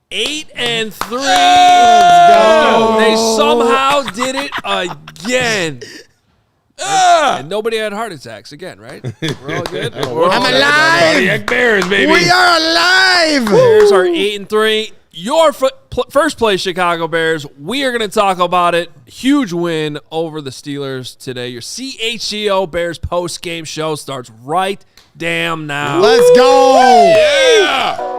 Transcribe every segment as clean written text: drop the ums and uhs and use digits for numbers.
8-3. Let's go. They somehow did it again. And nobody had heart attacks again, right? We're all good. I'm alive. Bears, baby. We are alive. Bears are 8-3. Your first place Chicago Bears. We are going to talk about it. Huge win over the Steelers today. Your CHGO Bears post-game show starts right damn now. Let's go. Yeah.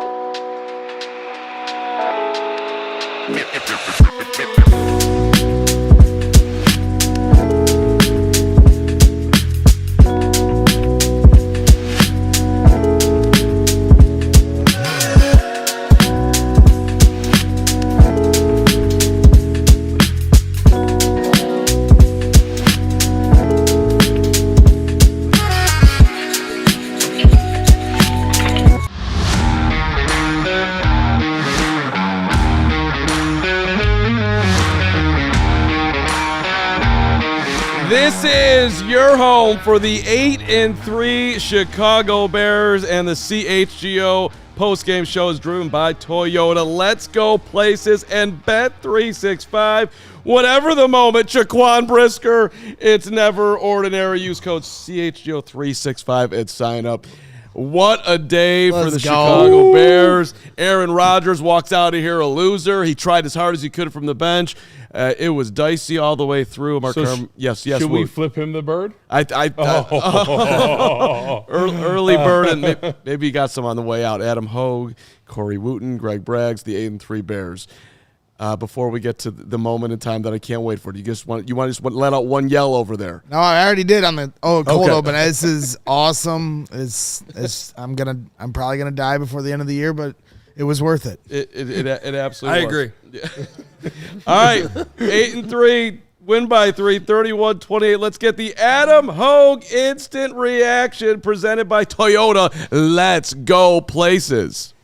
This is your home for the 8-3 Chicago Bears, and the CHGO postgame show is driven by Toyota. Let's go places and bet 365. Whatever the moment, Shaquan Brisker, it's never ordinary. Use code CHGO 365 and sign up. What a day for the Chicago Bears. Aaron Rodgers walks out of here a loser. He tried as hard as he could from the bench. It was dicey all the way through. Yes. Should we flip him the bird? Early bird, and maybe you got some on the way out. Adam Hoge, Corey Wootton, Greg Braggs, the 8-3 Bears. Before we get to the moment in time that I can't wait for, you want to just let out one yell over there? No, I already did on the cold open. This is awesome. I'm probably gonna die before the end of the year, but it was worth it. It absolutely. I agree. Yeah. All right, 8-3, win by 3, 31-28. Let's get the Adam Hoge instant reaction presented by Toyota. Let's go places.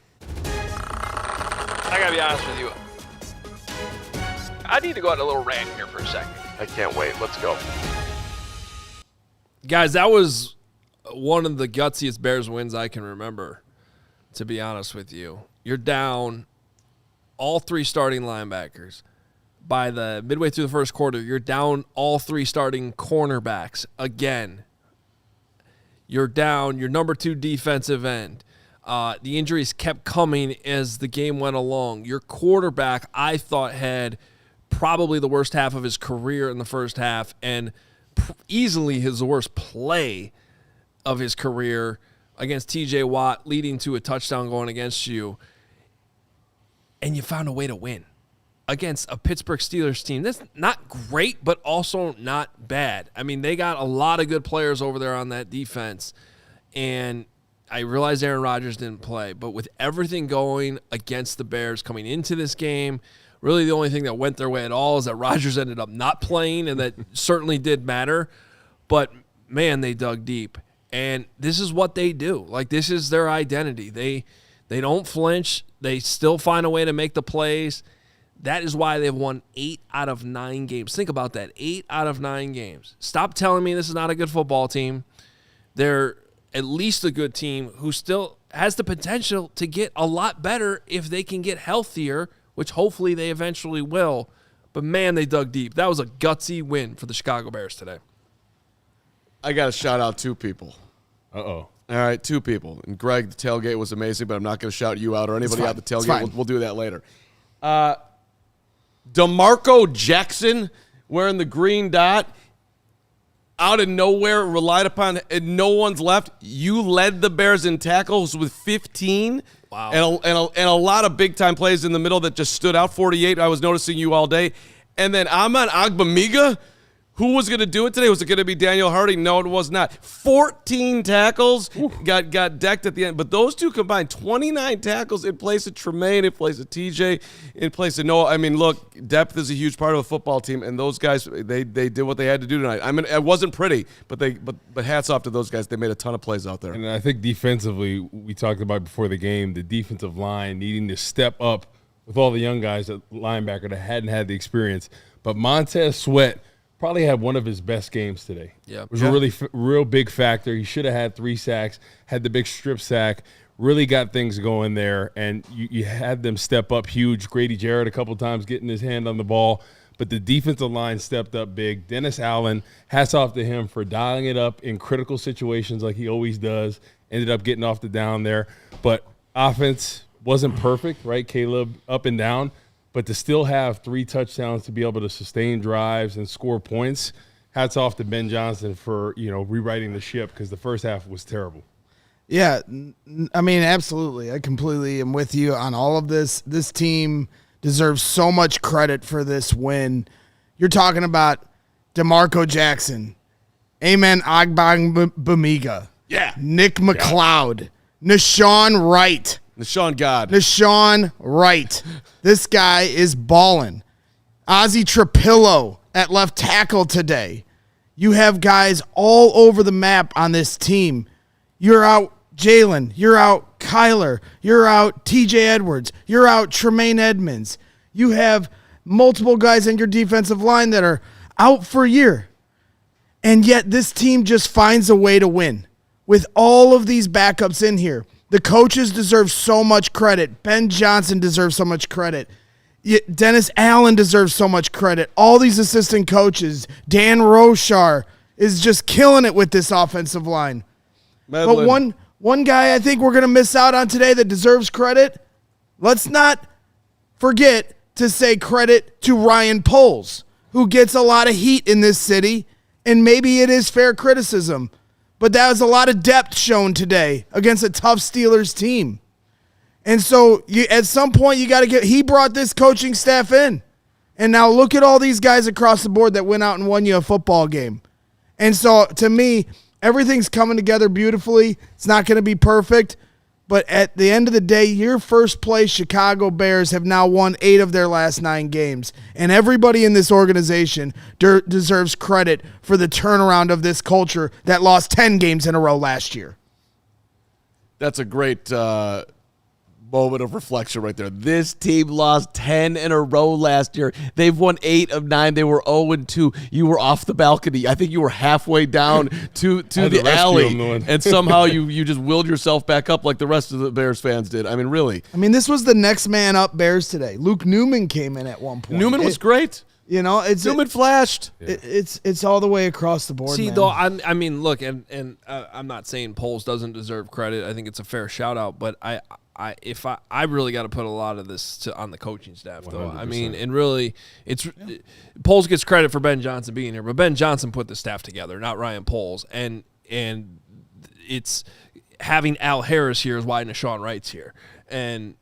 I gotta be honest with you. I need to go on a little rant here for a second. I can't wait. Let's go. Guys, that was one of the gutsiest Bears wins I can remember, to be honest with you. You're down all three starting linebackers. By the midway through the first quarter, you're down all three starting cornerbacks again. You're down your number 2 defensive end. The injuries kept coming as the game went along. Your quarterback, I thought, had probably the worst half of his career in the first half, and easily his worst play of his career against TJ Watt, leading to a touchdown going against you. And you found a way to win against a Pittsburgh Steelers team that's not great, but also not bad. I mean, they got a lot of good players over there on that defense, and I realize Aaron Rodgers didn't play, but with everything going against the Bears coming into this game, really the only thing that went their way at all is that Rodgers ended up not playing, and that certainly did matter. But, man, they dug deep. And this is what they do. Like, this is their identity. They don't flinch. They still find a way to make the plays. That is why they've won 8 out of 9 games. Think about that, 8 out of 9 games. Stop telling me this is not a good football team. They're at least a good team who still has the potential to get a lot better if they can get healthier, which hopefully they eventually will. But, man, they dug deep. That was a gutsy win for the Chicago Bears today. I got to shout out 2 people. Uh-oh. All right, 2 people. And Greg, the tailgate was amazing, but I'm not going to shout you out or anybody out the tailgate. We'll do that later. DeMarco Jackson wearing the green dot. Out of nowhere, relied upon, and no one's left. You led the Bears in tackles with 15. Wow. And a lot of big-time plays in the middle that just stood out. 48, I was noticing you all day. And then Ahmad Agbamiga, who was going to do it today? Was it going to be Daniel Hardy? No, it was not. 14 tackles, got decked at the end. But those 2 combined, 29 tackles in place of Tremaine, in place of TJ, in place of Noah. I mean, look, depth is a huge part of a football team, and those guys, they did what they had to do tonight. I mean, it wasn't pretty, but hats off to those guys. They made a ton of plays out there. And I think defensively, we talked about before the game, the defensive line needing to step up with all the young guys at linebacker that hadn't had the experience. But Montez Sweat probably had one of his best games today. Yeah, it was a real big factor. He should have had 3 sacks, had the big strip sack, really got things going there, and you had them step up huge. Grady Jarrett a couple times getting his hand on the ball, but the defensive line stepped up big. Dennis Allen, hats off to him for dialing it up in critical situations like he always does. Ended up getting off the down there, but offense wasn't perfect, right? Caleb up and down, but to still have 3 touchdowns to be able to sustain drives and score points, hats off to Ben Johnson for, rewriting the ship, because the first half was terrible. Yeah, I mean, absolutely. I completely am with you on all of this. This team deserves so much credit for this win. You're talking about DeMarco Jackson, Amen Agbagbamiga, Nick McLeod, Nashawn Wright. Nashawn Wright. This guy is balling. Ozzy Trapilo at left tackle today. You have guys all over the map on this team. You're out Jalen. You're out Kyler. You're out TJ Edwards. You're out Tremaine Edmonds. You have multiple guys in your defensive line that are out for a year. And yet this team just finds a way to win with all of these backups in here. The coaches deserve so much credit. Ben Johnson deserves so much credit. Dennis Allen deserves so much credit. All these assistant coaches. Dan Roshar is just killing it with this offensive line. Medlin. But one guy I think we're going to miss out on today that deserves credit, let's not forget to say credit to Ryan Poles, who gets a lot of heat in this city, and maybe it is fair criticism, but that was a lot of depth shown today against a tough Steelers team. And so at some point you got to he brought this coaching staff in, and now look at all these guys across the board that went out and won you a football game. And so to me, everything's coming together beautifully. It's not going to be perfect, but at the end of the day, your first place Chicago Bears have now won 8 of their last 9 games, and everybody in this organization deserves credit for the turnaround of this culture that lost 10 games in a row last year. That's a great moment of reflection right there. This team lost 10 in a row last year. They've won 8 of 9. They were 0-2. You were off the balcony. I think you were halfway down to the alley, and somehow you just willed yourself back up like the rest of the Bears fans did. I mean, really. I mean, this was the next man up Bears today. Luke Newman came in at one point. Newman was great. Newman flashed. It's all the way across the board. See, man. though, I mean, look, and I'm not saying Poles doesn't deserve credit. I think it's a fair shout out, but I really got to put a lot of this on the coaching staff, though. 100%. I mean, and really, Poles gets credit for Ben Johnson being here, but Ben Johnson put the staff together, not Ryan Poles, and it's having Al Harris here is why Nashawn Wright's here, and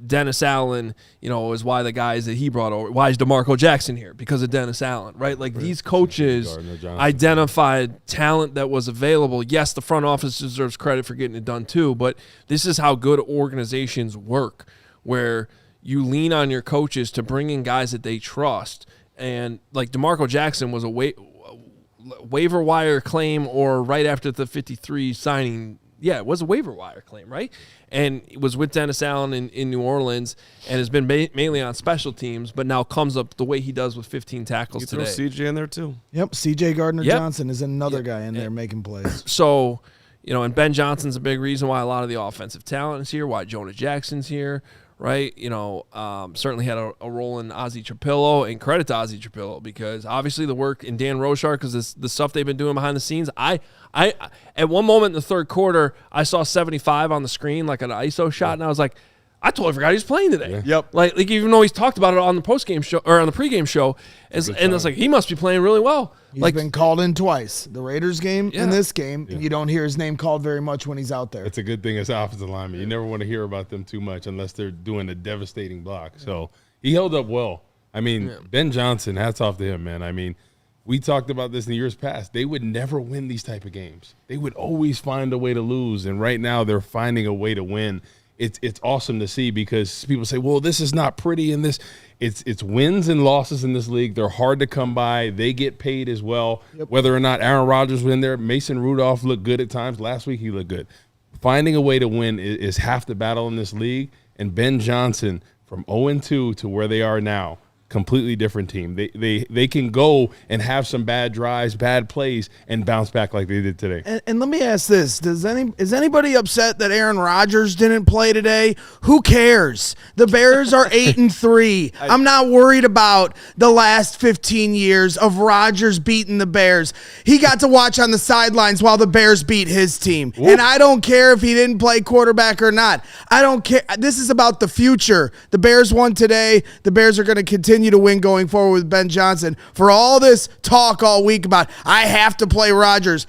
Dennis Allen, is why the guys that he brought over. Why is DeMarco Jackson here? Because of Dennis Allen, right? Like, these coaches identified talent that was available. Yes, the front office deserves credit for getting it done too, but this is how good organizations work, where you lean on your coaches to bring in guys that they trust. And like DeMarco Jackson was a waiver wire claim, or right after the 53 signing. Yeah, it was a waiver wire claim, right? And it was with Dennis Allen in New Orleans, and has been mainly on special teams, but now comes up the way he does with 15 tackles today. Throw CJ in there too. Yep, CJ Gardner-Johnson is another guy in there making plays. So, and Ben Johnson's a big reason why a lot of the offensive talent is here, why Jonah Jackson's here, right? Certainly had a role in Ozzy Trapilo, and credit to Ozzy Trapilo, because obviously the work in Dan Roshar, because the stuff they've been doing behind the scenes. I at one moment in the third quarter, I saw 75 on the screen, like an ISO shot, and I was like, I totally forgot he was playing today. Yeah. Yep. Like even though he's talked about it on the postgame show or on the pregame show, and it's like he must be playing really well. He's been called in twice, the Raiders game and this game, and you don't hear his name called very much when he's out there. It's a good thing as offensive lineman. You never want to hear about them too much unless they're doing a devastating block. So he held up well. I mean, Ben Johnson, hats off to him, man. I mean, we talked about this in the years past. They would never win these type of games. They would always find a way to lose, and right now they're finding a way to win. It's awesome to see, because people say, well, this is not pretty, and this it's wins and losses in this league. They're hard to come by. They get paid as well. Yep. Whether or not Aaron Rodgers was in there, Mason Rudolph looked good at times. Last week he looked good. Finding a way to win is half the battle in this league, and Ben Johnson from 0-2 to where they are now, completely different team. They can go and have some bad drives, bad plays, and bounce back like they did today. And let me ask this: is anybody upset that Aaron Rodgers didn't play today? Who cares? The Bears are 8-3. I'm not worried about the last 15 years of Rodgers beating the Bears. He got to watch on the sidelines while the Bears beat his team, and I don't care if he didn't play quarterback or not. I don't care. This is about the future. The Bears won today. The Bears are going to continue to win going forward with Ben Johnson. For all this talk all week about I have to play Rodgers.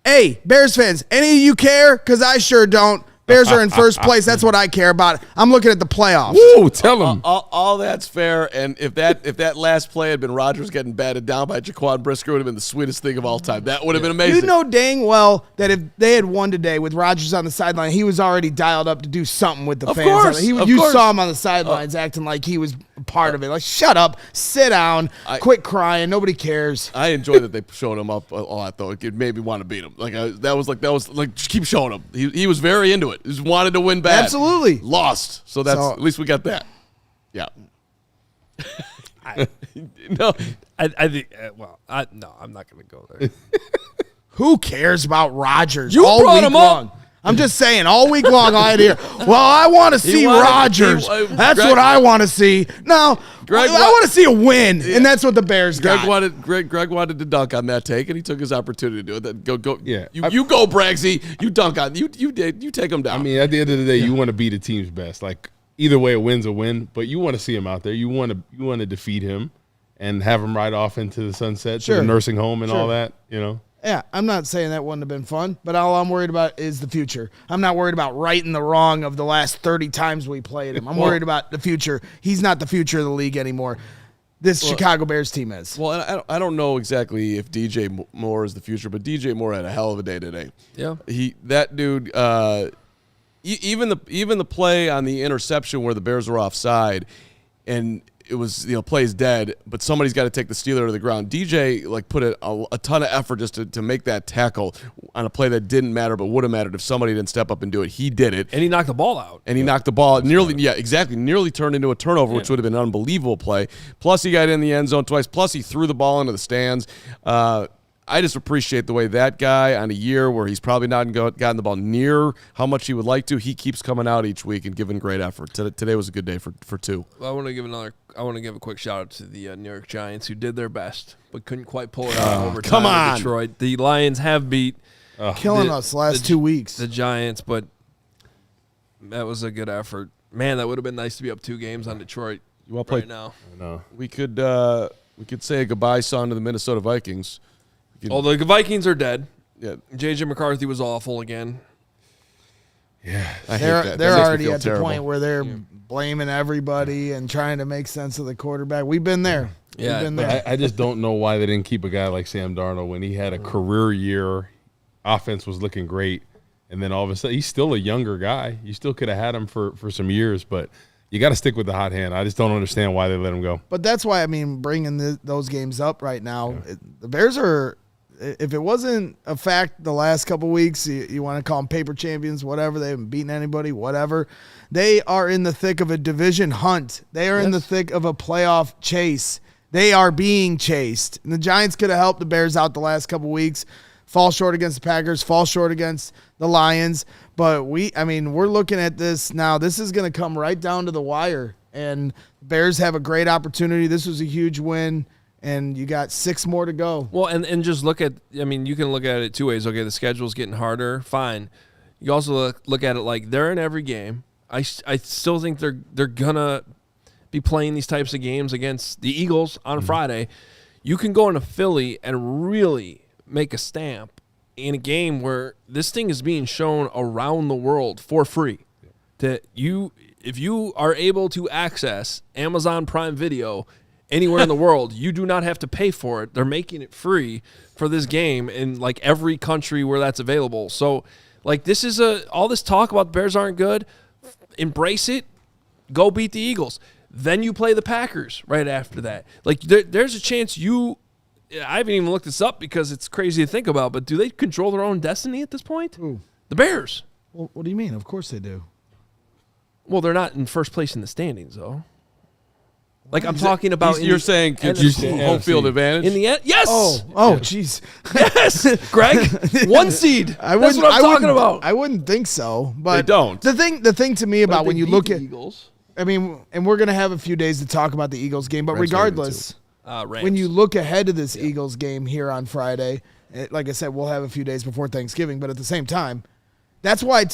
Hey, Bears fans, any of you care? Because I sure don't. Bears are in first place. That's what I care about. I'm looking at the playoffs. Woo, tell them. All that's fair. And if that last play had been Rodgers getting batted down by Jaquan Brisker, it would have been the sweetest thing of all time. That would have been amazing. You know dang well that if they had won today with Rodgers on the sideline, he was already dialed up to do something with the fans. Course, You saw him on the sidelines acting like he was part of it. Like, shut up, sit down, quit crying. Nobody cares. I enjoyed that they showed him up a lot, though. It made me want to beat him. That was like just keep showing him. He was very into it. He just wanted to win bad. Absolutely. Lost. So at least we got that. Yeah. No. I think. No, I'm not going to go there. Who cares about Rodgers? You all brought week him long? up. I'm just saying, all week long I had here. Well, I want to see Rodgers. That's what I want to see. No, I want to see a win, and that's what the Bears got. Greg wanted to dunk on that take, and he took his opportunity to do it. Go. Yeah. You go, Braggsy. You dunk on. You did. You take him down. I mean, at the end of the day, you want to be the team's best. Like, either way, a win's a win, but you want to see him out there. You want to defeat him and have him ride off into the sunset to the nursing home and all that, you know. Yeah, I'm not saying that wouldn't have been fun, but all I'm worried about is the future. I'm not worried about righting the wrong of the last 30 times we played him. I'm worried about the future. He's not the future of the league anymore. This Chicago Bears team is. Well, I don't know exactly if DJ Moore is the future, but DJ Moore had a hell of a day today. Yeah. That dude, even the play on the interception where the Bears were offside, and it was, play's dead, but somebody's got to take the Steeler to the ground. DJ put a ton of effort just to make that tackle on a play that didn't matter but would have mattered if somebody didn't step up and do it. He did it. And he knocked the ball out. And he knocked the ball nearly turned into a turnover, which would have been an unbelievable play. Plus he got in the end zone twice. Plus he threw the ball into the stands. I just appreciate the way that guy, on a year where he's probably not gotten the ball near how much he would like to, he keeps coming out each week and giving great effort. Today was a good day for two. Well, I want to give a quick shout out to the New York Giants, who did their best but couldn't quite pull it out overtime. Come on, with Detroit. The Lions have beat killing us last 2 weeks. The Giants, but that was a good effort. Man, that would have been nice to be up 2 games on Detroit right now. I know. We could say a goodbye song to the Minnesota Vikings. The Vikings are dead. Yeah, J.J. McCarthy was awful again. Yeah, they're already at the point where they're blaming everybody and trying to make sense of the quarterback. We've been there. Yeah, We've been there. I just don't know why they didn't keep a guy like Sam Darnold when he had a career year. Offense was looking great, and then all of a sudden he's still a younger guy. You still could have had him for some years, but you got to stick with the hot hand. I just don't understand why they let him go. But that's why, bringing those games up right now, the Bears are. If it wasn't a fact the last couple weeks, you want to call them paper champions, whatever, they haven't beaten anybody, whatever. They are in the thick of a division hunt. They are in the thick of a playoff chase. They are being chased. And the Giants could have helped the Bears out the last couple weeks, fall short against the Packers, fall short against the Lions. But we're looking at this now. This is going to come right down to the wire. And the Bears have a great opportunity. This was a huge win. And you got 6 more to go. Well, and just look at, you can look at it 2 ways. Okay, the schedule's getting harder. Fine. You also look at it like they're in every game. I still think they're going to be playing these types of games against the Eagles on Friday. You can go into Philly and really make a stamp in a game where this thing is being shown around the world for free. If you are able to access Amazon Prime Video anywhere in the world, you do not have to pay for it. They're making it free for this game in every country where that's available. So this is all this talk about the Bears aren't good. Embrace it. Go beat the Eagles. Then you play the Packers right after that. There's a chance I haven't even looked this up because it's crazy to think about, but do they control their own destiny at this point? Who? The Bears. Well, what do you mean? Of course they do. Well, they're not in first place in the standings, though. Like I'm talking about. You're saying home field advantage? In the end, yes. Jeez. Yes, Greg. 1 seed. That's what I'm talking about. I wouldn't think so, but They don't. The thing to me about when you look at Eagles, I mean, and we're going to have a few days to talk about the Eagles game, but regardless, when you look ahead to this Eagles game here on Friday, like I said, we'll have a few days before Thanksgiving, but at the same time, that's why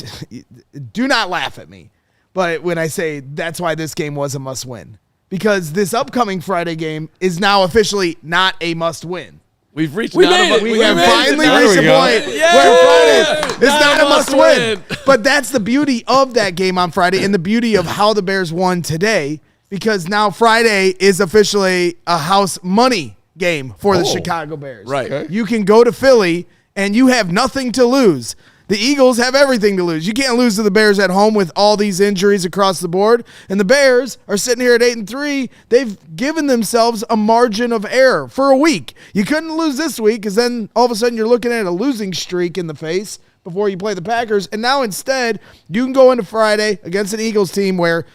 do not laugh at me. But when I say that's why this game was a must-win, because this upcoming Friday game is now officially not a must-win. We've reached We have finally reached a point where Friday is not a must-win. But that's the beauty of that game on Friday and the beauty of how the Bears won today, because now Friday is officially a house money game for the Chicago Bears. Right. Okay. You can go to Philly and you have nothing to lose. The Eagles have everything to lose. You can't lose to the Bears at home with all these injuries across the board. And the Bears are sitting here at 8-3. They've given themselves a margin of error for a week. You couldn't lose this week because then all of a sudden you're looking at a losing streak in the face before you play the Packers. And now instead, you can go into Friday against an Eagles team where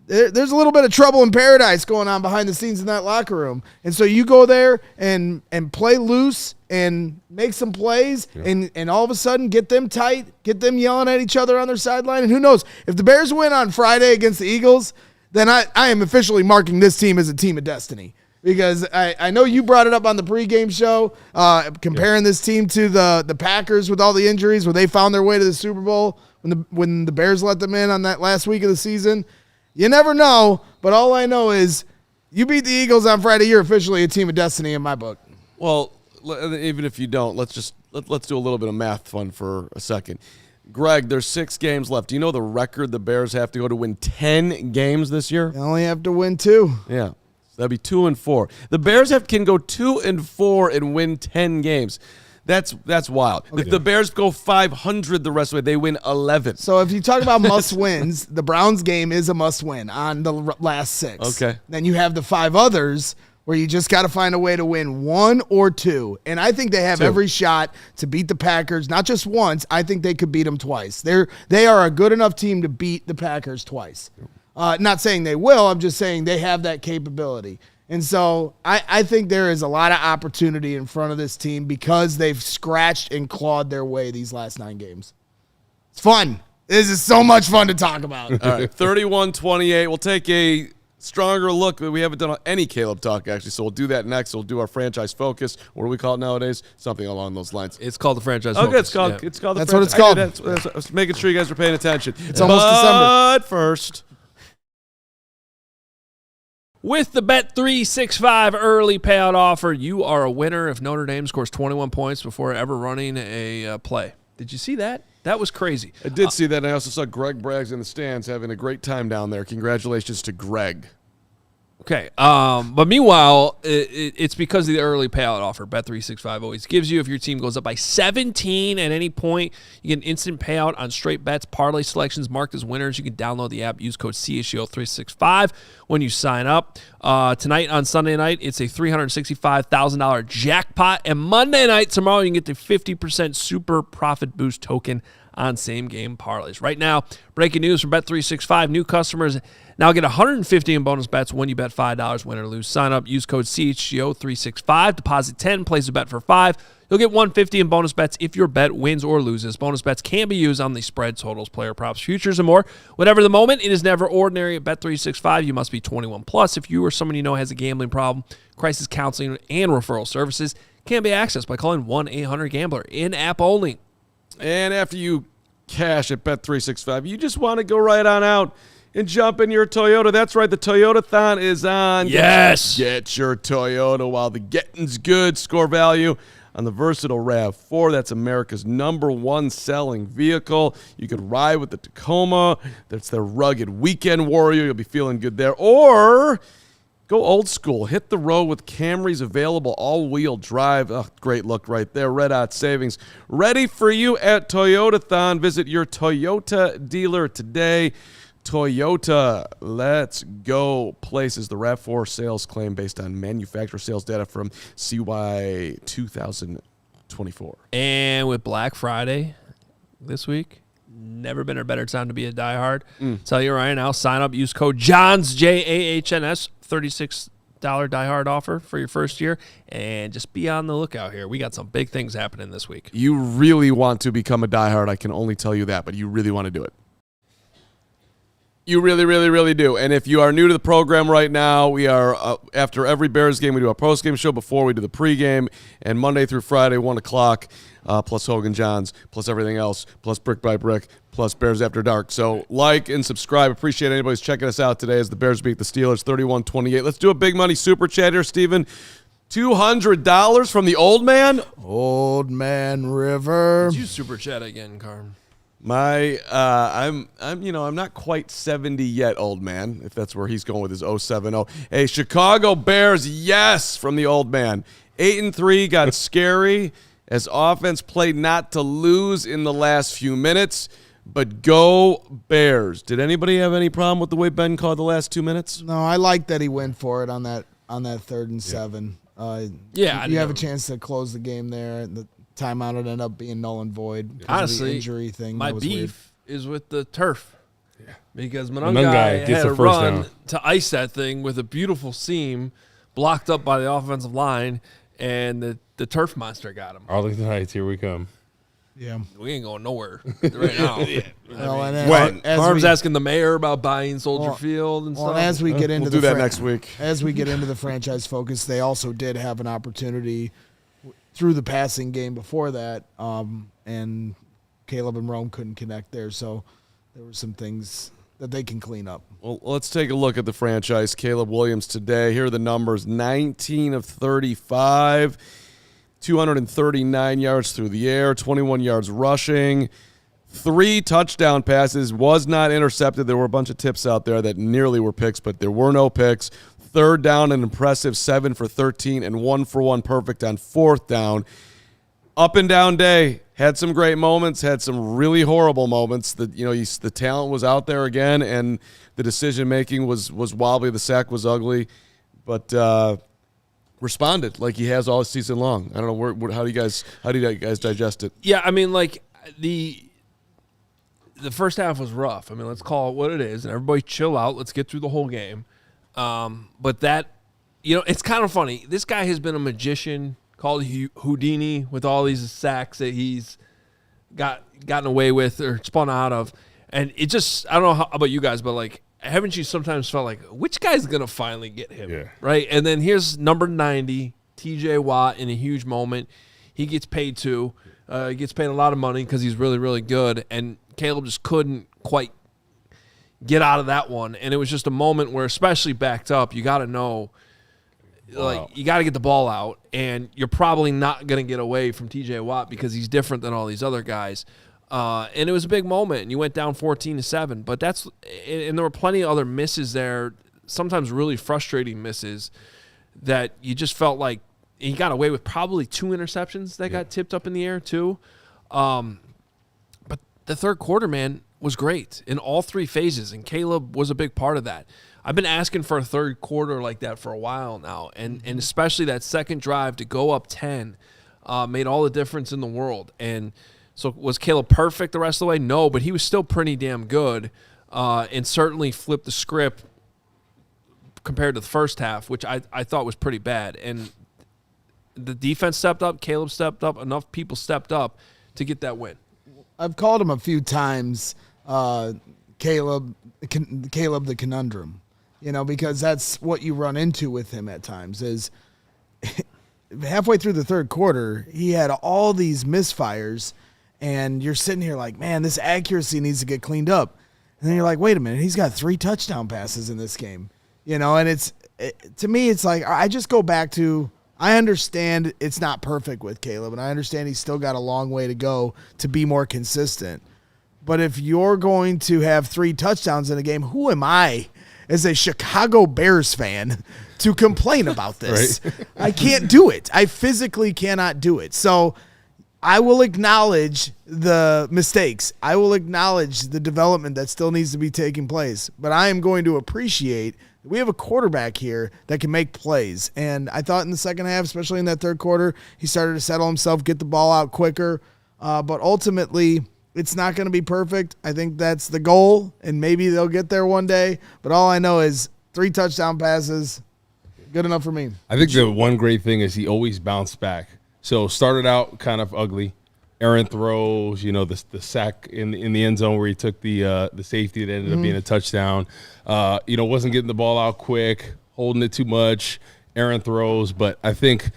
there's a little bit of trouble in paradise going on behind the scenes in that locker room. And so you go there and play loose and make some plays and all of a sudden get them tight, get them yelling at each other on their sideline. And who knows, if the Bears win on Friday against the Eagles, then I am officially marking this team as a team of destiny. Because I know you brought it up on the pregame show, comparing this team to the Packers with all the injuries where they found their way to the Super Bowl when the Bears let them in on that last week of the season. You never know, but all I know is you beat the Eagles on Friday, you're officially a team of destiny in my book. Well, even if you don't, let's do a little bit of math fun for a second. Greg, there's 6 games left. Do you know the record the Bears have to go to win 10 games this year? They only have to win 2. Yeah. So that'd be 2-4. The Bears can go 2-4 and win 10 games. That's wild. Okay. If the Bears go 500 the rest of the way, they win 11. So if you talk about must-wins, the Browns game is a must-win on the last 6. Okay. Then you have the 5 others where you just got to find a way to win 1 or 2. And I think they have every shot to beat the Packers, not just once. I think they could beat them twice. They are a good enough team to beat the Packers twice. Not saying they will. I'm just saying they have that capability. And so I think there is a lot of opportunity in front of this team because they've scratched and clawed their way these last 9 games. It's fun. This is so much fun to talk about. All right, 31-28. We'll take a stronger look. We haven't done any Caleb talk, actually, so we'll do that next. We'll do our franchise focus. What do we call it nowadays? Something along those lines. It's called the franchise focus. Okay, it's called the That's franchise. what it's called. That's making sure you guys are paying attention. It's almost December. But first, with the Bet365 early payout offer, you are a winner if Notre Dame scores 21 points before ever running a play. Did you see that? That was crazy. I did see that, and I also saw Greg Braggs in the stands having a great time down there. Congratulations to Greg. Okay, but meanwhile, it's because of the early payout offer. Bet365 always gives you, if your team goes up by 17 at any point, you get an instant payout on straight bets, parlay selections marked as winners. You can download the app, use code CHGO365 when you sign up. Tonight on Sunday night, it's a $365,000 jackpot, and Monday night, tomorrow, you can get the 50% super profit boost token on same-game parlays. Right now, breaking news from Bet365, new customers now get $150 in bonus bets when you bet $5, win or lose. Sign up, use code CHGO365, deposit 10, place a bet for 5. You'll get $150 in bonus bets if your bet wins or loses. Bonus bets can be used on the spread, totals, player props, futures, and more. Whatever the moment, it is never ordinary at Bet365. You must be 21 plus. If you or someone you know has a gambling problem, crisis counseling and referral services can be accessed by calling 1-800-GAMBLER, in-app only. And after you cash at Bet365, you just want to go right on out and jump in your Toyota. That's right, the Toyota-thon is on. Yes. Get your Toyota while the getting's good. Score value on the versatile RAV4. That's America's #1 selling vehicle. You could ride with the Tacoma. That's their rugged weekend warrior. You'll be feeling good there. Or go old school. Hit the road with Camrys available all-wheel drive. Oh, great look right there. Red Hot savings ready for you at Toyota-thon. Visit your Toyota dealer today. Toyota, let's go places. The RAV4 sales claim based on manufacturer sales data from CY 2024. And with Black Friday this week, never been a better time to be a diehard. Tell you right now, sign up, use code Jahns, Jahns, $36 diehard offer for your first year, and just be on the lookout here. We got some big things happening this week. You really want to become a diehard, I can only tell you that, but you really want to do it. You really, really, really do. And if you are new to the program right now, we are, after every Bears game, we do a postgame show before we do the pregame, and Monday through Friday, 1 o'clock, plus Hoge and Jahns, plus everything else, plus Brick by Brick, plus Bears After Dark. So like and subscribe. Appreciate anybody's checking us out today as the Bears beat the Steelers 31-28. Let's do a big money super chat here, Steven. $200 from the old man. Old Man River. Did you super chat again, Carm? I'm not quite 70 yet, old man, if that's where he's going with his 070. Hey, Chicago Bears, yes, from the old man. 8-3 got scary as offense played not to lose in the last few minutes, but go Bears. Did anybody have any problem with the way Ben called the last 2 minutes? No, I like that he went for it on that 3rd and 7. You have a chance to close the game there. The timeout would end up being null and void because Honestly, of the injury thing. My that was beef is with the turf. Yeah. Because Monangai Monangai gets had the a first run down. to ice that thing with a beautiful seam blocked up by the offensive line, and the turf monster got him. Arlington Heights, here we come. Yeah. We ain't going nowhere right now. Well, and When? Harm's asking the mayor about buying Soldier Field and Well, stuff. and as we get into We'll do that next week. As we get into the franchise focus, they also did have an opportunity through the passing game before that, and Caleb and Rome couldn't connect there. So there were some things that they can clean up. Well, let's take a look at the franchise. Caleb Williams today. Here are the numbers. 19 of 35, 239 yards through the air, 21 yards rushing, 3 touchdown passes, was not intercepted. There were a bunch of tips out there that nearly were picks, but there were no picks. 3rd down, an impressive 7 for 13, and 1-for-1 perfect on 4th down. Up and down day. Had some great moments, had some really horrible moments. The talent was out there again, and the decision-making was wobbly. The sack was ugly, but responded like he has all season long. I don't know, how do you guys digest it? Yeah, I mean, like, the first half was rough. I mean, let's call it what it is, and everybody chill out. Let's get through the whole game. But that, it's kind of funny. This guy has been a magician called Houdini with all these sacks that he's gotten away with or spun out of. And it just, I don't know how about you guys, but, like, haven't you sometimes felt like, which guy's going to finally get him? Yeah. Right? And then here's number 90, TJ Watt, in a huge moment. He gets paid too. He gets paid a lot of money because he's really, really good. And Caleb just couldn't quite get out of that one. And it was just a moment where, especially backed up, you got to know, you got to get the ball out. And you're probably not going to get away from TJ Watt because he's different than all these other guys. And it was a big moment, and you went down 14-7. But and there were plenty of other misses there, sometimes really frustrating misses that you just felt like he got away with. Probably 2 interceptions that got tipped up in the air too. But the third quarter, man, was great in all 3 phases, and Caleb was a big part of that. I've been asking for a third quarter like that for a while now, and especially that second drive to go up 10 made all the difference in the world. And so was Caleb perfect the rest of the way? No, but he was still pretty damn good, and certainly flipped the script compared to the first half, which I thought was pretty bad. And the defense stepped up, Caleb stepped up, enough people stepped up to get that win. I've called him a few times, Caleb the conundrum, because that's what you run into with him at times is halfway through the third quarter, he had all these misfires, and you're sitting here like, man, this accuracy needs to get cleaned up. And then you're like, wait a minute, he's got 3 touchdown passes in this game, and to me, it's like, I just go back to, I understand it's not perfect with Caleb, and I understand he's still got a long way to go to be more consistent. But if you're going to have 3 touchdowns in a game, who am I as a Chicago Bears fan to complain about this? Right. I can't do it. I physically cannot do it. So I will acknowledge the mistakes. I will acknowledge the development that still needs to be taking place. But I am going to appreciate we have a quarterback here that can make plays. And I thought in the second half, especially in that third quarter, he started to settle himself, get the ball out quicker. But ultimately, It's not going to be perfect. I think that's the goal, and maybe they'll get there one day. But all I know is 3 touchdown passes, good enough for me. I think the one great thing is he always bounced back. So started out kind of ugly. Errant throws, the sack in the end zone where he took the safety that ended up being a touchdown. Wasn't getting the ball out quick, holding it too much, errant throws. But I think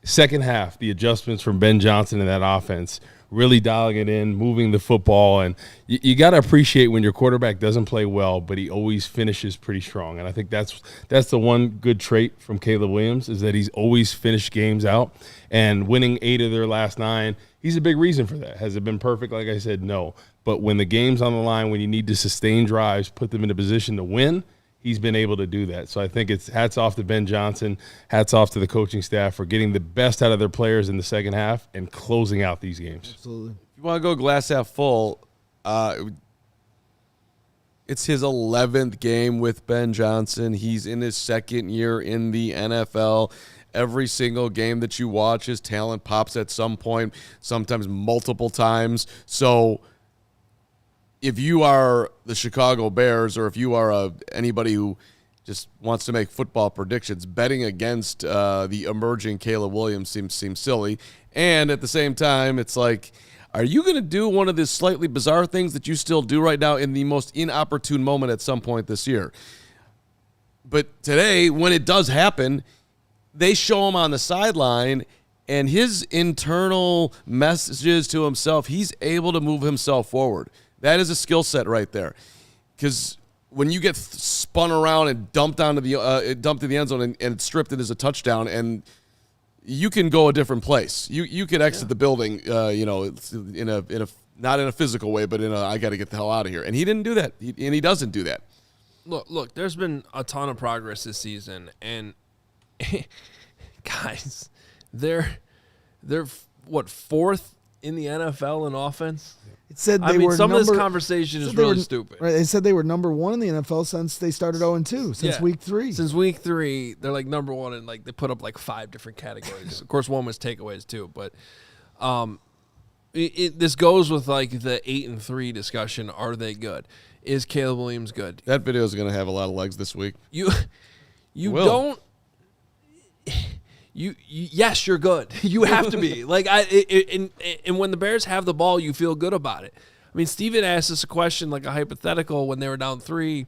second half, the adjustments from Ben Johnson in that offense, really dialing it in, moving the football. And you got to appreciate when your quarterback doesn't play well, but he always finishes pretty strong. And I think that's the one good trait from Caleb Williams is that he's always finished games out. And winning 8 of their last 9, he's a big reason for that. Has it been perfect? Like I said, no. But when the game's on the line, when you need to sustain drives, put them in a position to win, he's been able to do that. So I think it's hats off to Ben Johnson, hats off to the coaching staff for getting the best out of their players in the second half and closing out these games. Absolutely. If you want to go glass half full, it's his 11th game with Ben Johnson. He's in his second year in the NFL. Every single game that you watch, his talent pops at some point, sometimes multiple times. So if you are the Chicago Bears or if you are anybody who just wants to make football predictions, betting against the emerging Caleb Williams seems silly. And at the same time, it's like, are you going to do one of these slightly bizarre things that you still do right now in the most inopportune moment at some point this year? But today, when it does happen, they show him on the sideline, and his internal messages to himself, he's able to move himself forward. That is a skill set right there. Because when you get spun around and dumped into the end zone and stripped it as a touchdown, and you can go a different place. You could exit the building, in a not in a physical way, but in a I got to get the hell out of here. And he didn't do that, and he doesn't do that. Look, there's been a ton of progress this season, and guys, they're what, 4th in the NFL in offense? It said some of this conversation is really stupid. Right, they said they were number 1 in the NFL since they started 0-2, since week 3. Since week 3, they're like number 1, and like they put up like 5 different categories. Of course, one was takeaways too, but this goes with like the 8-3 discussion. Are they good? Is Caleb Williams good? That video is going to have a lot of legs this week. Yes, you're good. You have to be. And when the Bears have the ball, you feel good about it. I mean, Steven asked us a question, like a hypothetical, when they were down 3.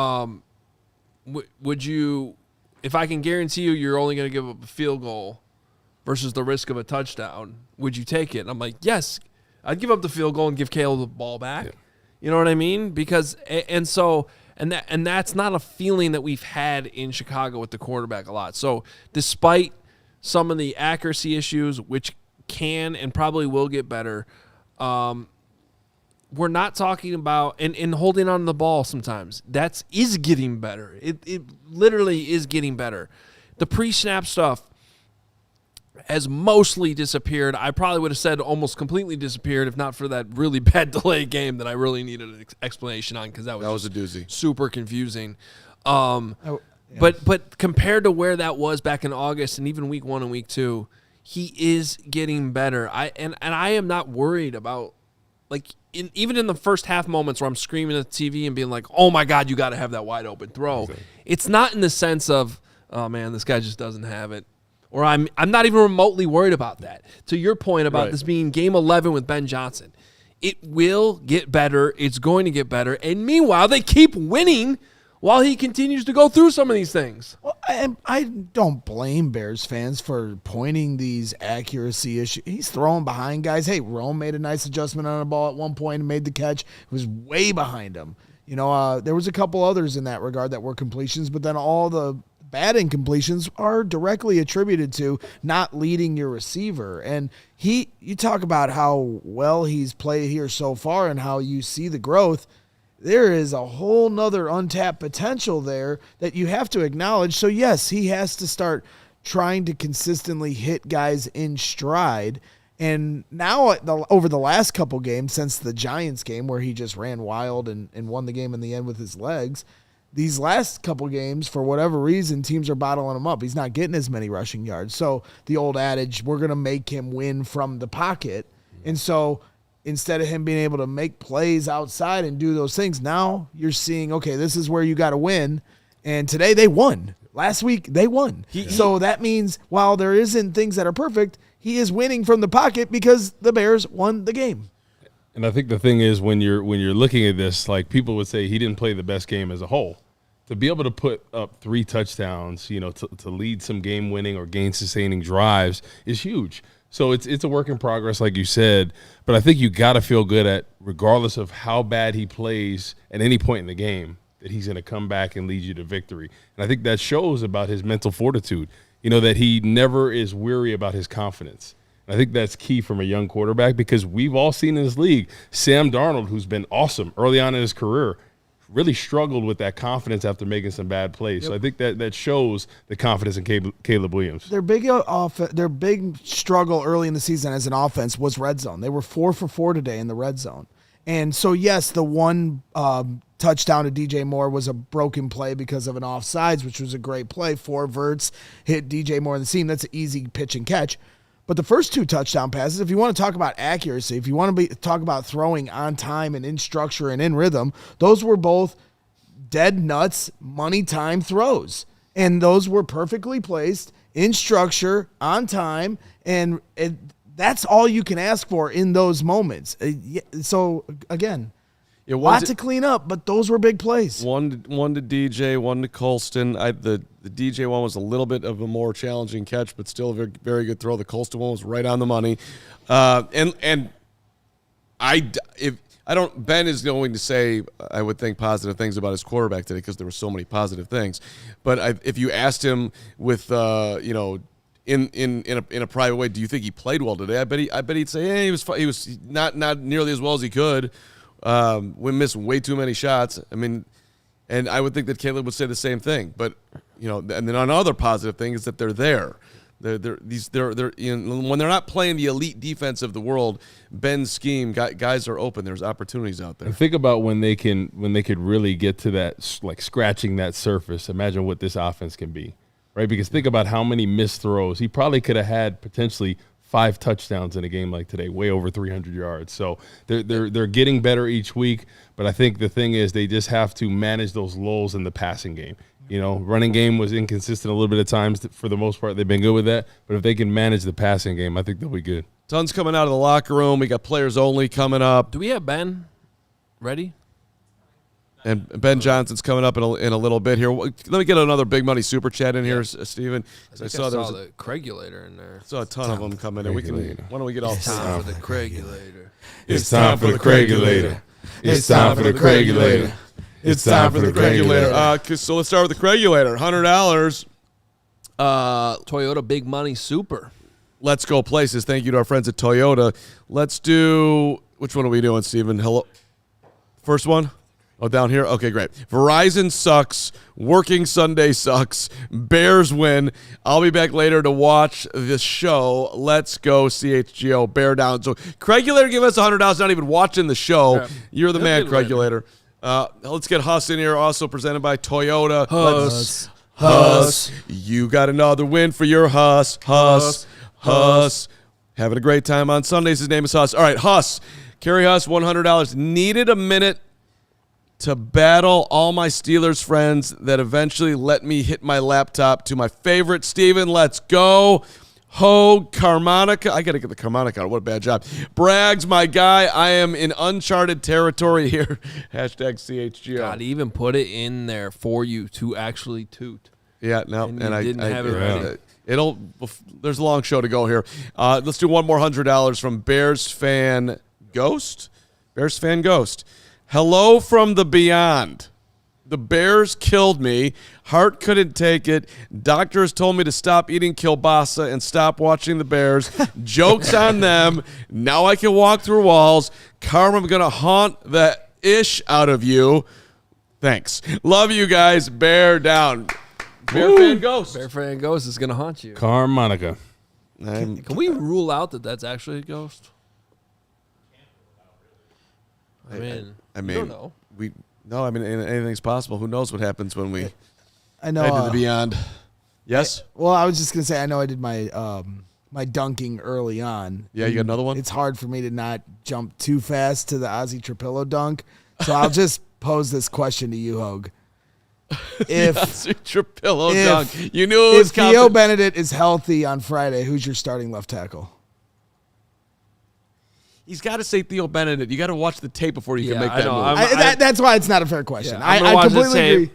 Would you, if I can guarantee you're only going to give up a field goal versus the risk of a touchdown, would you take it? And I'm like, yes, I'd give up the field goal and give Caleb the ball back. Yeah. You know what I mean? Because And that's not a feeling that we've had in Chicago with the quarterback a lot. So despite some of the accuracy issues, which can and probably will get better, we're not talking about and holding on to the ball sometimes. Is getting better. It literally is getting better. The pre-snap stuff has mostly disappeared. I probably would have said almost completely disappeared if not for that really bad delay game that I really needed an explanation on, because that was a doozy, super confusing. But compared to where that was back in August and even week 1 and week 2, he is getting better. I am not worried about, like, even in the first half moments where I'm screaming at the TV and being like, oh my God, you got to have that wide open throw. Exactly. It's not in the sense of, oh man, this guy just doesn't have it. Or I'm not even remotely worried about that. To your point about this being game 11 with Ben Johnson, it will get better. It's going to get better. And meanwhile, they keep winning while he continues to go through some of these things. Well, I don't blame Bears fans for pointing these accuracy issues. He's throwing behind guys. Hey, Rome made a nice adjustment on a ball at one point and made the catch. It was way behind him. There was a couple others in that regard that were completions, but then all the bad incompletions are directly attributed to not leading your receiver. And you talk about how well he's played here so far and how you see the growth. There is a whole nother untapped potential there that you have to acknowledge. So yes, he has to start trying to consistently hit guys in stride. And now over the last couple games, since the Giants game where he just ran wild and won the game in the end with his legs, these last couple games, for whatever reason, teams are bottling him up. He's not getting as many rushing yards. So the old adage, we're going to make him win from the pocket. And so instead of him being able to make plays outside and do those things, now you're seeing, okay, this is where you got to win. And today they won. Last week they won. So that means while there isn't things that are perfect, he is winning from the pocket because the Bears won the game. And I think the thing is when you're looking at this, like people would say he didn't play the best game as a whole. To be able to put up 3 touchdowns, to lead some game-winning or game-sustaining drives is huge. So it's a work in progress, like you said. But I think you got to feel good at, regardless of how bad he plays at any point in the game, that he's going to come back and lead you to victory. And I think that shows about his mental fortitude, that he never is weary about his confidence. And I think that's key from a young quarterback because we've all seen in this league, Sam Darnold, who's been awesome early on in his career, really struggled with that confidence after making some bad plays. Yep. So I think that shows the confidence in Caleb Williams. Their big struggle early in the season as an offense was red zone. They were 4 for 4 today in the red zone. And so, yes, the one touchdown to DJ Moore was a broken play because of an offsides, which was a great play. 4 verts, hit DJ Moore in the seam. That's an easy pitch and catch. But the first 2 touchdown passes, if you want to talk about accuracy, if you want to talk about throwing on time and in structure and in rhythm, those were both dead nuts, money time throws. And those were perfectly placed in structure, on time, and that's all you can ask for in those moments. So, again, lot to clean up, but those were big plays. One to DJ, one to Colston. The DJ one was a little bit of a more challenging catch, but still a very, very good throw. The Colston one was right on the money. Ben is going to say, I would think, positive things about his quarterback today because there were so many positive things. But if you asked him with, in a private way, do you think he played well today? I bet he'd say, he was not nearly as well as he could. We missed way too many shots. I mean, and I would think that Caleb would say the same thing. But and then another positive thing is that they're there. They're when they're not playing the elite defense of the world, Ben's scheme, guys are open. There's opportunities out there. And think about when they could really get to that, like scratching that surface. Imagine what this offense can be, right? Because think about how many missed throws. He probably could have had potentially 5 touchdowns in a game like today, way over 300 yards. So they're getting better each week. But I think the thing is they just have to manage those lulls in the passing game. Running game was inconsistent a little bit at times. For the most part, they've been good with that. But if they can manage the passing game, I think they'll be good. Tons coming out of the locker room. We got players only coming up. Do we have Ben ready? And Ben Johnson's coming up in a little bit here. Let me get another big money super chat in here, Steven. I saw there was the Craigulator in there. Saw a ton of them coming in. Why don't we get all time for the Craigulator? It's time for the Craigulator. It's time for the Craigulator. It's time for the Craigulator. So let's start with the Craigulator. $100. Toyota Big Money Super. Let's go places. Thank you to our friends at Toyota. Let's do, which one are we doing, Steven? Hello. First one? Oh, down here? Okay, great. Verizon sucks. Working Sunday sucks. Bears win. I'll be back later to watch this show. Let's go, CHGO. Bear down. So, Craigulator, give us $100. Not even watching the show. Yeah. You're the man, Craigulator. Let's get Huss in here. Also presented by Toyota. Huss. You got another win for your Huss. Having a great time on Sundays. His name is Huss. All right, Huss. Carry Huss, $100. Needed a minute to battle all my Steelers friends that eventually let me hit my laptop to my favorite. Steven, let's go. Hoge, Carmanica. I got to get the Carmanica out. What a bad job. Braggs, my guy. I am in uncharted territory here. Hashtag CHGO. God, even put it in there for you to actually toot. Yeah, no. And I didn't have it ready. There's a long show to go here. Let's do one more $100 from Bears Fan Ghost. Bears Fan Ghost. Hello from the beyond. The Bears killed me. Heart couldn't take it. Doctors told me to stop eating kielbasa and stop watching the Bears. Joke's on them. Now I can walk through walls. Carman, I'm going to haunt the ish out of you. Thanks. Love you guys. Bear down. Bear Fan Ghost. Bear Fan Ghost is going to haunt you. Carmanica. Can we rule out that that's actually a ghost? I mean, you don't know. Anything's possible. Who knows what happens when we I know, head to the beyond. Yes? I was just going to say, I know I did my my dunking early on. Yeah, you got another one? It's hard for me to not jump too fast to the Ozzy Trapilo dunk. So I'll just pose this question to you, Hoge. If Trapilo dunk. You knew it was if Theo Benedict is healthy on Friday, who's your starting left tackle? He's got to say Theo Benedict. You got to watch the tape before you can make that move. That's why it's not a fair question. I'm I completely agree.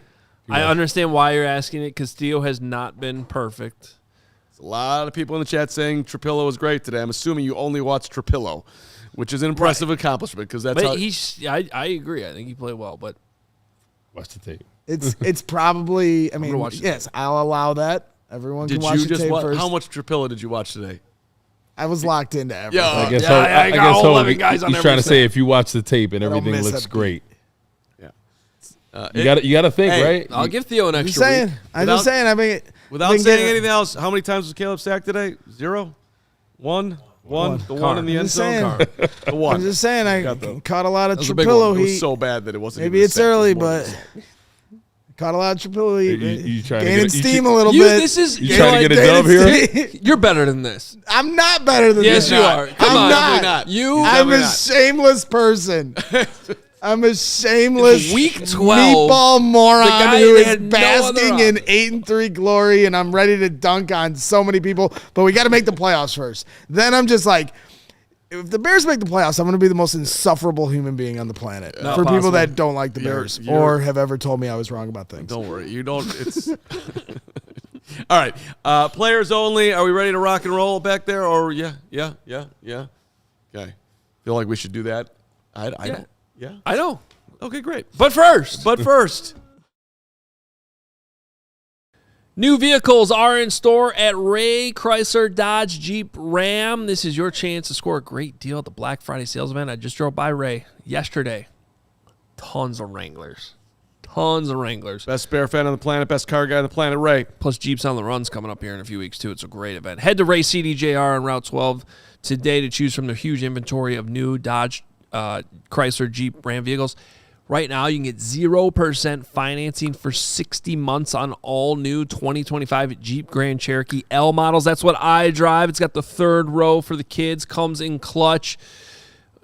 I understand why you're asking it because Theo has not been perfect. There's a lot of people in the chat saying Trapilo was great today. I'm assuming you only watched Trapilo, which is an impressive accomplishment because that's how I agree. I think he played well, but Watch the tape. It's probably. I mean, watch the yes, I'll allow that. Everyone can watch the tape first. How much Trapilo did you watch today? I was locked into everything. Yeah. I guess I got all 11 guys on he's every trying to snap. say if you watch the tape and I don't everything miss looks a beat. great. Yeah. You got to think, right? I'll give Theo an I'm extra just saying. week. I'm just saying. I mean, Without saying anything else, how many times was Caleb sacked today? 0? 1? 1? The one in the end just zone? saying. The one. I'm just saying. I caught a lot of That was a big one. Trapilo It was heat. so bad that it wasn't Maybe even a it's sack. It was early, more than a but sack. caught a lot of Trapilo heat. You trying to Gaining get steam a little You, bit. this is You trying to get a dub here? You're better than this. I'm not better than Yes, this. you are. Come I'm on. not. Definitely not. You I'm Definitely a not. shameless person. I'm a shameless Week 12, meatball the moron guy who that is had no other basking in 8-3 glory, and I'm ready to dunk on so many people. But we got to make the playoffs first. Then I'm just like, if the Bears make the playoffs, I'm going to be the most insufferable human being on the planet Not for people possible. that don't like the Bears or have ever told me I was wrong about things. Don't worry. You don't. It's. All right. Players only. Are we ready to rock and roll back there? Or yeah. Okay. Feel like we should do that. I don't. Yeah. I know. Okay, great. But first, new vehicles are in store at Ray Chrysler Dodge Jeep Ram. This is your chance to score a great deal at the Black Friday sales event. I just drove by Ray yesterday. Tons of Wranglers. Best spare fan on the planet. Best car guy on the planet, Ray. Plus Jeeps on the Run's coming up here in a few weeks, too. It's a great event. Head to Ray CDJR on Route 12 today to choose from their huge inventory of new Dodge Chrysler Jeep Ram vehicles. Right now, you can get 0% financing for 60 months on all new 2025 Jeep Grand Cherokee L models. That's what I drive. It's got the third row for the kids, comes in clutch.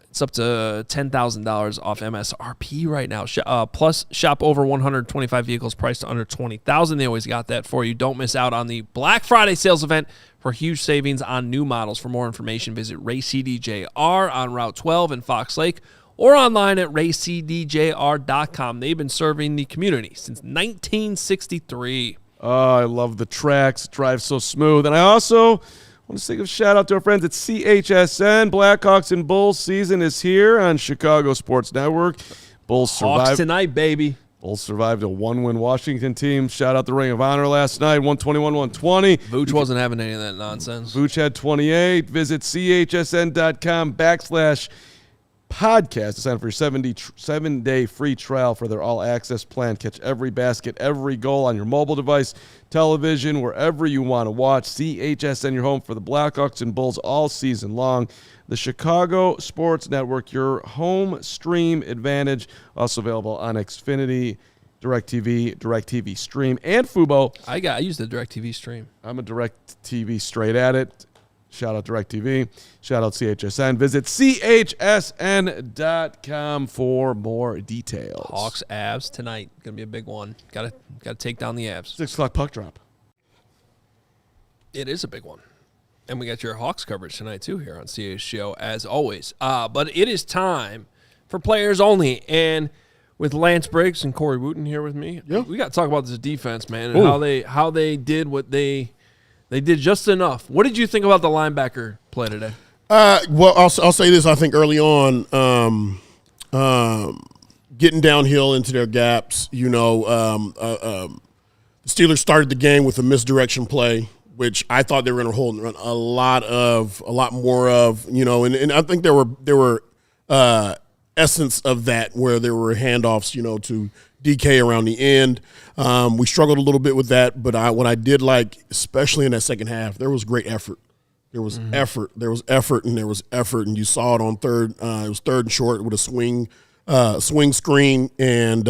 It's up to $10,000 off MSRP right now. Plus, shop over 125 vehicles priced under $20,000. They always got that for you. Don't miss out on the Black Friday sales event for huge savings on new models. For more information, visit RayCDJR on Route 12 in Fox Lake or online at raycdjr.com. They've been serving the community since 1963. Oh, I love the tracks. Drive so smooth. And I also want to give a shout out to our friends at CHSN. Blackhawks and Bulls season is here on Chicago Sports Network. Bulls Hawks survived. tonight, baby. Bulls survived a 1-win Washington team. Shout out the Ring of Honor last night, 121-120. Vooch wasn't having any of that nonsense. Vooch had 28. Visit chsn.com/podcast to sign up for your 7-day free trial for their all-access plan. Catch every basket, every goal on your mobile device, television, wherever you want to watch. CHSN, your home for the Blackhawks and Bulls all season long. The Chicago Sports Network, your home stream advantage. Also available on Xfinity, DirecTV Stream, and Fubo. I used the DirecTV stream. I'm a DirecTV straight at it. Shout out DirecTV. Shout out CHSN. Visit chsn.com for more details. Hawks Avs tonight. Gonna be a big one. Gotta take down the Avs. 6 o'clock puck drop. It is a big one. And we got your Hawks coverage tonight, too, here on CHGO, as always. But it is time for players only. And with Lance Briggs and Corey Wootton here with me, we got to talk about this defense, man, and how they did what they did just enough. What did you think about the linebacker play today? Well, I'll say this. I think early on, getting downhill into their gaps, the Steelers started the game with a misdirection play, which I thought they were going to hold a lot more of, and I think there were essence of that where there were handoffs, to DK around the end. We struggled a little bit with that, but what I did like, especially in that second half, there was great effort. There was effort. There was effort, and you saw it on third. It was third and short with a swing screen, and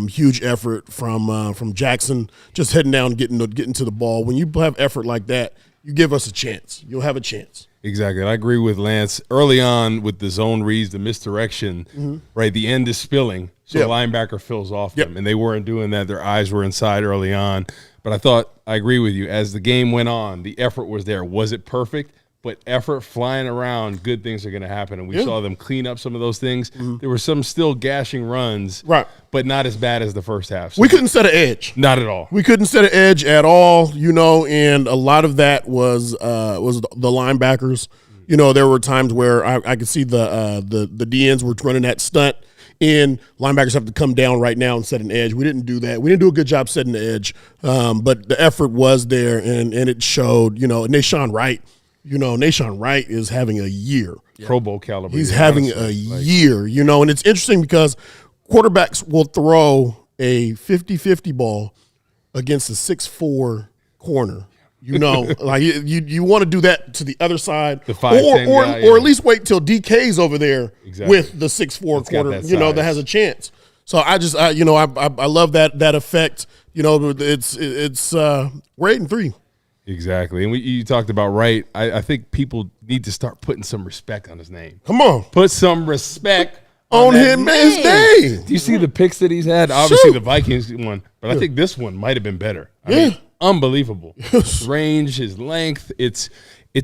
huge effort from Jackson, just heading down, getting to the ball. When you have effort like that, you give us a chance. You'll have a chance. Exactly. I agree with Lance. Early on with the zone reads, the misdirection, right, the end is spilling, so the linebacker fills off them, and they weren't doing that. Their eyes were inside early on. But I agree with you. As the game went on, the effort was there. Was it perfect? But effort flying around, good things are going to happen. And we saw them clean up some of those things. There were some still gashing runs, but not as bad as the first half. So we couldn't set an edge. Not at all. We couldn't set an edge at all, and a lot of that was the linebackers. There were times where I could see the DNs were running that stunt, and linebackers have to come down right now and set an edge. We didn't do that. We didn't do a good job setting the edge, but the effort was there, and it showed. And Nahshon Wright. Nahshon Wright is having a year. Pro Bowl caliber. He's having a year, and it's interesting because quarterbacks will throw a 50-50 ball against a 6'4" corner. Like you want to do that to the other side, the 5'10" guy, or at least wait till DK's over there with the 6'4" corner, that has a chance. So I just, I love that effect. It's we're 8-3. Exactly. And you talked about Wright. I think people need to start putting some respect on his name. Come on. Put some respect on his name. Do you see the picks that he's had? Obviously, the Vikings one, but I think this one might have been better. I mean, unbelievable. His range, his length, it's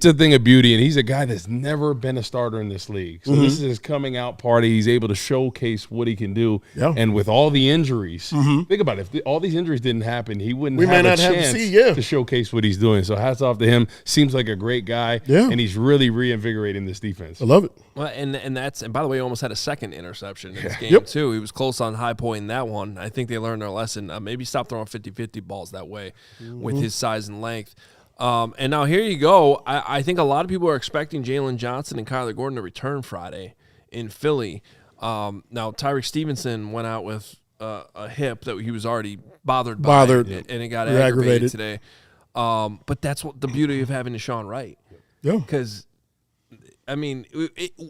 a thing of beauty, and he's a guy that's never been a starter in this league. So this is his coming out party. He's able to showcase what he can do. Yeah. And with all the injuries, think about it. If all these injuries didn't happen, he wouldn't have a chance to showcase what he's doing. So hats off to him. Seems like a great guy, and he's really reinvigorating this defense. I love it. Well, and by the way, he almost had a second interception in this game, too. He was close on high point in that one. I think they learned their lesson. Maybe stop throwing 50-50 balls that way with his size and length. And now here you go. I think a lot of people are expecting Jalen Johnson and Kyler Gordon to return Friday in Philly. Now Tyreek Stevenson went out with a hip that he was already bothered by, and it got aggravated today. But that's what the beauty of having Nahshon Wright. Yeah. Because, I mean,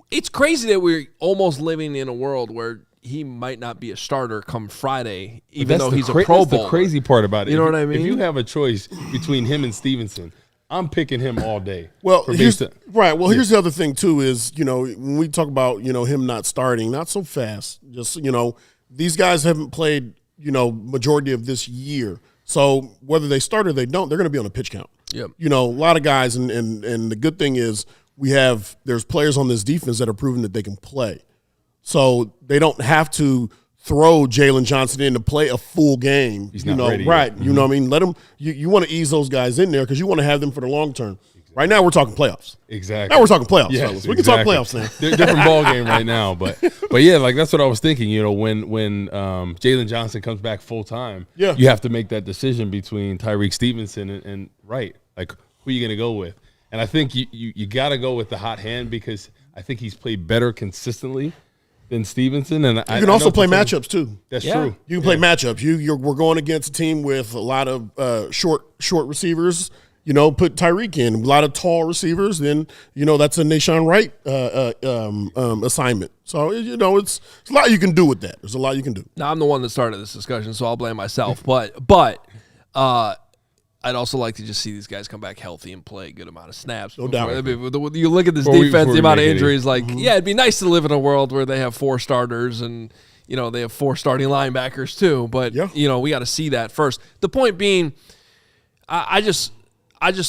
it's crazy that we're almost living in a world where he might not be a starter come Friday, even though he's a Pro Bowl. That's the crazy part about it. You know what I mean? If you have a choice between him and Stevenson, I'm picking him all day. Well, here's the other thing, too, is, when we talk about, him not starting, not so fast. Just, these guys haven't played, majority of this year. So whether they start or they don't, they're going to be on a pitch count. Yep. A lot of guys, and the good thing is there's players on this defense that are proving that they can play. So they don't have to throw Jalen Johnson in to play a full game. He's not ready right? Yet. You know what I mean? Let them. You want to ease those guys in there because you want to have them for the long term. Exactly. Right now we're talking playoffs. Exactly. Now we're talking playoffs, yes, fellas. We can talk playoffs now. Different ball game right now, but yeah, like that's what I was thinking. When Jalen Johnson comes back full time, you have to make that decision between Tyreek Stevenson and Wright. Like who are you going to go with? And I think you got to go with the hot hand because I think he's played better consistently than Stevenson, and you can also play matchups too. That's true. You can play matchups. We're going against a team with a lot of short receivers. Put Tyreek in a lot of tall receivers. Then that's a Nahshon Wright assignment. So it's a lot you can do with that. There's a lot you can do. Now I'm the one that started this discussion, so I'll blame myself. But I'd also like to just see these guys come back healthy and play a good amount of snaps. No doubt. You look at this defense, the amount of injuries, it'd be nice to live in a world where they have 4 starters and, they have 4 starting linebackers too. But, we got to see that first. The point being, I just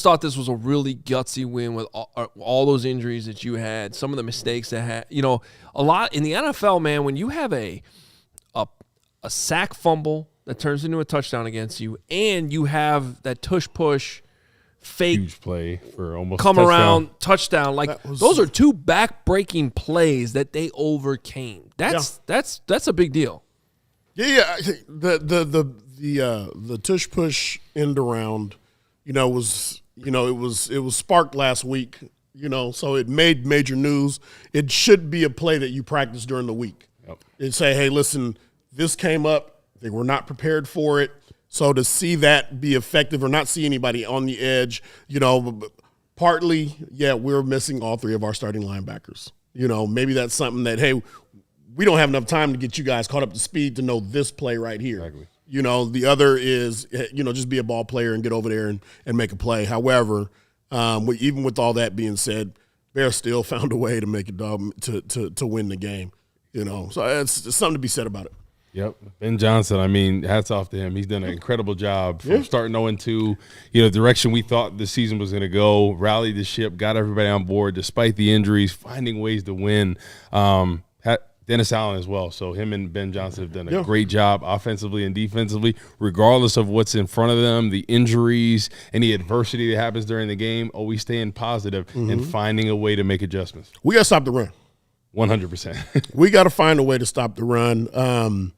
thought this was a really gutsy win with all those injuries that you had, some of the mistakes that had, a lot in the NFL, man, when you have a sack fumble that turns into a touchdown against you, and you have that tush-push fake huge play for almost come around touchdown. Those are 2 back-breaking plays that they overcame. That's a big deal. Yeah. The tush-push end around, was it was sparked last week. So it made major news. It should be a play that you practice during the week. Yep. And say, hey, listen, this came up. They were not prepared for it. So to see that be effective or not see anybody on the edge, partly, we're missing all 3 of our starting linebackers. Maybe that's something that, hey, we don't have enough time to get you guys caught up to speed to know this play right here. Exactly. The other is, just be a ball player and get over there and make a play. However, Even with all that being said, Bears still found a way to make it to win the game. So it's something to be said about it. Yep. Ben Johnson, I mean, hats off to him. He's done an incredible job from starting 0-2, direction we thought the season was going to go, rallied the ship, got everybody on board despite the injuries, finding ways to win. Dennis Allen as well. So him and Ben Johnson have done a great job offensively and defensively, regardless of what's in front of them, the injuries, any adversity that happens during the game, always staying positive and finding a way to make adjustments. We got to stop the run. 100%. We got to find a way to stop the run.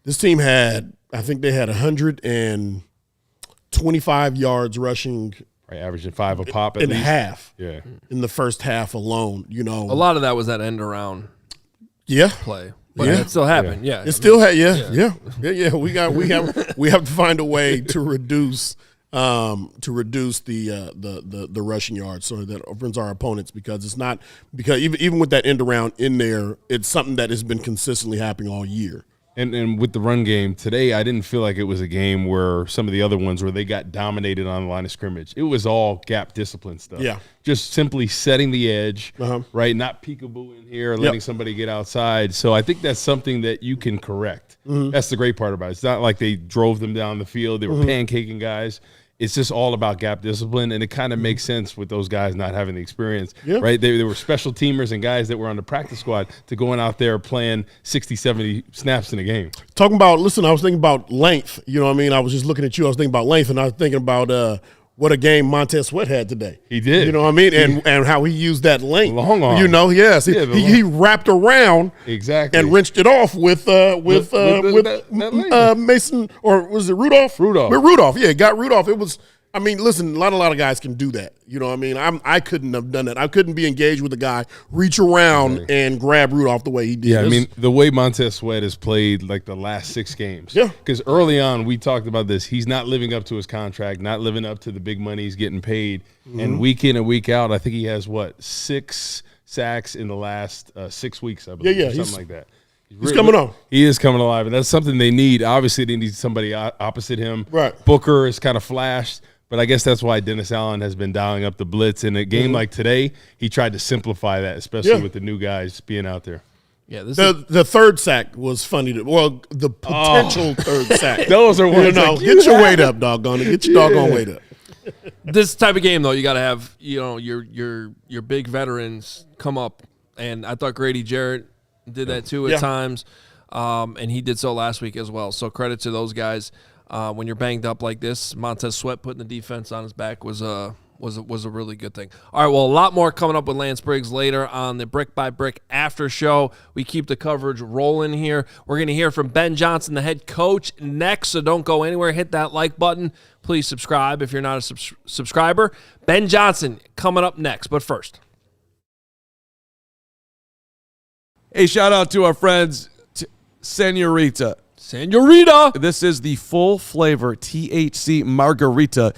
This team I think they had 125 yards rushing. Right, averaging 5 a pop at in least. half. Yeah. In the first half alone, A lot of that was that end around play. But it still happened. Yeah. It still had yeah. We have to find a way to reduce the rushing yards so that opens our opponents, because it's not because even with that end around in there, it's something that has been consistently happening all year. And with the run game today, I didn't feel like it was a game where some of the other ones where they got dominated on the line of scrimmage. It was all gap discipline stuff. Yeah. Just simply setting the edge, right? Not peekaboo in here, letting somebody get outside. So I think that's something that you can correct. That's the great part about it. It's not like they drove them down the field. They were pancaking guys. It's just all about gap discipline, and it kind of makes sense with those guys not having the experience, right? They were special teamers and guys that were on the practice squad to going out there playing 60, 70 snaps in a game. I was thinking about length. You know what I mean? I was just looking at you. I was thinking about length, and I was thinking about what a game Montez Sweat had today. He did. You know what I mean? And how he used that length. Long arm. Yes. He wrapped around exactly and wrenched it off with Mason, or was it Rudolph? Rudolph. With Rudolph. Yeah, got Rudolph. It was – I mean, listen, a lot of guys can do that. You know what I mean? I couldn't have done that. I couldn't be engaged with a guy, reach around and grab Rudolph the way he did. Yeah, I mean, the way Montez Sweat has played like the last 6 games. Yeah. Because early on, we talked about this. He's not living up to his contract, not living up to the big money he's getting paid. And week in and week out, I think he has, 6 sacks in the last 6 weeks, I believe. Yeah, something like that. He's coming on. He is coming alive, and that's something they need. Obviously, they need somebody opposite him. Right. Booker is kind of flashed. But I guess that's why Dennis Allen has been dialing up the blitz. In a game like today, he tried to simplify that, especially with the new guys being out there. Yeah, the third sack was funny. The potential third sack. Those are ones get your weight up, doggone it. Get your doggone weight up. This type of game, though, you got to have your big veterans come up, and I thought Grady Jarrett did that too at times, and he did so last week as well. So credit to those guys. When you're banged up like this, Montez Sweat putting the defense on his back was a really good thing. All right, well, a lot more coming up with Lance Briggs later on the Brick by Brick after show. We keep the coverage rolling here. We're going to hear from Ben Johnson, the head coach, next, so don't go anywhere. Hit that like button. Please subscribe if you're not a subscriber. Ben Johnson coming up next, but first. Hey, shout out to our friends, Senorita. This is the full flavor THC margarita.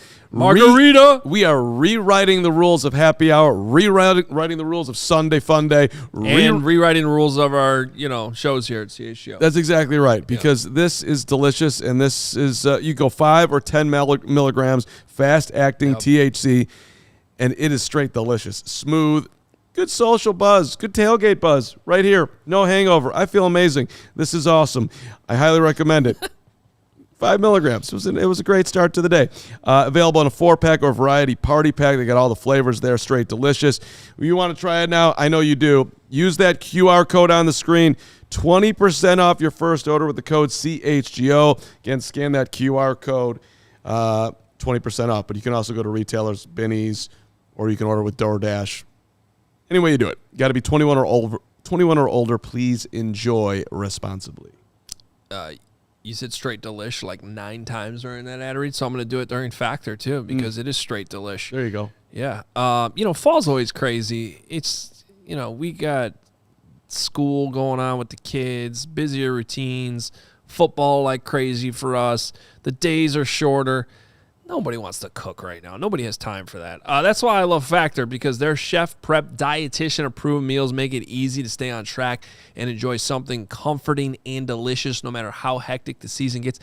We are rewriting the rules of happy hour, rewriting the rules of Sunday Fun Day, and rewriting the rules of our shows here at CHGO. That's exactly right, because this is delicious, and this is you go 5 or 10 milligrams fast acting THC, and it is straight delicious, smooth. Good social buzz, good tailgate buzz right here. No hangover. I feel amazing. This is awesome. I highly recommend it. 5 milligrams. It was a great start to the day. Available in a 4-pack or variety party pack. They got all the flavors there, straight delicious. If you want to try it now, I know you do. Use that QR code on the screen. 20% off your first order with the code CHGO. Again, scan that QR code. 20% off. But you can also go to retailers, Benny's, or you can order with DoorDash. Any way you do it. Got to be 21 or older. Please enjoy responsibly. You said straight delish like 9 times during that ad read, so I'm going to do it during Factor too, because it is straight delish. There you go. Yeah. Fall's always crazy. It's, we got school going on with the kids, busier routines, football like crazy for us. The days are shorter. Nobody wants to cook right now. Nobody has time for that. That's why I love Factor, because their chef prep, dietitian-approved meals make it easy to stay on track and enjoy something comforting and delicious no matter how hectic the season gets.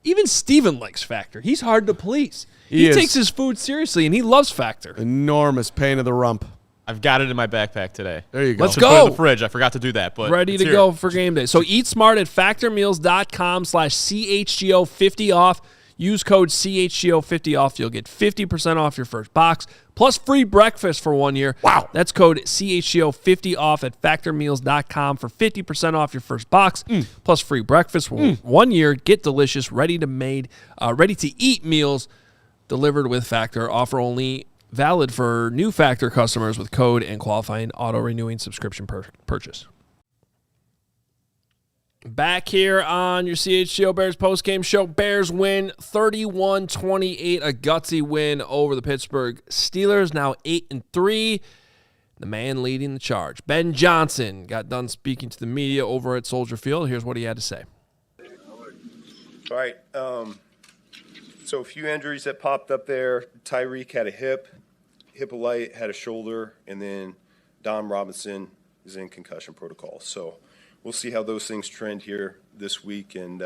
Even Steven likes Factor. He's hard to please. He He is. takes his food seriously, and he loves Factor. Enormous pain in the rump. I've got it in my backpack today. There you go. Let's Should put it go. in the fridge. I forgot to do that, but Ready it's to here. go for game day. So eat smart at factormeals.com/CHGO50 off. Use code CHGO50 off. You'll get 50% off your first box, plus free breakfast for 1 year. Wow. That's code CHGO50 off at factormeals.com for 50% off your first box, plus free breakfast for 1 year. Get delicious, ready to eat meals delivered with Factor. Offer only valid for new Factor customers with code and qualifying auto-renewing subscription purchase. Back here on your CHGO Bears postgame show. Bears win 31-28, a gutsy win over the Pittsburgh Steelers, now 8-3. The man leading the charge, Ben Johnson, got done speaking to the media over at Soldier Field. Here's what he had to say. All right. So a few injuries that popped up there. Tyreek had a hip. Hippolyte had a shoulder. And then Dom Robinson is in concussion protocol. So we'll see how those things trend here this week and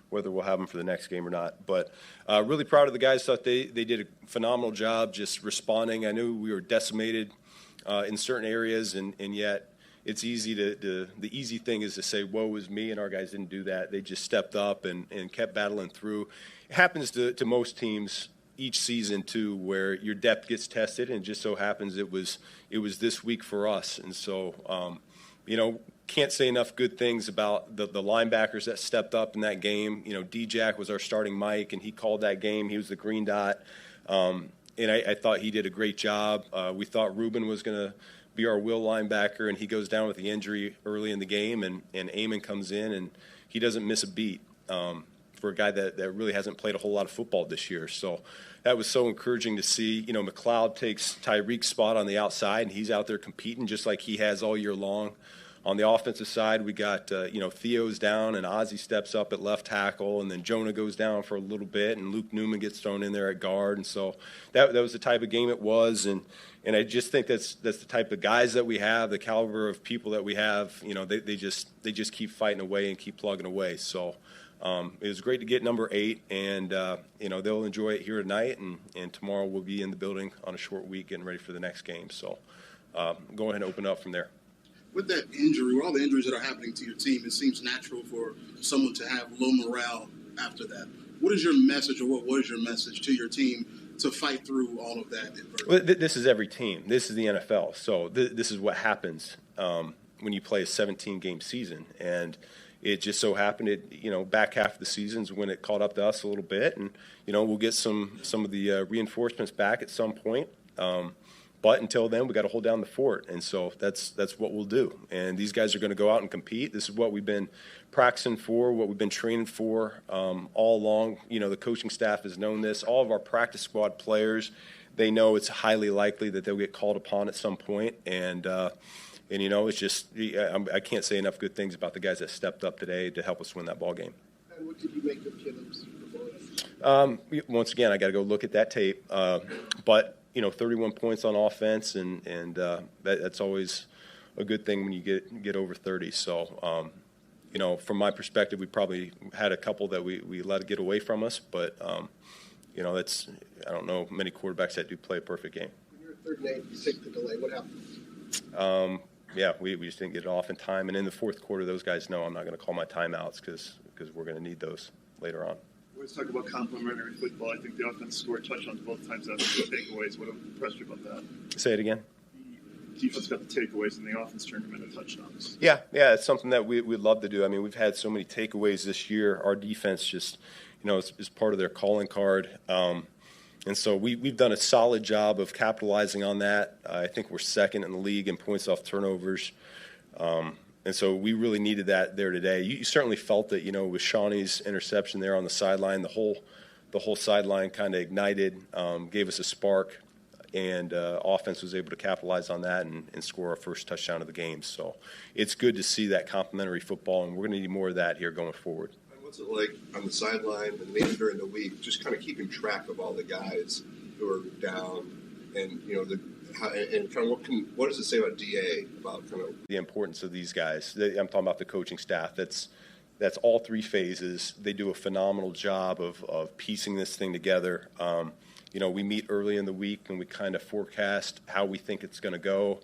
whether we'll have them for the next game or not. But really proud of the guys. Thought they did a phenomenal job just responding. I knew we were decimated in certain areas, and yet it's easy the easy thing is to say, woe is me, and our guys didn't do that. They just stepped up and kept battling through. It happens to most teams each season too, where your depth gets tested, and it just so happens it was this week for us. And so, can't say enough good things about the linebackers that stepped up in that game. D-Jack was our starting Mike, and he called that game. He was the green dot. And I thought he did a great job. We thought Ruben was going to be our will linebacker, and he goes down with the injury early in the game, and Amon comes in, and he doesn't miss a beat for a guy that really hasn't played a whole lot of football this year. So that was so encouraging to see. McLeod takes Tyreek's spot on the outside, and he's out there competing just like he has all year long. On the offensive side, we got, Theo's down, and Ozzy steps up at left tackle, and then Jonah goes down for a little bit, and Luke Newman gets thrown in there at guard. And so that was the type of game it was. And I just think that's the type of guys that we have, the caliber of people that we have. They just keep fighting away and keep plugging away. So it was great to get number 8, and, they'll enjoy it here tonight, and tomorrow we'll be in the building on a short week getting ready for the next game. So go ahead and open up from there. With that injury, with all the injuries that are happening to your team, it seems natural for someone to have low morale after that. What is your message, or what was your message to your team to fight through all of that adversity? Well, this is every team. This is the NFL. So this is what happens when you play a 17-game season. And it just so happened, back half of the season's when it caught up to us a little bit. And, we'll get some of the reinforcements back at some point. But until then, we got to hold down the fort, and so that's what we'll do. And these guys are going to go out and compete. This is what we've been practicing for, what we've been training for all along. The coaching staff has known this. All of our practice squad players, they know it's highly likely that they'll get called upon at some point. And it's just I can't say enough good things about the guys that stepped up today to help us win that ball game. And what did you make of Jennings' performance? Once again, I got to go look at that tape, but. 31 points on offense, and that's always a good thing when you get over 30. So, from my perspective, we probably had a couple that we let get away from us, but, that's I don't know many quarterbacks that do play a perfect game. When you're at 3rd and 8, you take the delay. What happened? We just didn't get it off in time, and in the fourth quarter, those guys know I'm not going to call my timeouts because we're going to need those later on. Let's talk about complementary football. I think the offense scored touchdowns both times after the takeaways. What impressed you about that? Say it again. The defense got the takeaways, and the offense turned them into touchdowns. Yeah, it's something that we'd love to do. I mean, we've had so many takeaways this year. Our defense just, is part of their calling card. And so we've done a solid job of capitalizing on that. I think we're second in the league in points off turnovers. And so we really needed that there today. You certainly felt it, with Shawnee's interception there on the sideline. The whole sideline kind of ignited, gave us a spark, and offense was able to capitalize on that and score our first touchdown of the game. So it's good to see that complementary football, and we're going to need more of that here going forward. What's it like on the sideline and maybe during the week, just kind of keeping track of all the guys who are down and, and kind of what does it say about DA, about kind of the importance of these guys? I'm talking about the coaching staff. That's That's all 3 phases. They do a phenomenal job of piecing this thing together. We meet early in the week and we kind of forecast how we think it's going to go.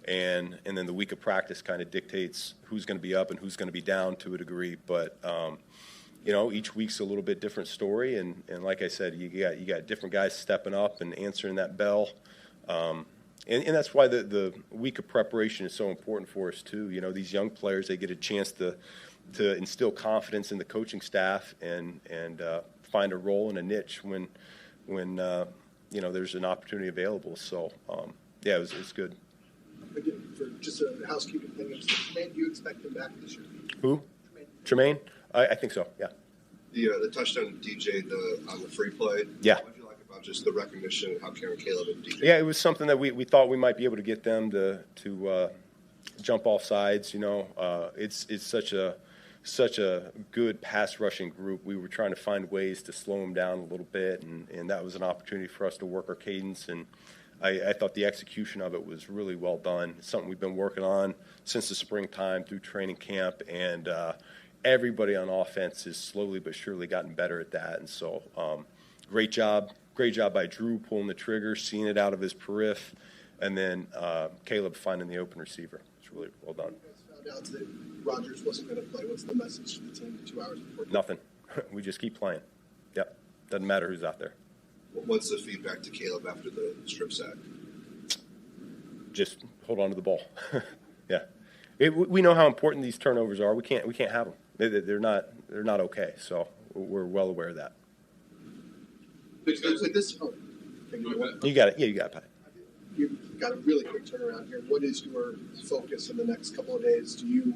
And then the week of practice kind of dictates who's going to be up and who's going to be down to a degree. But, each week's a little bit different story. And like I said, you got different guys stepping up and answering that bell. And that's why the week of preparation is so important for us, too. These young players, they get a chance to instill confidence in the coaching staff and find a role and a niche when there's an opportunity available. So, it was good. Again, for just a housekeeping thing, Tremaine, do you expect him back this year? Who? Tremaine? I think so, yeah. The touchdown DJ on the free play. Yeah. What did you like about just the recognition of how Caleb and DJ? Yeah, it was something that we thought we might be able to get them to jump off sides. It's such a good pass rushing group. We were trying to find ways to slow them down a little bit, and that was an opportunity for us to work our cadence. And I thought the execution of it was really well done. It's something we've been working on since the springtime through training camp, and everybody on offense has slowly but surely gotten better at that. And so great job by Drew pulling the trigger, seeing it out of his periph, and then Caleb finding the open receiver. It's really well done. You guys found out that Rodgers wasn't going to play. What's the message to the team 2 hours before? Nothing. We just keep playing. Yep. Doesn't matter who's out there. What's the feedback to Caleb after the strip sack? Just hold on to the ball. Yeah. We know how important these turnovers are. We can't have them. They're not okay. So we're well aware of that. With this, you got it. Yeah, you got it, Pat. You've got a really quick turnaround here. What is your focus in the next couple of days? Do you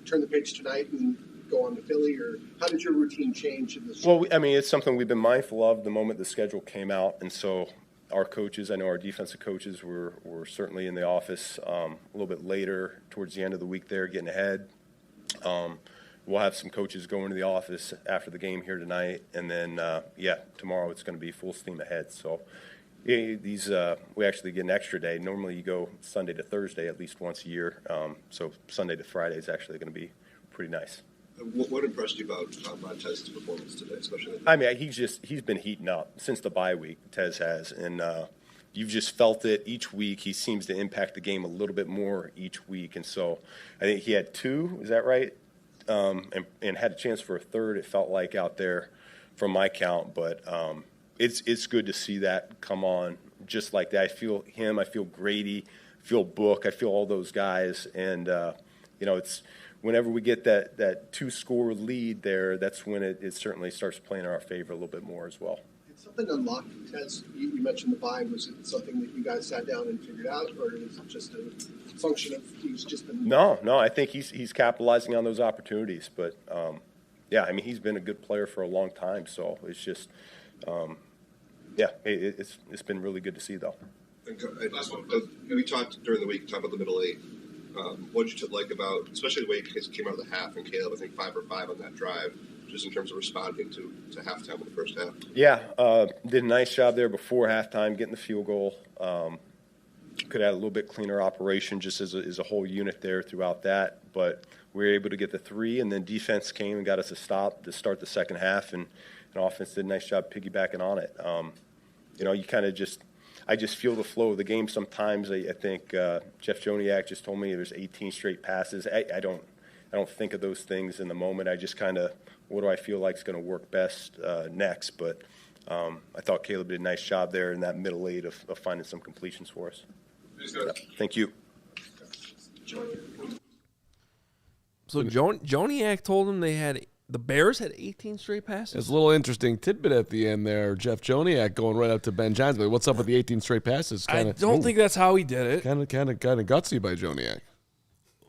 turn the page tonight and go on to Philly, or how did your routine change in this? Well, it's something we've been mindful of the moment the schedule came out, and so our coaches, I know our defensive coaches were certainly in the office a little bit later towards the end of the week there, getting ahead. We'll have some coaches go into the office after the game here tonight, and then, tomorrow it's going to be full steam ahead. So we actually get an extra day. Normally you go Sunday to Thursday at least once a year, so Sunday to Friday is actually going to be pretty nice. What impressed you about Montez's performance today, especially? He's been heating up since the bye week, Tez has, and you've just felt it each week. He seems to impact the game a little bit more each week, and so I think he had 2, is that right? And had a chance for a third, it felt like, out there from my count, but it's good to see that come on just like that. I feel him, I feel Grady, I feel Book, I feel all those guys, and it's whenever we get that 2-score lead there, that's when it certainly starts playing in our favor a little bit more as well. Did something unlock, Tez? You mentioned the bye. Was it something that you guys sat down and figured out, or is it just a function of he's just been? No, I think he's capitalizing on those opportunities. But he's been a good player for a long time. So it's just, it's been really good to see though. We talked during the week, talked about the middle eight. What did you like about, especially the way he came out of the half, and Caleb, I think 5 for 5 on that drive, just in terms of responding to halftime in the first half? Yeah, did a nice job there before halftime, getting the field goal. Could have had a little bit cleaner operation just as a whole unit there throughout that, but we were able to get the 3, and then defense came and got us a stop to start the second half, and offense did a nice job piggybacking on it. You kind of I just feel the flow of the game sometimes. I think Jeff Joniak just told me there's 18 straight passes. I don't think of those things in the moment. I just kind of, what do I feel like is going to work best next? But I thought Caleb did a nice job there in that middle eight of finding some completions for us. Thank you. So Joniak told him the Bears had 18 straight passes. It's a little interesting tidbit at the end there. Jeff Joniak going right up to Ben Jahns. But what's up with the 18 straight passes? I don't think that's how he did it. Kind of gutsy by Joniak.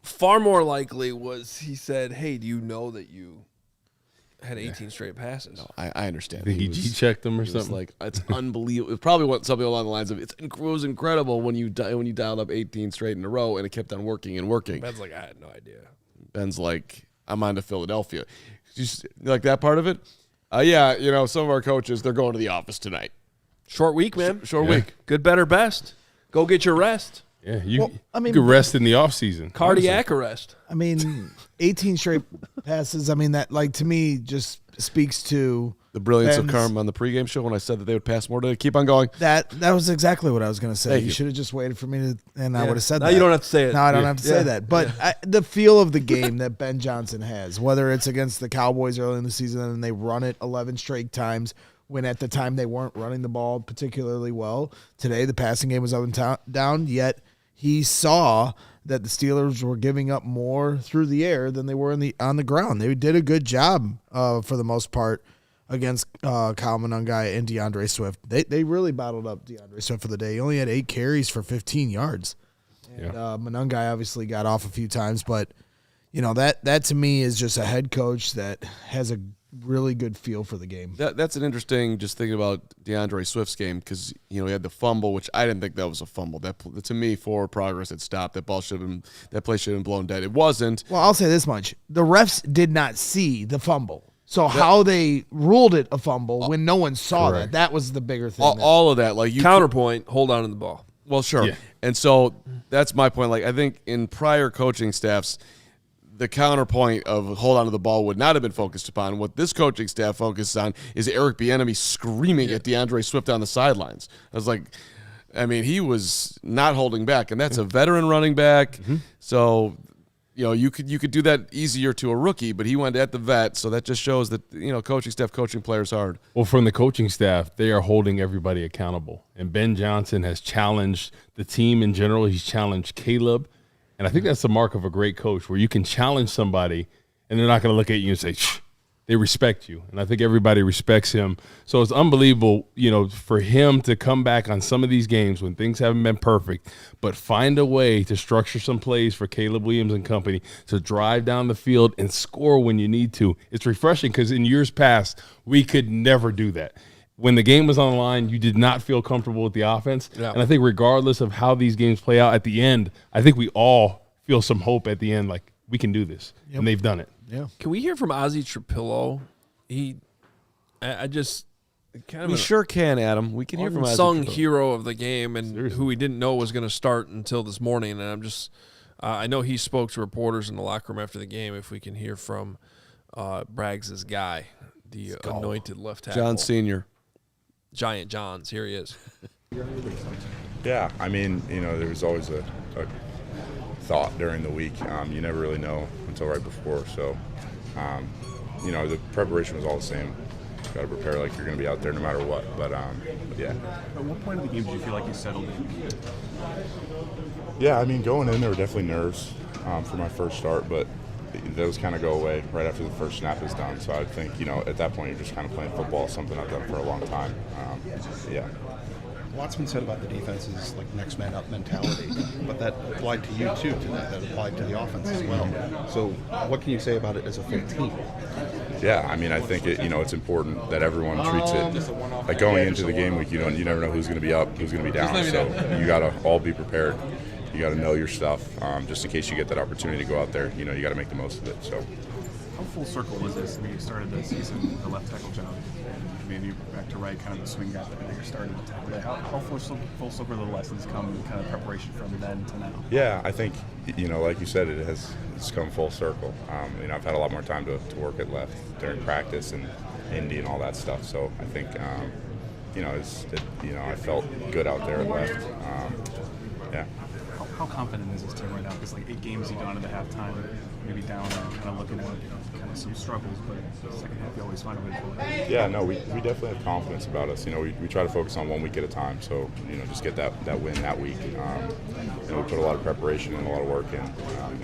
Far more likely was he said, "Hey, do you know that you had 18 straight passes?" No, I understand. He G-checked them or something. Like, it's unbelievable. It probably went something along the lines of, it was incredible when you dialed up 18 straight in a row and it kept on working and working. Ben's like, I had no idea. Ben's like, I'm on to Philadelphia. You like that part of it? Some of our coaches, they're going to the office tonight. Short week, man. Short week. Good, better, best. Go get your rest. Yeah, you could rest in the offseason. Cardiac arrest. I mean, 18 straight passes. I mean, that, like, to me, just speaks to the brilliance Ben's, of Carman on the pregame show when I said that they would pass more today. Keep on going. That was exactly what I was going to say. Thank You you. should have just waited for me to, and I would have said Now that. you don't have to say it. Now I don't have to say that. But the feel of the game that Ben Johnson has, whether it's against the Cowboys early in the season and they run it 11 straight times, when at the time they weren't running the ball particularly well. Today the passing game was up and down, yet he saw that the Steelers were giving up more through the air than they were on the ground. They did a good job for the most part against Kyle Monangai and DeAndre Swift. They really bottled up DeAndre Swift for the day. He only had 8 carries for 15 yards. And Monangai obviously got off a few times, but that to me is just a head coach that has a really good feel for the game. That's an interesting, just thinking about DeAndre Swift's game, because he had the fumble, which I didn't think that was a fumble. That, to me, forward progress had stopped. That play should have been blown dead. It wasn't. Well, I'll say this much: the refs did not see the fumble, so how they ruled it a fumble when no one saw that was the bigger thing. All of that, like counterpoint, hold on to the ball. Well, sure, and so that's my point. Like, I think in prior coaching staffs, the counterpoint of hold on to the ball would not have been focused upon. What this coaching staff focuses on is Eric Bieniemy screaming at DeAndre Swift on the sidelines. I was like, I mean, he was not holding back, and that's a veteran running back. So, you could do that easier to a rookie, but he went at the vet, so that just shows that, coaching staff coaching players hard. Well, from the coaching staff, they are holding everybody accountable. And Ben Johnson has challenged the team in general. He's challenged Caleb. And I think that's the mark of a great coach, where you can challenge somebody and they're not going to look at you and say, shh. They respect you. And I think everybody respects him. So it's unbelievable, for him to come back on some of these games when things haven't been perfect, but find a way to structure some plays for Caleb Williams and company to drive down the field and score when you need to. It's refreshing, because in years past, we could never do that. When the game was on the line, you did not feel comfortable with the offense. Yeah. And I think regardless of how these games play out at the end, I think we all feel some hope at the end, like we can do this. And they've done it. Yeah. Can we hear from Ozzy Trapilo? We sure can, Adam. We can hear from Ozzy unsung Trapilo. hero of the game, and who we didn't know was going to start until this morning. And I'm just, I know he spoke to reporters in the locker room after the game. If we can hear from Braggs' guy, the anointed left tackle, John Sr. Giant Jahns. Here he is. Yeah, I mean, there's always a thought during the week. You never really know until right before. So, the preparation was all the same. Got to prepare like you're going to be out there no matter what. But yeah. At what point of the game did you feel like you settled in? Yeah, I mean, going in, there were definitely nerves for my first start, but those kind of go away right after the first snap is done. So I think, at that point, you're just kind of playing football, something I've done for a long time. Yeah. A lot's been said about the defense's next man up mentality, but that applied to you too today. That applied to the offense as well. So what can you say about it as a full team? Yeah, I mean, I think it's important that everyone treats it like going into the game week. You never know who's going to be up, who's going to be down. So you got to all be prepared. You got to know your stuff, just in case you get that opportunity to go out there. You got to make the most of it. So, how full circle was this? I mean, you started the season with the left tackle job, and maybe back to right, kind of the swing guy, but you started to tackle that. How full circle the lessons come, kind of preparation from then to now? Yeah, I think like you said, it's come full circle. I've had a lot more time to work at left during practice and Indy and all that stuff. So I think I felt good out there at left. Yeah. How confident is this team right now? Because 8 games you've gone into halftime, maybe down and kind of looking at kind of some struggles, but the second half you always find a way to pull it. Yeah, no, we definitely have confidence about us. We try to focus on 1 week at a time. So just get that win that week. We put a lot of preparation and a lot of work in,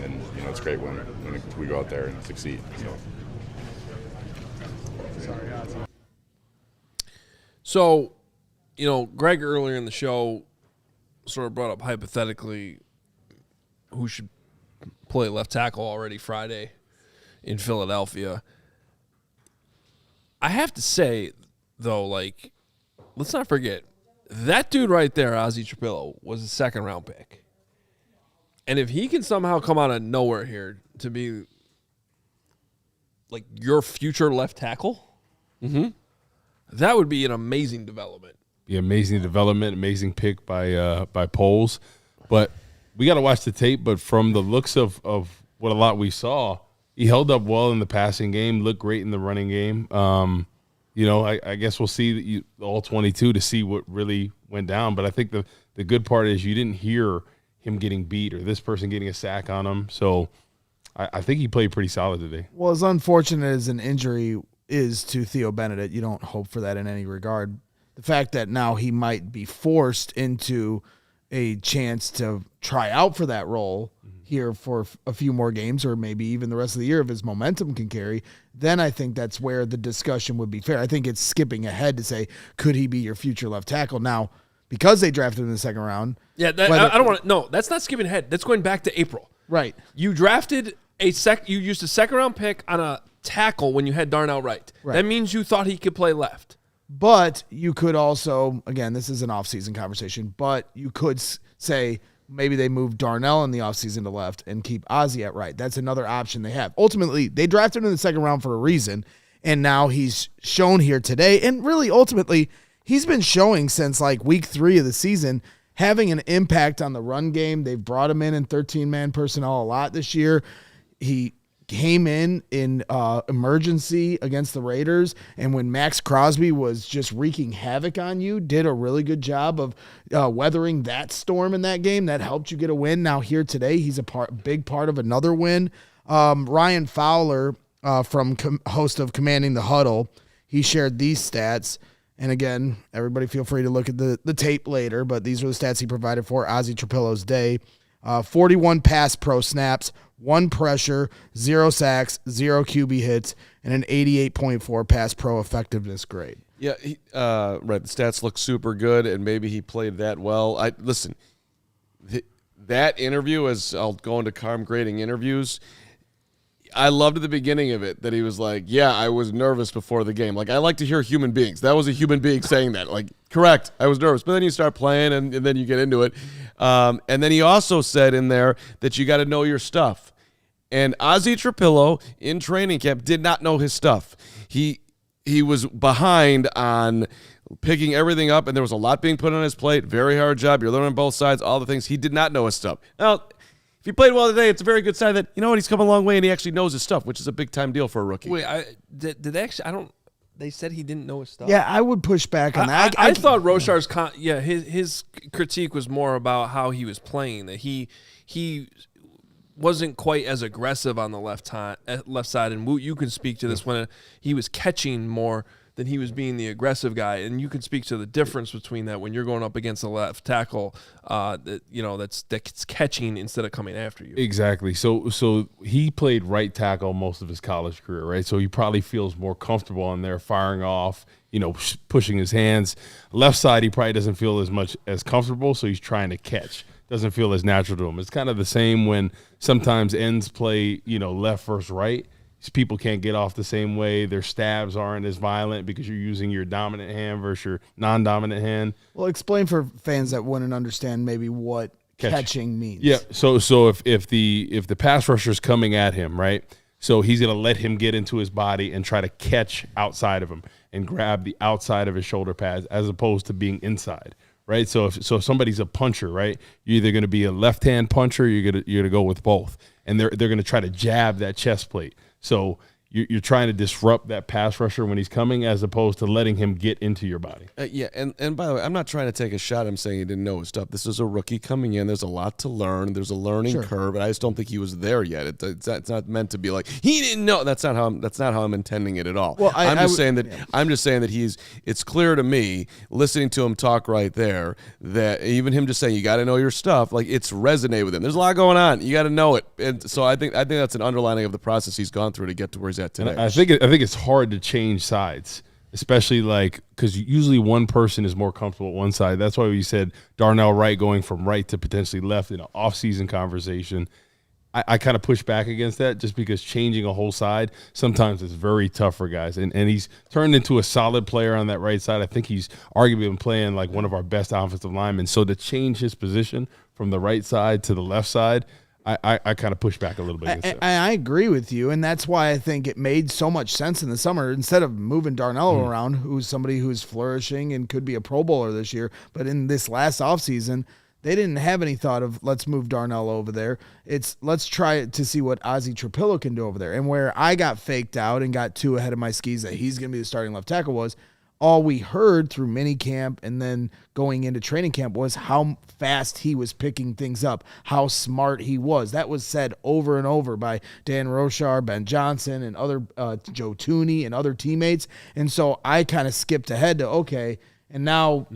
and it's great when we go out there and succeed. So, Greg earlier in the show sort of brought up hypothetically who should play left tackle already Friday in Philadelphia. I have to say, though, let's not forget, that dude right there, Ozzy Trapilo, was a second-round pick. And if he can somehow come out of nowhere here to be, your future left tackle, that would be an amazing development. Amazing development, amazing pick by Poles. But we got to watch the tape, but from the looks of what a lot we saw, he held up well in the passing game, looked great in the running game. I guess we'll see all 22 to see what really went down. But I think the good part is you didn't hear him getting beat or this person getting a sack on him. So I think he played pretty solid today. Well, as unfortunate as an injury is to Theo Benedict, you don't hope for that in any regard. The fact that now he might be forced into a chance to try out for that role here for a few more games or maybe even the rest of the year if his momentum can carry, then I think that's where the discussion would be fair. I think it's skipping ahead to say, could he be your future left tackle? Now, because they drafted him in the second round. Yeah, I don't want to. No, that's not skipping ahead. That's going back to April. Right. You drafted you used a second-round pick on a tackle when you had Darnell Wright. Right. That means you thought he could play left. But you could also, again, this is an offseason conversation, but you could say maybe they move Darnell in the offseason to left and keep Ozzy at right. That's another option they have. Ultimately, they drafted him in the second round for a reason, and now he's shown here today. And really, ultimately, he's been showing since like week 3 of the season, having an impact on the run game. They've brought him in 13-man personnel a lot this year. He came in emergency against the Raiders, and when Max Crosby was just wreaking havoc on you, did a really good job of weathering that storm in that game. That helped you get a win. Now here today, he's a big part of another win. Ryan Fowler, host of Commanding the Huddle, he shared these stats. And again, everybody feel free to look at the tape later, but these are the stats he provided for Ozzy Trapilo's day. 41 pass pro snaps, 1 pressure, 0 sacks, 0 QB hits, and an 88.4 pass pro effectiveness grade. Yeah, right. The stats look super good, and maybe he played that well. That interview, as I'll go into Carm grading interviews, I loved at the beginning of it that he was like, yeah, I was nervous before the game. Like, I like to hear human beings. That was a human being saying that. Like, correct, I was nervous. But then you start playing, and then you get into it. And then he also said in there that you got to know your stuff. And Ozzy Trapilo in training camp did not know his stuff. He was behind on picking everything up, and there was a lot being put on his plate. Very hard job. You're learning both sides, all the things. He did not know his stuff. Now, if he played well today, it's a very good sign that, you know what, he's come a long way and he actually knows his stuff, which is a big-time deal for a rookie. Wait, did they actually – I don't – they said he didn't know his stuff? Yeah, I would push back on that. I thought Roshar's his critique was more about how he was playing, that he wasn't quite as aggressive on the left side. And Woot, you can speak to this when he was catching more than he was being the aggressive guy, and you can speak to the difference between that when you're going up against a left tackle that's catching instead of coming after you. Exactly. So he played right tackle most of his college career, right? So he probably feels more comfortable on there firing off, pushing his hands. Left side, he probably doesn't feel as comfortable, so he's trying to catch. Doesn't feel as natural to him. It's kind of the same when sometimes ends play, left versus right. People can't get off the same way. Their stabs aren't as violent because you're using your dominant hand versus your non-dominant hand. Well, explain for fans that wouldn't understand maybe what catching means. Yeah. So if the pass rusher's coming at him, right? So he's going to let him get into his body and try to catch outside of him and grab the outside of his shoulder pads as opposed to being inside. Right, so if somebody's a puncher, right, you're either going to be a left-hand puncher, or you're gonna go with both, and they're going to try to jab that chest plate. So you're trying to disrupt that pass rusher when he's coming, as opposed to letting him get into your body. Yeah, and by the way, I'm not trying to take a shot. I'm saying he didn't know his stuff. This is a rookie coming in. There's a lot to learn. There's a learning curve, and I just don't think he was there yet. It's not meant to be like he didn't know. That's not how I'm intending it at all. Well, I'm just saying that it's clear to me, listening to him talk right there, that even him just saying you got to know your stuff, like it's resonated with him. There's a lot going on. You got to know it, and so I think that's an underlining of the process he's gone through to get to where he's at today. And I think it's hard to change sides, especially because usually one person is more comfortable at one side. That's why we said Darnell Wright going from right to potentially left in an off-season conversation. I kind of push back against that just because changing a whole side sometimes is very tough for guys. And he's turned into a solid player on that right side. I think he's arguably been playing like one of our best offensive linemen. So to change his position from the right side to the left side, I kind of push back a little bit against that. I agree with you, and that's why I think it made so much sense in the summer. Instead of moving Darnell around, who's somebody who's flourishing and could be a Pro Bowler this year, but in this last offseason, They didn't have any thought of let's move Darnell over there. It's let's try to see what Ozzy Trapilo can do over there. And where I got faked out and got too ahead of my skis that he's going to be the starting left tackle was all we heard through mini camp and then going into training camp was how fast he was picking things up, how smart he was. That was said over and over by Dan Rochar, Ben Johnson, and other Joe Tooney and other teammates. And so I kind of skipped ahead to, okay, and now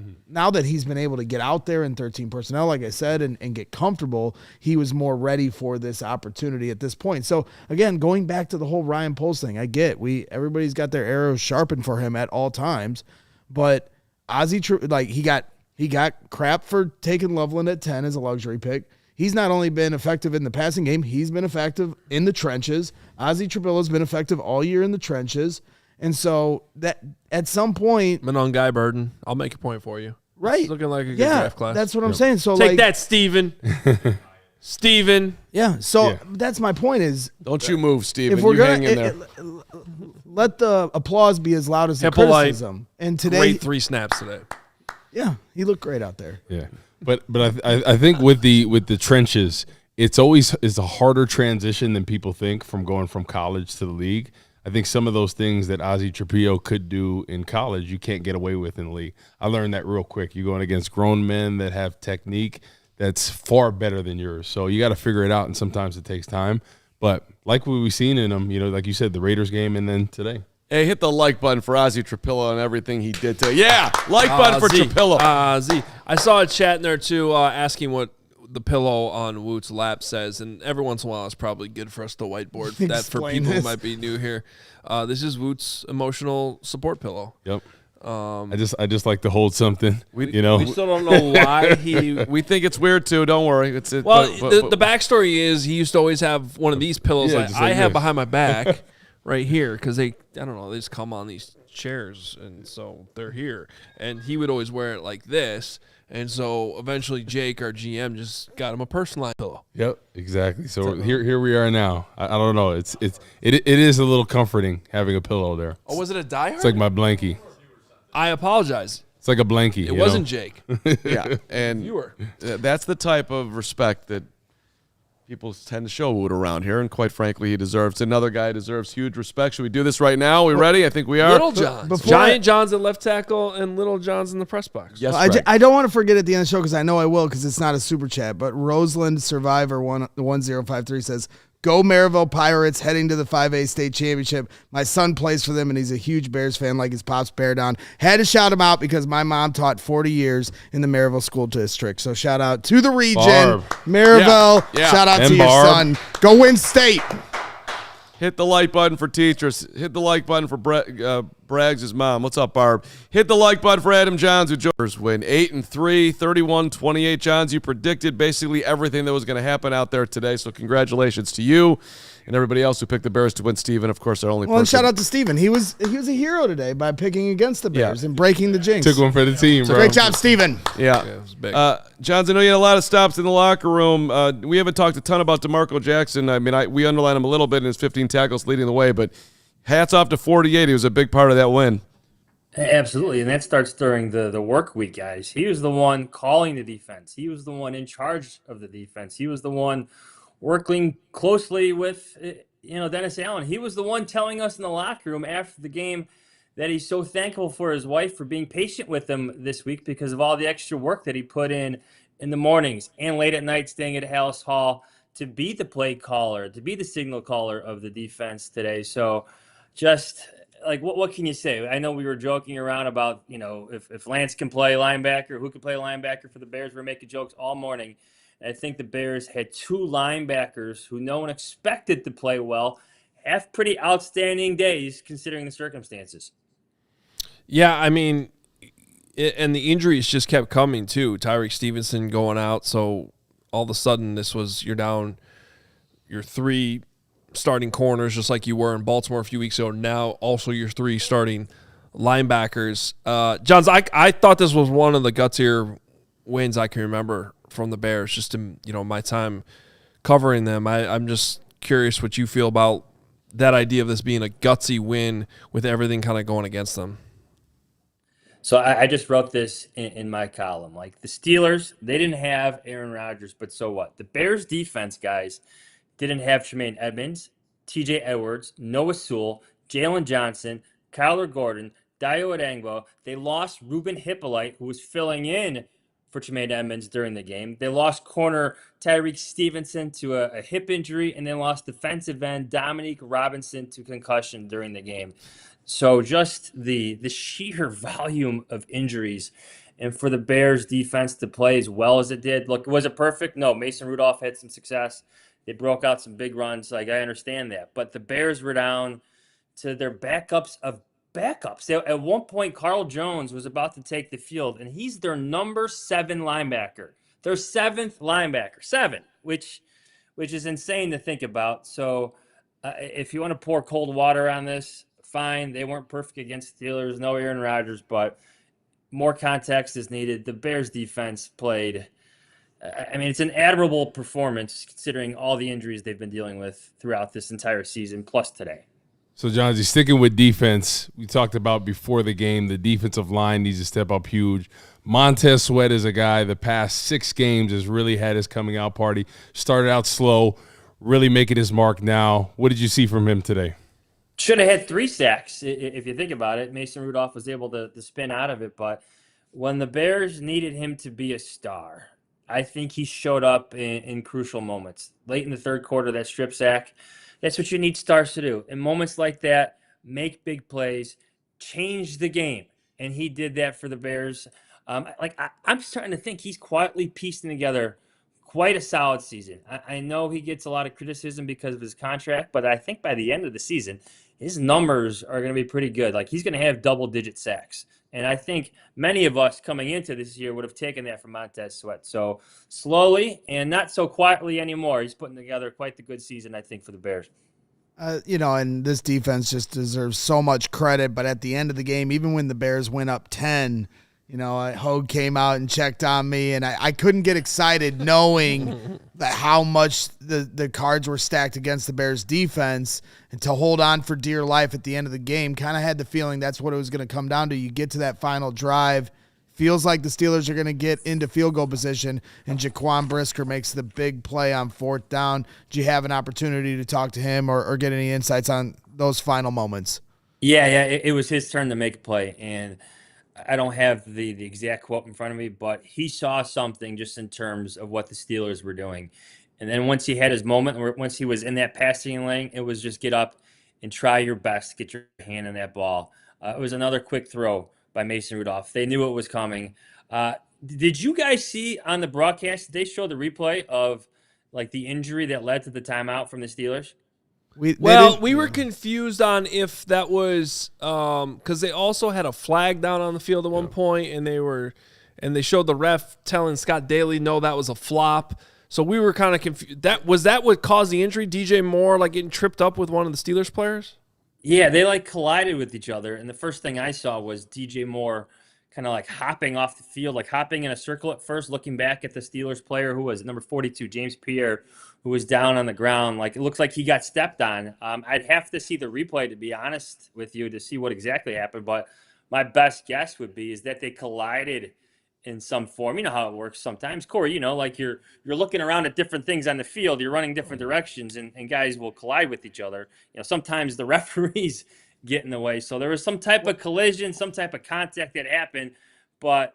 that he's been able to get out there in 13 personnel, like I said, and get comfortable, he was more ready for this opportunity at this point. So, again, going back to the whole Ryan Poles thing, I get everybody's got their arrows sharpened for him at all times, but Ozzy, he got crap for taking Loveland at 10 as a luxury pick. He's not only been effective in the passing game, he's been effective in the trenches. Ozzy Trapilo's been effective all year in the trenches. And so that at some point, Monangai Burden, I'll make a point for you. Right, it's looking like a good draft class. That's what I'm saying. So take that, Steven. Steven. Yeah. So that's my point. Is don't you move, Steven? If we're you hang in there. Let the applause be as loud as the criticism. And today, great 3 snaps today. Yeah, he looked great out there. Yeah, but I think with the trenches, it's a harder transition than people think from going from college to the league. I think some of those things that Ozzy Trapilo could do in college, you can't get away with in the league. I learned that real quick. You're going against grown men that have technique that's far better than yours. So you got to figure it out, and sometimes it takes time. But like what we've seen in him, like you said, the Raiders game and then today. Hey, hit the like button for Ozzy Trapilo and everything he did today. Yeah, like button for Trapilo. Ozzy. I saw a chat in there, too, asking what the pillow on Woot's lap says, and every once in a while it's probably good for us to whiteboard that for people who might be new here. This is Woot's emotional support pillow. Yep. I just like to hold something. We still don't know why we think it's weird too. Don't worry. The backstory is he used to always have one of these pillows I have behind my back right here because they just come on these chairs, and so they're here. And he would always wear it like this. And so eventually Jake, our GM, just got him a personalized pillow. Yep, exactly. So here we are now. I don't know. It is a little comforting having a pillow there. Oh, was it a diehard? It's like my blankie. I apologize. It's like a blankie. It wasn't Jake. Yeah, and you were. That's the type of respect that people tend to show Woot around here, and quite frankly, he deserves. Another guy deserves huge respect. Should we do this right now? Are we ready? I think we are. Little Jahns. Giant Jahns at left tackle and Little Jahns in the press box. Yes, I don't want to forget at the end of the show because I know I will because it's not a super chat, but Roseland Survivor 1053 says, "Go Maryville Pirates, heading to the 5A state championship. My son plays for them, and he's a huge Bears fan like his pops Bear Down. Had to shout him out because my mom taught 40 years in the Maryville School District. So shout out to the region, Barb. Maryville. Yeah. Shout out And to your Barb. son. Go win state." Hit the like button for teachers. Hit the like button for Braggs' mom. What's up, Barb? Hit the like button for Adam Jahns, who joined win 8-3, 31-28. Jahns, you predicted basically everything that was going to happen out there today, so congratulations to you and everybody else who picked the Bears to win. Steven, of course, our only Well, and person. shout out to Steven. He was a hero today by picking against the Bears and breaking the jinx. Took one for the team, bro. Great job, Steven. Yeah. It was big. Jahns, I know you had a lot of stops in the locker room. We haven't talked a ton about DeMarco Jackson. I mean, we underlined him a little bit in his 15 tackles leading the way, but hats off to 48. He was a big part of that win. Absolutely, and that starts during the work week, guys. He was the one calling the defense. He was the one in charge of the defense. He was the one working closely with Dennis Allen. He was the one telling us in the locker room after the game that he's so thankful for his wife for being patient with him this week because of all the extra work that he put in the mornings and late at night staying at Hallis Hall to be the play caller, to be the signal caller of the defense today. So just like what can you say? I know we were joking around about, if Lance can play linebacker, who can play linebacker for the Bears. We're making jokes all morning. I think the Bears had 2 linebackers who no one expected to play well, have pretty outstanding days considering the circumstances. Yeah, I mean, and the injuries just kept coming too. Tyreek Stevenson going out, so all of a sudden you're down your 3 starting corners just like you were in Baltimore a few weeks ago. Now also your 3 starting linebackers. Jahns, I thought this was one of the gutsier wins I can remember from the Bears, just in my time covering them. I'm just curious what you feel about that idea of this being a gutsy win with everything kind of going against them. So I just wrote this in my column. Like the Steelers, they didn't have Aaron Rodgers, but so what? The Bears defense, guys, didn't have Tremaine Edmonds, TJ Edwards, Noah Sewell, Jalen Johnson, Kyler Gordon, Dio Adangbo. They lost Ruben Hippolyte, who was filling in for Tremaine Edmonds during the game. They lost corner Tyreek Stevenson to a hip injury, and they lost defensive end Dominique Robinson to concussion during the game. So just the sheer volume of injuries, and for the Bears defense to play as well as it did. Look, was it perfect? No. Mason Rudolph had some success. They broke out some big runs. Like, I understand that. But the Bears were down to their backups of backups. At one point, Carl Jones was about to take the field, and he's their number 7 linebacker. Their 7th linebacker. 7, which is insane to think about. So if you want to pour cold water on this, fine. They weren't perfect against Steelers. No Aaron Rodgers, but more context is needed. The Bears defense played. I mean, it's an admirable performance considering all the injuries they've been dealing with throughout this entire season, plus today. So, Jahns, you're sticking with defense. We talked about before the game, the defensive line needs to step up huge. Montez Sweat is a guy the past 6 games has really had his coming out party. Started out slow, really making his mark now. What did you see from him today? Should have had 3 sacks, if you think about it. Mason Rudolph was able to spin out of it, but when the Bears needed him to be a star, I think he showed up in crucial moments. Late in the third quarter, that strip sack, that's what you need stars to do. In moments like that, make big plays, change the game, and he did that for the Bears. I'm starting to think he's quietly piecing together quite a solid season. I know he gets a lot of criticism because of his contract, but I think by the end of the season, his numbers are going to be pretty good. Like, he's going to have double-digit sacks. And I think many of us coming into this year would have taken that from Montez Sweat. So slowly and not so quietly anymore, he's putting together quite the good season, I think, for the Bears. And this defense just deserves so much credit. But at the end of the game, even when the Bears went up 10, Hoge came out and checked on me, and I couldn't get excited knowing that how much the cards were stacked against the Bears defense, and to hold on for dear life at the end of the game. Kind of had the feeling that's what it was going to come down to. You get to that final drive, feels like the Steelers are going to get into field goal position, and Jaquan Brisker makes the big play on 4th down. Did you have an opportunity to talk to him or get any insights on those final moments? Yeah, it was his turn to make a play, and I don't have the exact quote in front of me, but he saw something just in terms of what the Steelers were doing. And then once he had his moment, or once he was in that passing lane, it was just get up and try your best to get your hand on that ball. It was another quick throw by Mason Rudolph. They knew it was coming. Did you guys see on the broadcast, did they show the replay of like the injury that led to the timeout from the Steelers? We were confused on if that was because they also had a flag down on the field at one point, and they showed the ref telling Scott Daly no, that was a flop. So we were kind of confused. Was that what caused the injury? DJ Moore getting tripped up with one of the Steelers players? Yeah, they collided with each other, and the first thing I saw was DJ Moore kind of hopping off the field, hopping in a circle at first, looking back at the Steelers player who was number 42, James Pierre, who was down on the ground. It looks like he got stepped on. I'd have to see the replay, to be honest with you, to see what exactly happened. But my best guess would be is that they collided in some form. You know how it works sometimes, Corey. You're looking around at different things on the field. You're running different directions, and guys will collide with each other. Sometimes the referees get in the way. So there was some type of collision, some type of contact that happened, but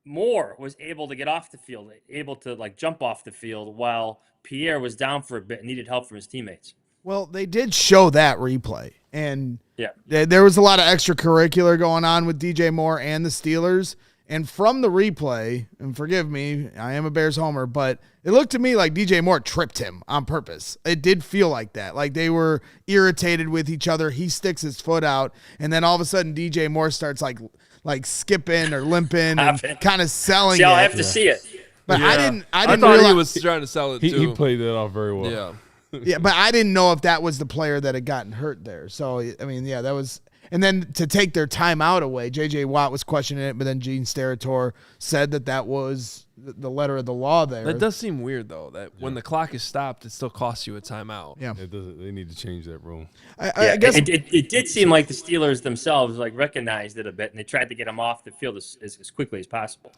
Moore was able to get off the field, able to jump off the field while Pierre was down for a bit and needed help from his teammates. Well, they did show that replay, and yeah, there was a lot of extracurricular going on with DJ Moore and the Steelers. And from the replay, and forgive me, I am a Bears homer, but it looked to me like DJ Moore tripped him on purpose. It did feel like that. They were irritated with each other. He sticks his foot out, and then all of a sudden DJ Moore starts like skipping or limping and kind of selling it. I'll have to see it. But I didn't thought realize he was trying to sell it too. He played that off very well. Yeah. Yeah, but I didn't know if that was the player that had gotten hurt there. So, I mean, yeah, that was And then to take their timeout away, J.J. Watt was questioning it, but then Gene Steratore said that was the letter of the law there. That does seem weird, though, that when the clock is stopped, it still costs you a timeout. Yeah. They need to change that rule. I guess it did seem like the Steelers themselves recognized it a bit, and they tried to get him off the field as quickly as possible.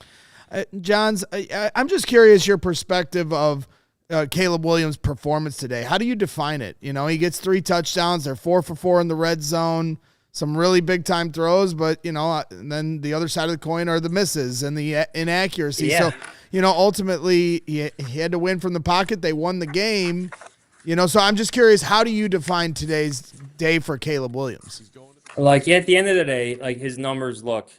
Jahns, I'm just curious your perspective of Caleb Williams' performance today. How do you define it? He gets 3 touchdowns. They're 4 for 4 in the red zone. Some really big-time throws, but, and then the other side of the coin are the misses and the inaccuracy. Yeah. So, ultimately, he had to win from the pocket. They won the game. So I'm just curious, how do you define today's day for Caleb Williams? At the end of the day, his numbers look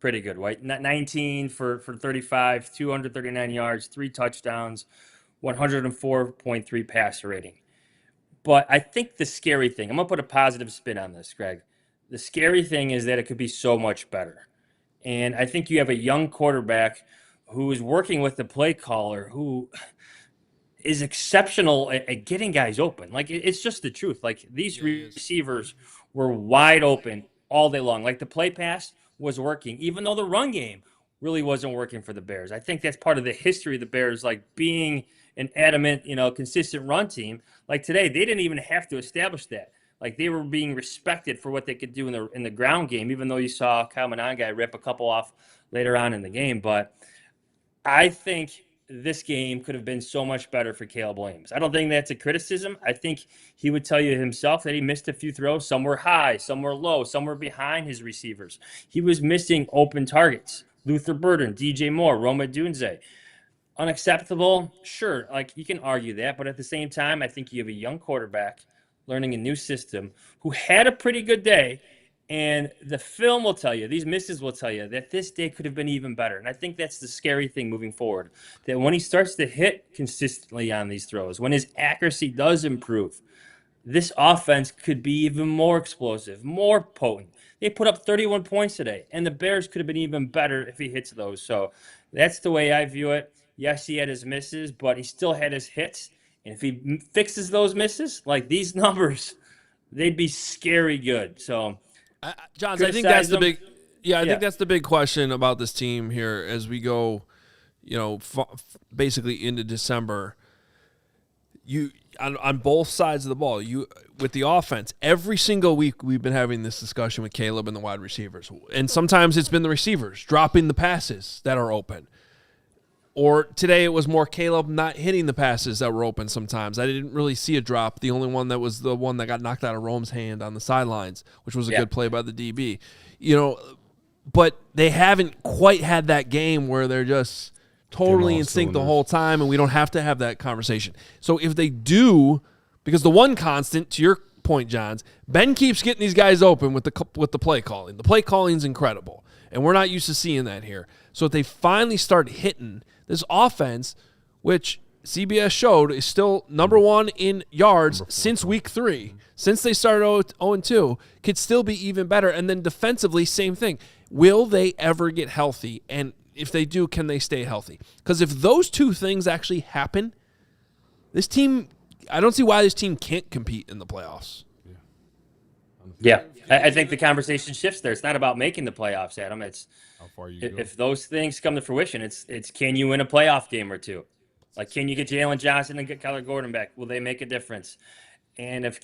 pretty good, right? 19 for 35, 239 yards, 3 touchdowns, 104.3 passer rating. But I think the scary thing, I'm going to put a positive spin on this, Greg. The scary thing is that it could be so much better. And I think you have a young quarterback who is working with the play caller who is exceptional at getting guys open. It's just the truth. These receivers were wide open all day long. The play pass was working, even though the run game really wasn't working for the Bears. I think that's part of the history of the Bears, being an adamant, consistent run team. Today, they didn't even have to establish that. They were being respected for what they could do in the ground game, even though you saw Monangai rip a couple off later on in the game. But I think this game could have been so much better for Caleb Williams. I don't think that's a criticism. I think he would tell you himself that he missed a few throws. Some were high, some were low, some were behind his receivers. He was missing open targets. Luther Burden, DJ Moore, Roma Dunze. Unacceptable? Sure, you can argue that. But at the same time, I think you have a young quarterback learning a new system who had a pretty good day. And the film will tell you, these misses will tell you that this day could have been even better. And I think that's the scary thing moving forward, that when he starts to hit consistently on these throws, when his accuracy does improve, this offense could be even more explosive, more potent. They put up 31 points today, and the Bears could have been even better if he hits those. So that's the way I view it. Yes, he had his misses, but he still had his hits. And if he fixes those misses, these numbers, they'd be scary good. So, Jahns, I think that's the big. I think that's the big question about this team here as we go, basically into December. You on both sides of the ball. With the offense, every single week we've been having this discussion with Caleb and the wide receivers, and sometimes it's been the receivers dropping the passes that are open. Or today it was more Caleb not hitting the passes that were open sometimes. I didn't really see a drop. The only one that was the one that got knocked out of Rome's hand on the sidelines, which was a good play by the DB. But they haven't quite had that game where they're just totally in sync the whole time, and we don't have to have that conversation. So if they do, because the one constant, to your point, Jahns, Ben keeps getting these guys open with the play calling. The play calling is incredible, and we're not used to seeing that here. So if they finally start hitting this offense, which CBS showed is still number 1 in yards since week 3, since they started 0-2, could still be even better. And then defensively, same thing. Will they ever get healthy? And if they do, can they stay healthy? Because if those two things actually happen, this team, I don't see why this team can't compete in the playoffs. Yeah, I think the conversation shifts there. It's not about making the playoffs, Adam. It's how far you if those things come to fruition, it's can you win a playoff game or two? Can you get Jalen Johnson and get Kyler Gordon back? Will they make a difference? And if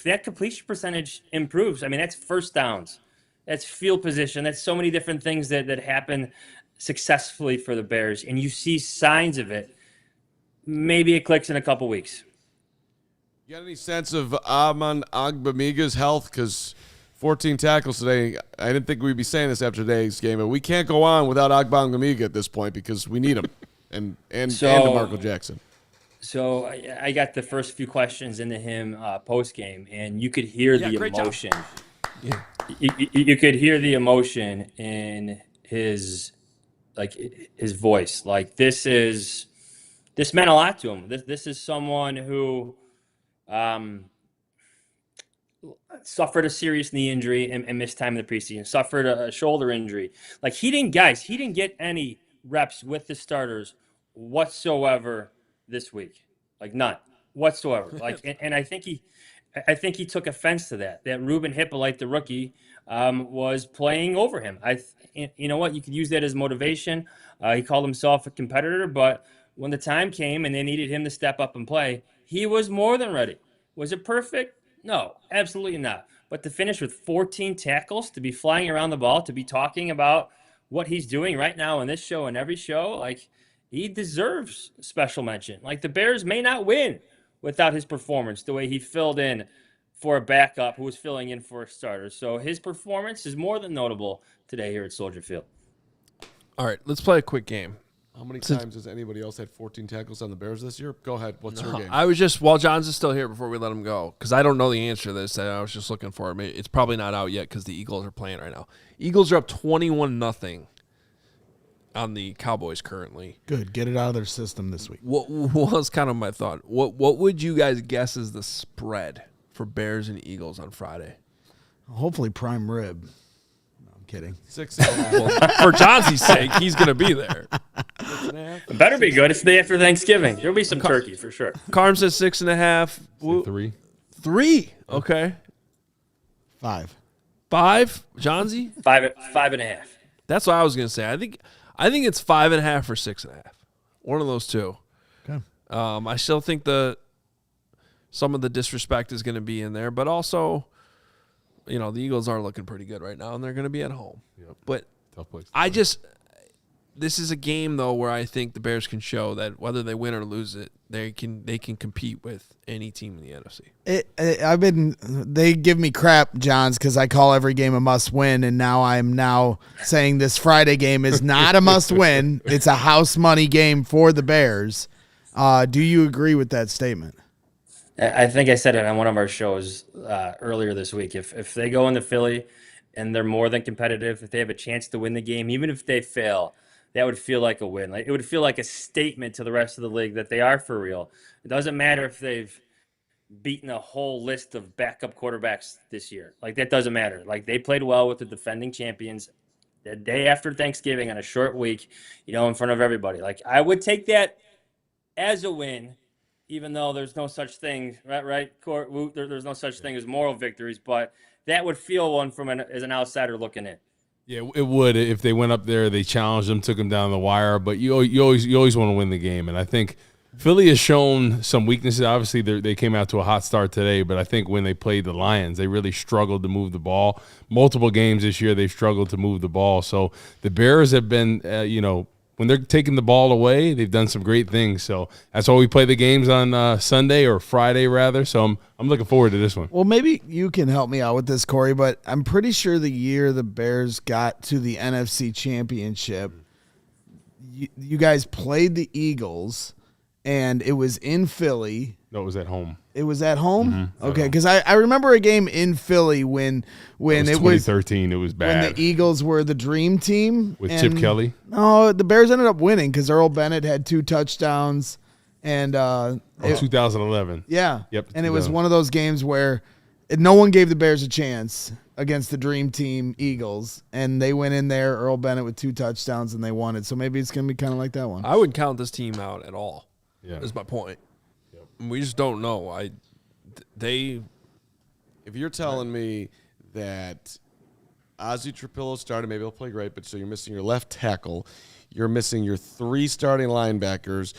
that completion percentage improves, that's first downs, that's field position, that's so many different things that happen successfully for the Bears, and you see signs of it. Maybe it clicks in a couple weeks. You got any sense of Aman Agbamiga's health? Because 14 tackles today. I didn't think we'd be saying this after today's game, but we can't go on without Agbamiga at this point because we need him and DeMarco Jackson. So I got the first few questions into him post game, and you could hear the emotion. Yeah. You could hear the emotion in his voice. This meant a lot to him. This is someone who suffered a serious knee injury and missed time in the preseason, suffered a shoulder injury. He didn't get any reps with the starters whatsoever this week. None whatsoever. And I think I think he took offense to that Ruben Hippolyte, the rookie, was playing over him. You know what? You could use that as motivation. He called himself a competitor, but when the time came and they needed him to step up and play, he was more than ready. Was it perfect? No, absolutely not. But to finish with 14 tackles, to be flying around the ball, to be talking about what he's doing right now in this show and every show, like, he deserves special mention. Like, the Bears may not win without his performance, the way he filled in for a backup who was filling in for a starter. So his performance is more than notable today here at Soldier Field. All right, let's play a quick game. How many times has anybody else had 14 tackles on the Bears this year? Go ahead. What's your game? I was just, while Jahns is still here before we let him go, because I don't know the answer to this. I was just looking for it. It's probably not out yet because the Eagles are playing right now. Eagles are up 21-0 on the Cowboys currently. Good. Get it out of their system this week. What was kind of my thought? What would you guys guess is the spread for Bears and Eagles on Friday? Hopefully prime rib. No, I'm kidding. 6.5. Well, for Johnsy's sake, he's going to be there. 6.5. It better be good. It's the day after Thanksgiving. There'll be some turkey for sure. Carm says 6.5. 3. 3. Okay. 5. 5. Johnsy? 5.5. That's what I was going to say. I think it's 5.5 or 6.5. One of those two. Okay. I still think some of the disrespect is going to be in there, but also, the Eagles are looking pretty good right now, and they're going to be at home. Yep. But Tough place. This is a game though where I think the Bears can show that whether they win or lose it, they can compete with any team in the NFC. They give me crap, Jahns, because I call every game a must win, and now I'm saying this Friday game is not a must win. It's a house money game for the Bears. Do you agree with that statement? I think I said it on one of our shows earlier this week. If they go into Philly and they're more than competitive, if they have a chance to win the game, even if they fail, that would feel like a win. Like, it would feel like a statement to the rest of the league that they are for real. It doesn't matter if they've beaten a whole list of backup quarterbacks this year. Like, that doesn't matter. Like, they played well with the defending champions the day after Thanksgiving on a short week, in front of everybody. Like, I would take that as a win, even though there's no such thing, right? There's no such thing as moral victories, but that would feel one as an outsider looking in. Yeah, it would if they went up there, they challenged them, took them down the wire. But you always want to win the game, and I think Philly has shown some weaknesses. Obviously, they came out to a hot start today, but I think when they played the Lions, they really struggled to move the ball. Multiple games this year, they've struggled to move the ball. So the Bears have been, when they're taking the ball away, they've done some great things. So that's why we play the games on Sunday or Friday, rather. So I'm looking forward to this one. Well, maybe you can help me out with this, Corey, but I'm pretty sure the year the Bears got to the NFC Championship, you guys played the Eagles, and it was in Philly. No, it was at home. It was at home? Mm-hmm. Okay, because I remember a game in Philly when it was 2013. It was bad. When the Eagles were the dream team. With Chip Kelly? No, the Bears ended up winning because Earl Bennett had 2 touchdowns. And 2011. Yeah. Yep. And it was one of those games where no one gave the Bears a chance against the dream team Eagles. And they went in there, Earl Bennett with 2 touchdowns, and they won it. So maybe it's going to be kind of like that one. I wouldn't count this team out at all. Yeah. Is my point. We just don't know. If you're telling me that Ozzy Trapilo started, maybe he'll play great, but so you're missing your left tackle, you're missing your 3 starting linebackers,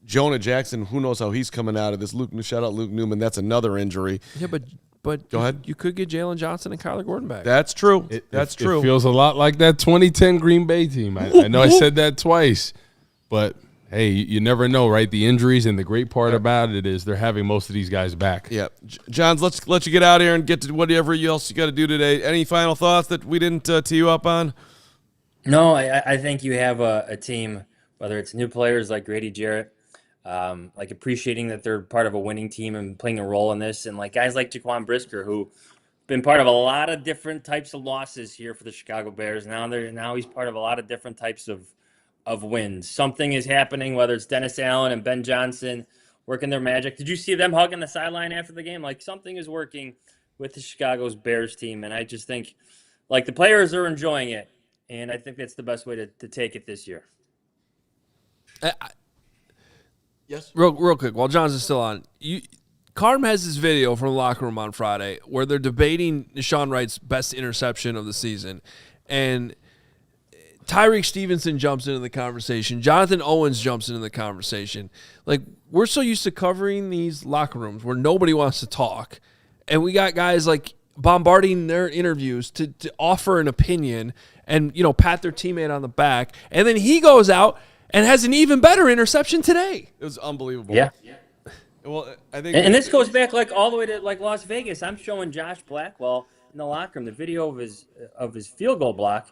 Jonah Jackson, who knows how he's coming out of this. Shout out Luke Newman, that's another injury. Yeah, but go ahead. You could get Jalen Johnson and Kyler Gordon back. That's true. That's true. It feels a lot like that 2010 Green Bay team. I know I said that twice, but hey, you never know, right? The injuries, and the great part about it is they're having most of these guys back. Yeah. Jahns, let's let you get out here and get to whatever else you got to do today. Any final thoughts that we didn't tee you up on? No, I think you have a team, whether it's new players like Grady Jarrett, like appreciating that they're part of a winning team and playing a role in this, and like guys like Jaquan Brisker, who been part of a lot of different types of losses here for the Chicago Bears. Now he's part of a lot of different types of wins. Something is happening, whether it's Dennis Allen and Ben Johnson working their magic. Did you see them hugging the sideline after the game? Like, something is working with the Chicago's Bears team, and I just think, like, the players are enjoying it, and I think that's the best way to take it this year. Yes. Real quick, while Jahns is still on, Carm has this video from the locker room on Friday where they're debating Deshaun Wright's best interception of the season. And Tyreek Stevenson jumps into the conversation. Jonathan Owens jumps into the conversation. Like, we're so used to covering these locker rooms where nobody wants to talk. And we got guys like bombarding their interviews to offer an opinion and, pat their teammate on the back. And then he goes out and has an even better interception today. It was unbelievable. Yeah. Well, I think, and this goes back all the way to Las Vegas. I'm showing Josh Blackwell in the locker room the video of his field goal block,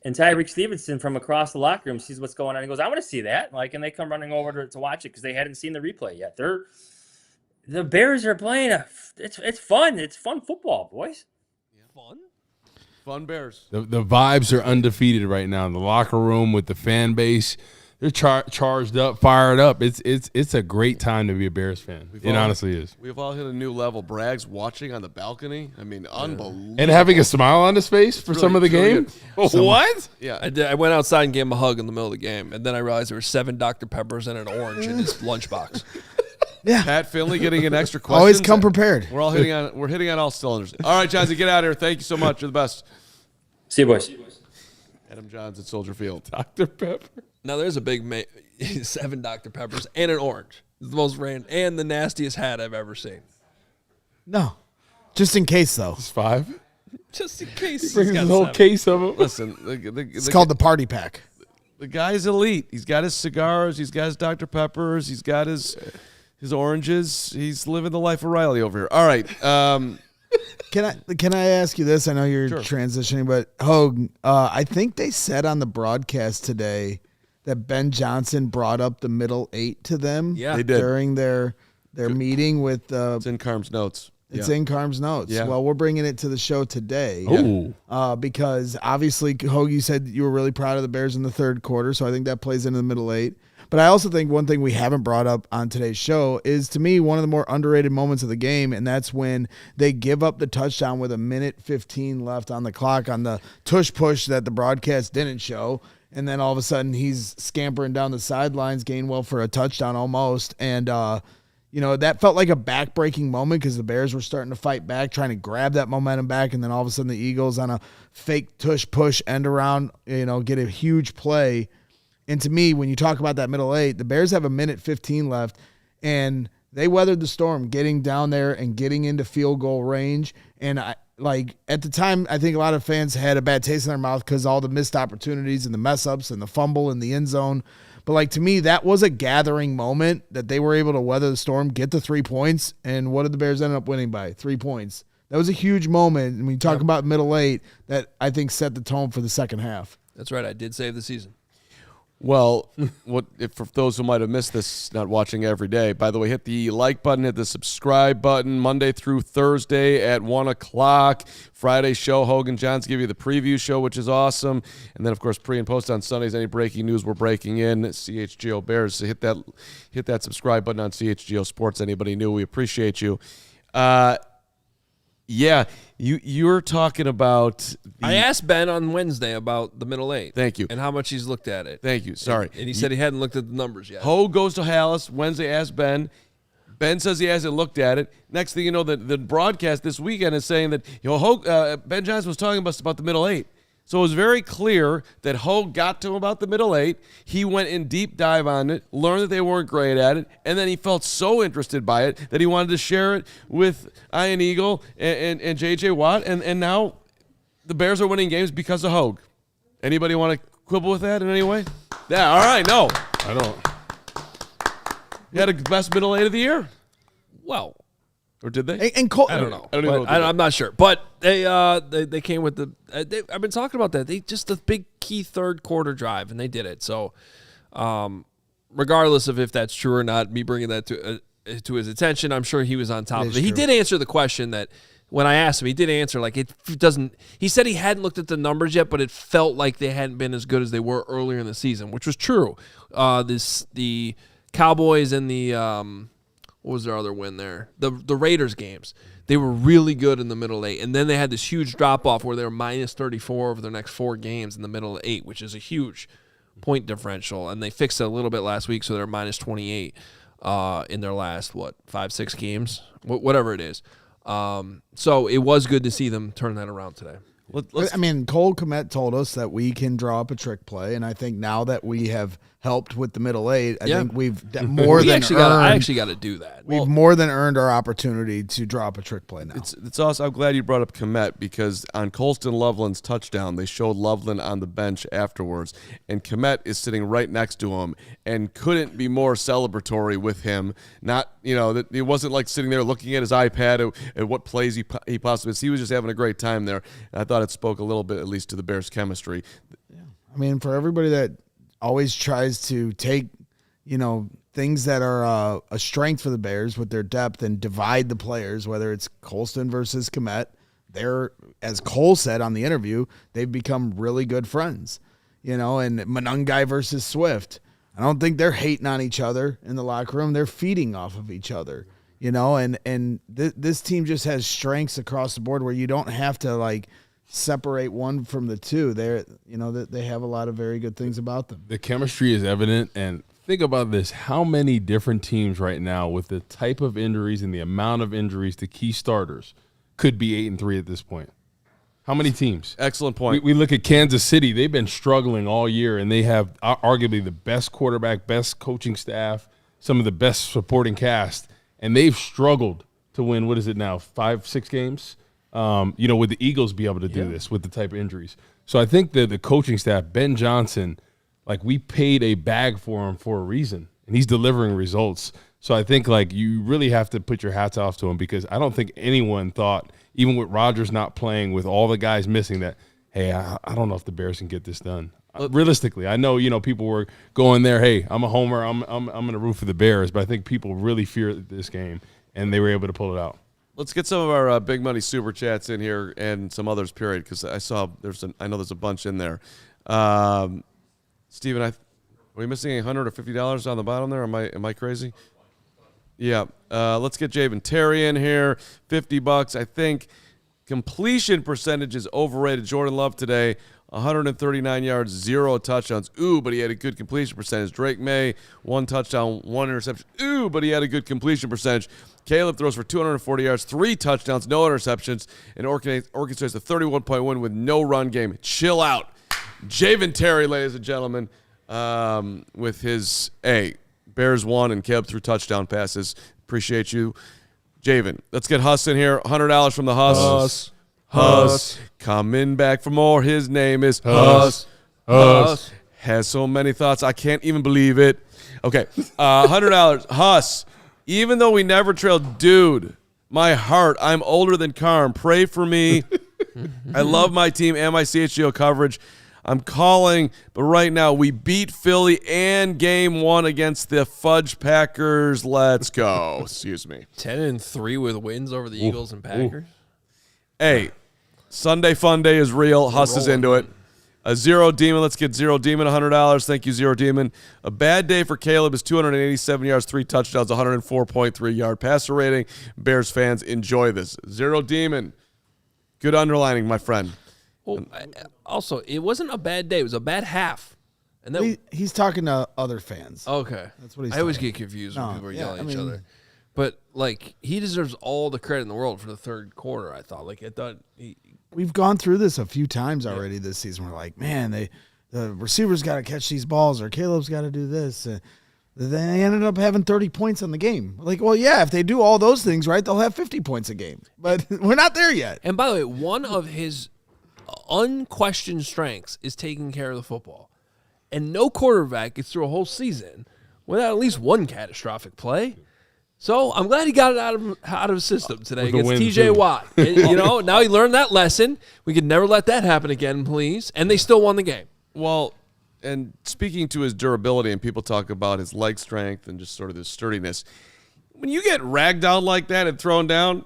and Tyreek Stevenson from across the locker room sees what's going on. He goes, "I want to see that!" and they come running over to watch it because they hadn't seen the replay yet. The Bears are playing it's fun. It's fun football, boys. Fun Bears. The vibes are undefeated right now in the locker room with the fan base. They're charged up, fired up. It's a great time to be a Bears fan. It honestly is. We've all hit a new level. Bragg's watching on the balcony. I mean, unbelievable. And having a smile on his face for some of the game. What? Yeah, I went outside and gave him a hug in the middle of the game, and then I realized there were 7 Dr. Peppers and an orange in his lunchbox. Yeah. Pat Finley getting an extra question. Always come prepared. We're hitting on all cylinders. All right, Johnsy, get out of here. Thank you so much. You're the best. See you, boys. Adam Jahns at Soldier Field. Dr. Pepper. Now there's a big 7 Dr. Peppers and an orange. It's the most random and the nastiest hat I've ever seen. No, just in case though. It's 5. Just in case. He brings his whole case of them. Listen, it's called the party pack. The guy's elite. He's got his cigars. He's got his Dr. Peppers. He's got his oranges. He's living the life of Riley over here. All right. Can I ask you this? I know you're transitioning, but Hoge, I think they said on the broadcast today that Ben Johnson brought up the middle 8 to them. Yeah, they did during their meeting with. It's in Carm's notes. It's in Carm's notes. Yeah. Well, we're bringing it to the show today. Because obviously, Hoge, you said you were really proud of the Bears in the third quarter, so I think that plays into the middle 8. But I also think one thing we haven't brought up on today's show is, to me, one of the more underrated moments of the game, and that's when they give up the touchdown with 1:15 left on the clock on the tush push that the broadcast didn't show. And then all of a sudden he's scampering down the sidelines, Gainwell for a touchdown almost. And, that felt like a back-breaking moment because the Bears were starting to fight back, trying to grab that momentum back. And then all of a sudden the Eagles on a fake tush push end around, get a huge play. And to me, when you talk about that middle 8, the Bears have 1:15 left, and they weathered the storm, getting down there and getting into field goal range. And at the time, I think a lot of fans had a bad taste in their mouth because all the missed opportunities and the mess ups and the fumble in the end zone. But to me, that was a gathering moment that they were able to weather the storm, get the 3 points. And what did the Bears end up winning by? 3 points. That was a huge moment. And when you talk about middle 8, that I think set the tone for the second half. That's right. I did save the season. Well, for those who might have missed this, not watching every day, by the way, hit the like button, hit the subscribe button, Monday through Thursday at 1 o'clock. Friday show, Hoge and Jahns give you the preview show, which is awesome. And then, of course, pre and post on Sundays. Any breaking news we're breaking in, CHGO Bears. So hit that subscribe button on CHGO Sports. Anybody new, we appreciate you. Yeah, you're talking about. I asked Ben on Wednesday about the middle 8. Thank you. And how much he's looked at it. Thank you. Sorry. And he said he hadn't looked at the numbers yet. Ho goes to Hallis. Wednesday asks Ben. Ben says he hasn't looked at it. Next thing you know, the broadcast this weekend is saying that Ben Johnson was talking about the middle 8. So it was very clear that Ho got to him about the middle 8. He went in deep dive on it, learned that they weren't great at it, and then he felt so interested by it that he wanted to share it with Ian Eagle and J.J. Watt, and now the Bears are winning games because of Hoge. Anybody want to quibble with that in any way? Yeah, all right, no. I don't. You had a best middle 8 of the year? Well. Or did they? And Cole, I don't know. I don't even know. I'm not sure. But they came with the I've been talking about that. They just the big key third quarter drive, and they did it. So regardless of if that's true or not, me bringing that to his attention, I'm sure he was on top of it. He did answer the question that when I asked him, he did answer it doesn't. He said he hadn't looked at the numbers yet, but it felt like they hadn't been as good as they were earlier in the season, which was true. The Cowboys and the what was their other win there? The Raiders games. They were really good in the middle 8. And then they had this huge drop-off where they were minus 34 over their next 4 games in the middle 8, which is a huge point differential. And they fixed it a little bit last week, so they're minus 28. in their last 5-6 games, whatever it is. So it was good to see them turn that around today. I mean, Cole Kmet told us that we can draw up a trick play, and I think now that we have helped with the middle eight, I think we've more than earned. I actually got to do that. We've more than earned our opportunity to draw up a trick play now. It's awesome. I'm glad you brought up Kmet because on Colston Loveland's touchdown, they showed Loveland on the bench afterwards, and Kmet is sitting right next to him and couldn't be more celebratory with him. Not, that he wasn't like sitting there looking at his iPad at what plays he possibly is. He was just having a great time there. And I thought it spoke a little bit, at least, to the Bears' chemistry. Yeah. I mean, for everybody that always tries to take, things that are a strength for the Bears with their depth and divide the players, whether it's Colston versus Kmet, they're, as Cole said on the interview, they've become really good friends, and Monangai versus Swift. I don't think they're hating on each other in the locker room. They're feeding off of each other, and this team just has strengths across the board where you don't have to separate one from the two. They have a lot of very good things about them. The chemistry is evident, and think about this. How many different teams right now with the type of injuries and the amount of injuries to key starters could be 8-3 at this point? How many teams? Excellent point. We look at Kansas City. They've been struggling all year, and they have arguably the best quarterback, best coaching staff, some of the best supporting cast, and they've struggled to win, 5-6 games? Would the Eagles be able to do this with the type of injuries? So I think that the coaching staff, Ben Johnson, we paid a bag for him for a reason, and he's delivering results. So I think you really have to put your hats off to him because I don't think anyone thought, even with Rodgers not playing, with all the guys missing, that, hey, I don't know if the Bears can get this done. Realistically, I know people were going there. Hey, I'm a homer. I'm going to root for the Bears, but I think people really fear this game, and they were able to pull it out. Let's get some of our big money super chats in here and some others, period, because I know there's a bunch in there. Steven, are we missing $100 or $50 on the bottom there? Am I crazy? Yeah. Let's get Javen Terry in here. $50. I think completion percentage is overrated. Jordan Love today, 139 yards, 0 touchdowns. Ooh, but he had a good completion percentage. Drake May, 1 touchdown, 1 interception. Ooh, but he had a good completion percentage. Caleb throws for 240 yards, 3 touchdowns, no interceptions, and orchestrates a 31-point win with no run game. Chill out. Javen Terry, ladies and gentlemen, with his Bears won and Caleb threw touchdown passes. Appreciate you, Javen. Let's get Huss in here. $100 from the Huss. Huss. Coming back for more. His name is Huss. Huss. Has so many thoughts. I can't even believe it. Okay. $100. Huss. Even though we never trailed, dude, my heart, I'm older than Carm. Pray for me. I love my team and my CHGO coverage. I'm calling, but right now we beat Philly and game 1 against the Fudge Packers. Let's go. Excuse me. 10-3 with wins over the Eagles and Packers. Hey, Sunday Fun Day is real. Huss is into it. A Zero Demon. Let's get Zero Demon $100. Thank you, Zero Demon. A bad day for Caleb is 287 yards, 3 touchdowns, 104.3 yard passer rating. Bears fans, enjoy this. Zero Demon. Good underlining, my friend. Well, also, it wasn't a bad day. It was a bad half. And then he's talking to other fans. Okay. That's what he's I always get confused when people are yelling at each other. But, he deserves all the credit in the world for the third quarter, I thought. We've gone through this a few times already this season. We're like, man, the receivers got to catch these balls, or Caleb's got to do this. They ended up having 30 points on the game. If they do all those things right, they'll have 50 points a game. But we're not there yet. And by the way, one of his unquestioned strengths is taking care of the football. And no quarterback gets through a whole season without at least one catastrophic play. So I'm glad he got it out of his system today against TJ Watt. Now he learned that lesson. We could never let that happen again, please. And they still won the game. Well, and speaking to his durability, and people talk about his leg strength and just sort of his sturdiness, when you get ragged out like that and thrown down,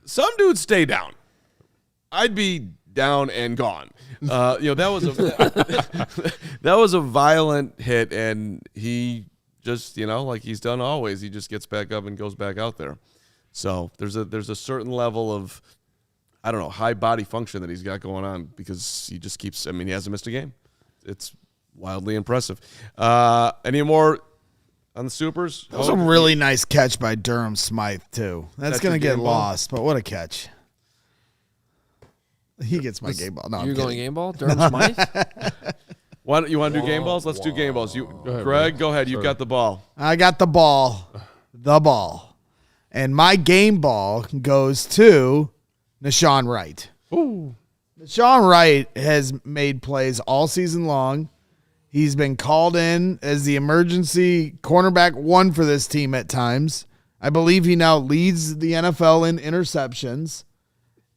some dudes stay down. I'd be down and gone. That was a violent hit, and he just, like he's done always, he just gets back up and goes back out there. So there's a certain level of, I don't know, high body function that he's got going on because he just keeps, he hasn't missed a game. It's wildly impressive. Any more on the supers. That was a really nice catch by Durham Smythe, too. That's going to get lost, but what a catch. He gets my game ball. No, you're going game ball? Durham Smythe? You want to do game balls? Let's do game balls. Greg, go ahead. You've got the ball. I got the ball. The ball. And my game ball goes to Nahshon Wright. Ooh. Nahshon Wright has made plays all season long. He's been called in as the emergency cornerback 1 for this team at times. I believe he now leads the NFL in interceptions.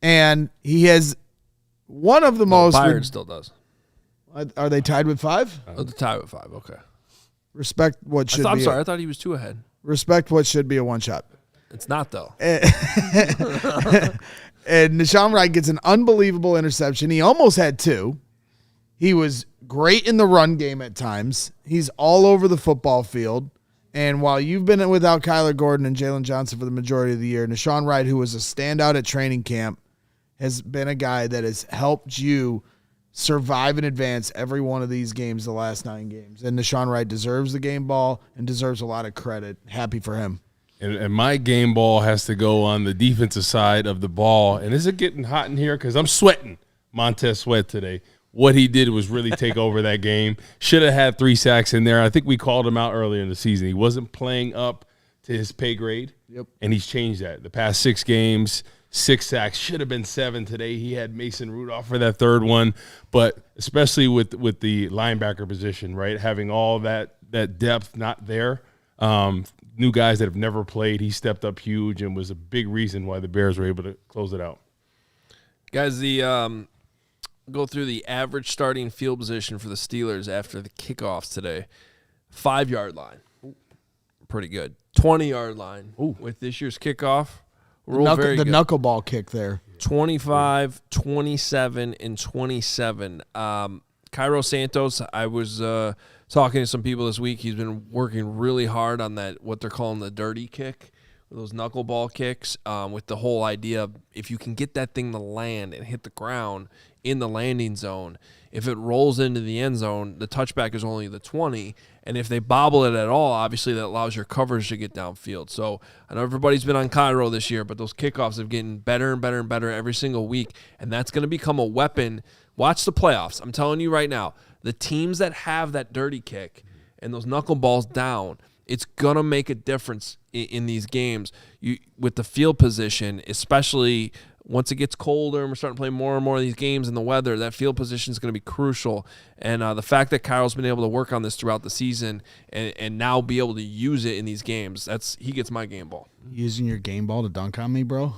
And he has one of the most... Byron still does. Are they tied with 5? They're tied with 5, okay. Respect what should be... I'm sorry, I thought he was 2 ahead. Respect what should be a one-shot. It's not, though. And Nahshon Wright gets an unbelievable interception. He almost had 2. He was great in the run game at times. He's all over the football field. And while you've been without Kyler Gordon and Jalen Johnson for the majority of the year, Nahshon Wright, who was a standout at training camp, has been a guy that has helped you survive and advance every one of these games, the last 9 games. And Nahshon Wright deserves the game ball and deserves a lot of credit. Happy for him. And my game ball has to go on the defensive side of the ball. And is it getting hot in here? Because I'm sweating Montez Sweat today. What he did was really take over that game. Should have had 3 sacks in there. I think we called him out earlier in the season. He wasn't playing up to his pay grade. Yep. And he's changed that. The past 6 games, 6 sacks. Should have been 7 today. He had Mason Rudolph for that 3rd one. But especially with the linebacker position, right, having all that depth not there, new guys that have never played, he stepped up huge and was a big reason why the Bears were able to close it out. Guys, go through the average starting field position for the Steelers after the kickoffs today. 5-yard line. Pretty good. 20-yard line. With this year's kickoff. The knuckleball kick there. 25, 27, and 27. Cairo Santos, I was talking to some people this week. He's been working really hard on that, what they're calling the dirty kick, those knuckleball kicks, with the whole idea of if you can get that thing to land and hit the ground in the landing zone, if it rolls into the end zone, the touchback is only the 20, and if they bobble it at all, obviously that allows your coverage to get downfield. So I know everybody's been on Cairo this year, but those kickoffs have getting better and better and better every single week, and that's going to become a weapon. Watch the playoffs. I'm telling you right now, the teams that have that dirty kick and those knuckleballs down, it's going to make a difference in these games. With the field position, especially once it gets colder and we're starting to play more and more of these games in the weather, that field position is going to be crucial. And the fact that Kyle's been able to work on this throughout the season and now be able to use it in these games, he gets my game ball. Using your game ball to dunk on me, bro?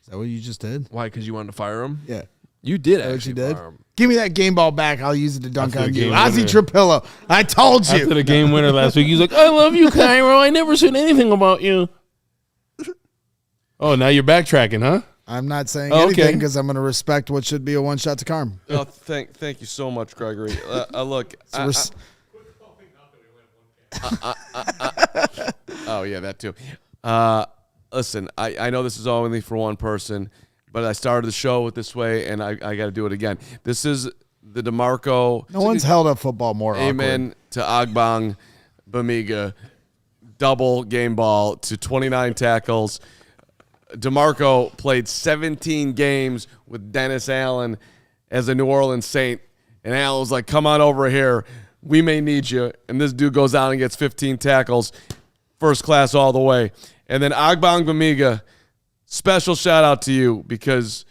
Is that what you just did? Why, because you wanted to fire him? Yeah. You did What actually you did? fire him. Give me that game ball back. I'll use it to dunk After on the you. game Ozzy winner. Trapilo. I told you. After the game winner last week, he's like, I love you, Cairo. I never said anything about you. Oh, now you're backtracking, huh? I'm not saying Okay. anything because I'm going to respect what should be a one-shot to Carm. Oh, thank you so much, Gregory. Look, oh yeah, that too. Listen, I know this is only for one person, but I started the show with this way, and I got to do it again. This is the DeMarco. No one's held up football more Amen awkward. to Ogbong Bamiga. Double game ball to 29 tackles. DeMarco played 17 games with Dennis Allen as a New Orleans Saint, and Allen was like, come on over here. We may need you. And this dude goes out and gets 15 tackles, first class all the way. And then Ogbong Bamiga, special shout out to you, because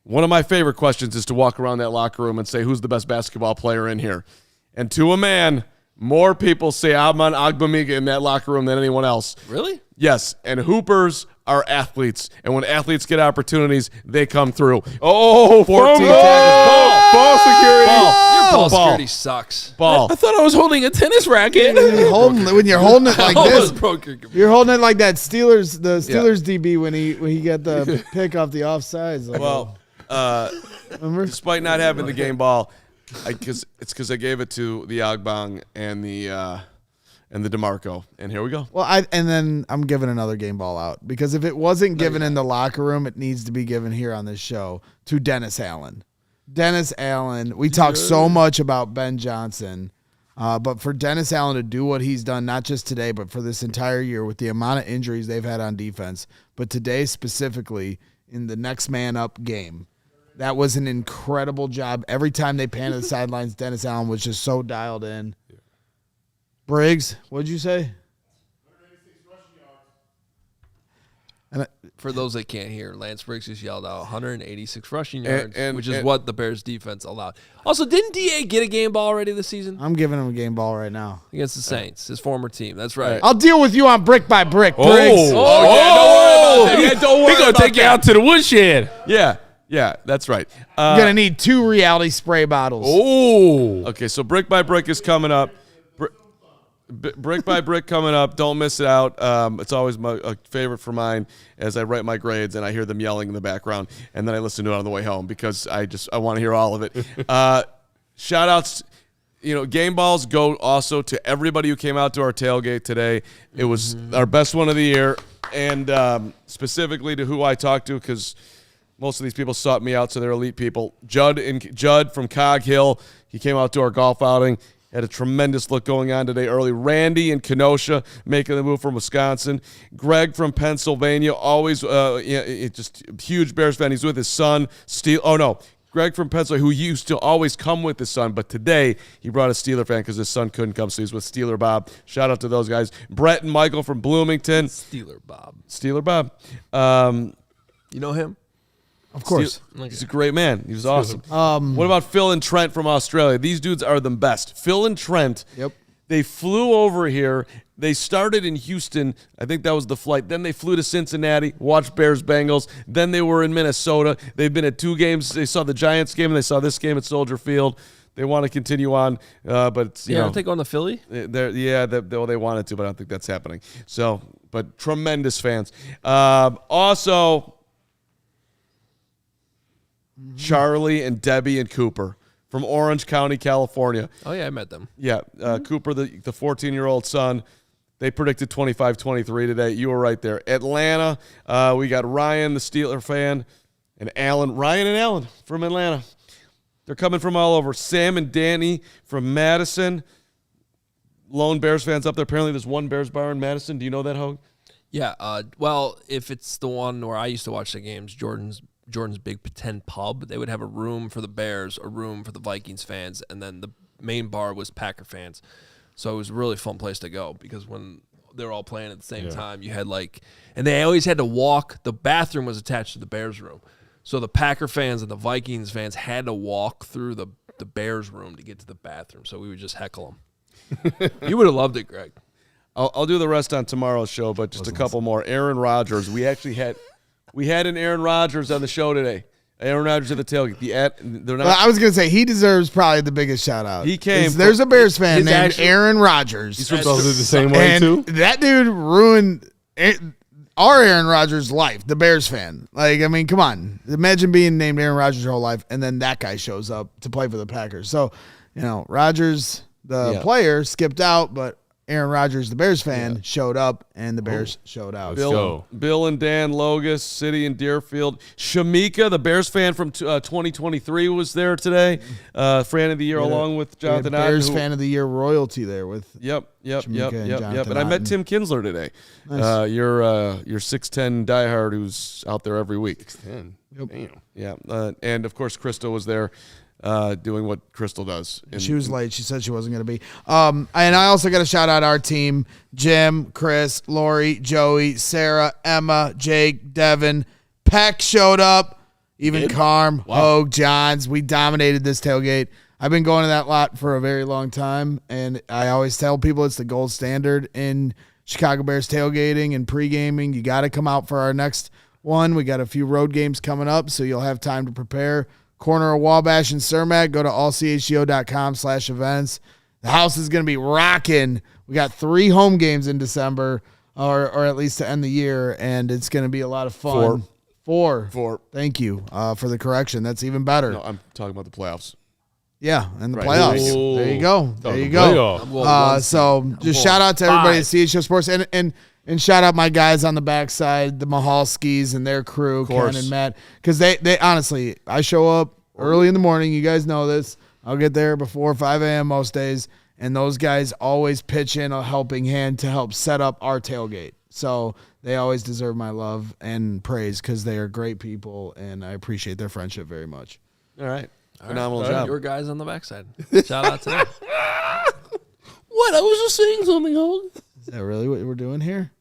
one of my favorite questions is to walk around that locker room and say, who's the best basketball player in here? And to a man, more people say Ahmad Ogbamiga in that locker room than anyone else. Really? Yes, and hoopers are athletes, and when athletes get opportunities, they come through. Oh, 14 tackles. Ball security. Your ball Ball. security sucks. Ball. I thought I was holding a tennis racket. When you're holding it like this, Almost broke your computer. you're holding it like that Steelers DB when he got the pick off the offsides. Like, Well, despite not having the game ball, it's because I gave it to the Ogbong and the DeMarco, and here we go. Well, and then I'm giving another game ball out because if it wasn't given in the locker room, it needs to be given here on this show to Dennis Allen. Dennis Allen. We talk so much about Ben Johnson. But for Dennis Allen to do what he's done, not just today, but for this entire year with the amount of injuries they've had on defense, but today specifically in the next man up game, that was an incredible job. Every time they panned to the sidelines, Dennis Allen was just so dialed in. Briggs, what'd you say? For those that can't hear, Lance Briggs just yelled out 186 rushing yards, which is what the Bears defense allowed. Also, didn't DA get a game ball already this season? I'm giving him a game ball right now. Against the Saints, his former team. That's right. I'll deal with you on brick by brick, Briggs. Don't worry about that. Yeah, don't worry He gonna about take you that. out to the woodshed. Yeah, that's right. I'm going to need 2 reality spray bottles. Okay, so brick by brick is coming up. Brick by brick coming up. Don't miss it out. It's always a favorite for mine as I write my grades and I hear them yelling in the background, and then I listen to it on the way home because I want to hear all of it. Shout outs, game balls go also to everybody who came out to our tailgate today. It was our best one of the year, and specifically to who I talked to, because most of these people sought me out, so they're elite people. Judd from Cog Hill, he came out to our golf outing. Had a tremendous look going on today early. Randy in Kenosha making the move from Wisconsin. Greg from Pennsylvania, always just a huge Bears fan. He's with his son. Greg from Pennsylvania, who used to always come with his son, but today he brought a Steeler fan because his son couldn't come, so he's with Steeler Bob. Shout out to those guys. Brett and Michael from Bloomington. Steeler Bob. You know him? Of course. He's a great man. He was awesome. What about Phil and Trent from Australia? These dudes are the best. Phil and Trent, they flew over here. They started in Houston. I think that was the flight. Then they flew to Cincinnati, watched Bears-Bengals. Then they were in Minnesota. They've been at 2 games. They saw the Giants game, and they saw this game at Soldier Field. They want to continue on, but it's, you don't think on the Philly? They wanted to, but I don't think that's happening. So, but tremendous fans. Also, Charlie and Debbie and Cooper from Orange County, California. Oh, yeah, I met them. Yeah, Cooper, the 14-year-old son, they predicted 25-23 today. You were right there. Atlanta, we got Ryan, the Steeler fan, and Alan. Ryan and Alan from Atlanta. They're coming from all over. Sam and Danny from Madison. Lone Bears fans up there. Apparently there's one Bears bar in Madison. Do you know that, Hoge? Yeah, well, if it's the one where I used to watch the games, Jordan's Big Pretend Pub, they would have a room for the Bears, a room for the Vikings fans, and then the main bar was Packer fans. So it was a really fun place to go because when they were all playing at the same time, you had and they always had to walk. The bathroom was attached to the Bears room. So the Packer fans and the Vikings fans had to walk through the Bears room to get to the bathroom. So we would just heckle them. You would have loved it, Greg. I'll do the rest on tomorrow's show, but just a couple more. Aaron Rodgers. We had an Aaron Rodgers on the show today. Aaron Rodgers at the tailgate. I was going to say, he deserves probably the biggest shout-out. He came. There's a Bears fan named Aaron Rodgers. He's from the same way, too? That dude ruined our Aaron Rodgers' life, the Bears fan. Come on. Imagine being named Aaron Rodgers your whole life, and then that guy shows up to play for the Packers. So, Rodgers, the player, skipped out, but Aaron Rodgers, the Bears fan, showed up, and the Bears showed out. Bill and Dan Logus, City and Deerfield. Shamika, the Bears fan from 2023, was there today. Fan of the year, along with Jonathan Otten. Bears fan of the year royalty there with Yep. Jonathan And I met Otten. Tim Kinsler today. Nice. Your 6'10" diehard who's out there every week. 6'10". Damn. Yeah. And, of course, Crystal was there. Doing what Crystal does. She was late. She said she wasn't going to be. And I also got to shout out our team: Jim, Chris, Lori, Joey, Sarah, Emma, Jake, Devin. Peck showed up. Even Carm, Hoge, Jahns. We dominated this tailgate. I've been going to that lot for a very long time, and I always tell people it's the gold standard in Chicago Bears tailgating and pre-gaming. You got to come out for our next one. We got a few road games coming up, so you'll have time to prepare. Corner of Wabash and Cermak. Go to allchgo.com/events. The house is going to be rocking. We got 3 home games in December, or at least to end the year, and it's going to be a lot of fun. 4. Thank you for the correction. That's even better. No, I'm talking about the playoffs. Yeah, and the Right. playoffs. Oh. There you go. Oh, There you the go. playoff. So just shout out to everybody at CHGO Sports and shout out my guys on the backside, the Mahalskis and their crew, Ken and Matt, because they honestly, I show up early in the morning. You guys know this. I'll get there before 5 a.m. most days, And those guys always pitch in a helping hand to help set up our tailgate. So they always deserve my love and praise because they are great people, and I appreciate their friendship very much. All right. Phenomenal job. Your guys on the backside. Shout out to them. What? I was just saying something, Hoge. Is that really what we're doing here?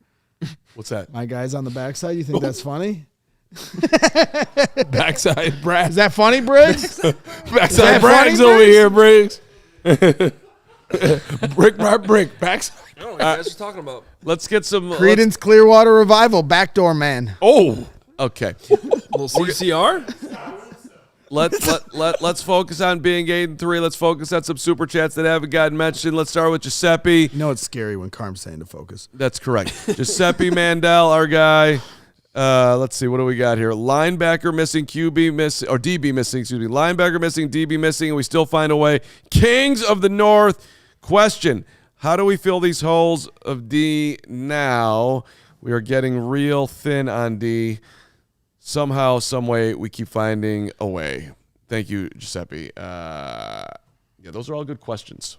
What's that? My guys on the backside? You think that's funny? Backside Braggs. Is that funny, Briggs? Backside Braggs over here, Briggs. Brick by brick. Backside. I don't know what you guys are talking about. Let's get some Creedence Clearwater Revival, Backdoor Man. Oh, okay. Little CCR? Let's focus on being 8-3. Let's focus on some super chats that haven't gotten mentioned. Let's start with Giuseppe. You know it's scary when Carm's saying to focus. That's correct. Giuseppe Mandel, our guy. Let's see, what do we got here? Linebacker missing, QB missing, or DB missing, excuse me. Linebacker missing, DB missing, and we still find a way. Kings of the North. Question: how do we fill these holes of D now? We are getting real thin on D. Somehow, some way, we keep finding a way. Thank you, Giuseppe. Yeah, those are all good questions.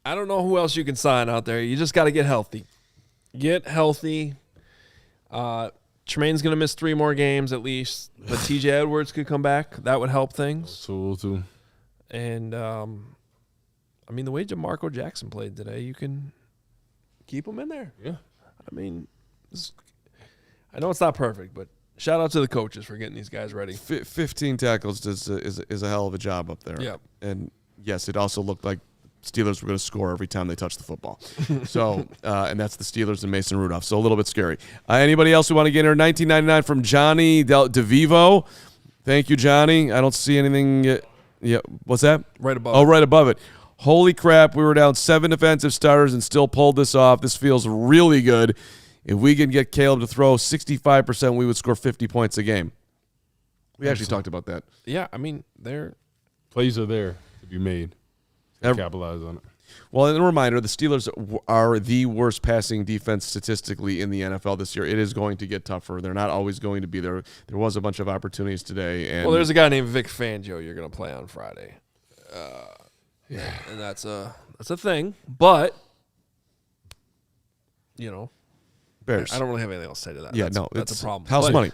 I don't know who else you can sign out there. You just got to get healthy. Get healthy. Tremaine's going to miss 3 more games at least, but TJ Edwards could come back. That would help things. So too. And, I mean, the way Jamarco Jackson played today, you can keep him in there. Yeah. I mean, I know it's not perfect, but shout out to the coaches for getting these guys ready. 15 tackles is a hell of a job up there. Yeah. And, yes, it also looked like Steelers were going to score every time they touched the football. So, and that's the Steelers and Mason Rudolph. So a little bit scary. Anybody else who want to get in here? 1999 from Johnny DeVivo. Thank you, Johnny. I don't see anything. Yeah. What's that? Right above. Oh, right above it. Holy crap. We were down 7 defensive starters and still pulled this off. This feels really good. If we can get Caleb to throw 65%, we would score 50 points a game. We actually talked about that. Yeah, I mean, plays are there to be made. Capitalize on it. Well, and a reminder, the Steelers are the worst passing defense statistically in the NFL this year. It is going to get tougher. They're not always going to be there. There was a bunch of opportunities today. And well, there's a guy named Vic Fangio you're going to play on Friday. Yeah, and that's a thing. But, you know, Bears. I don't really have anything else to say to that. Yeah, that's a problem. House money.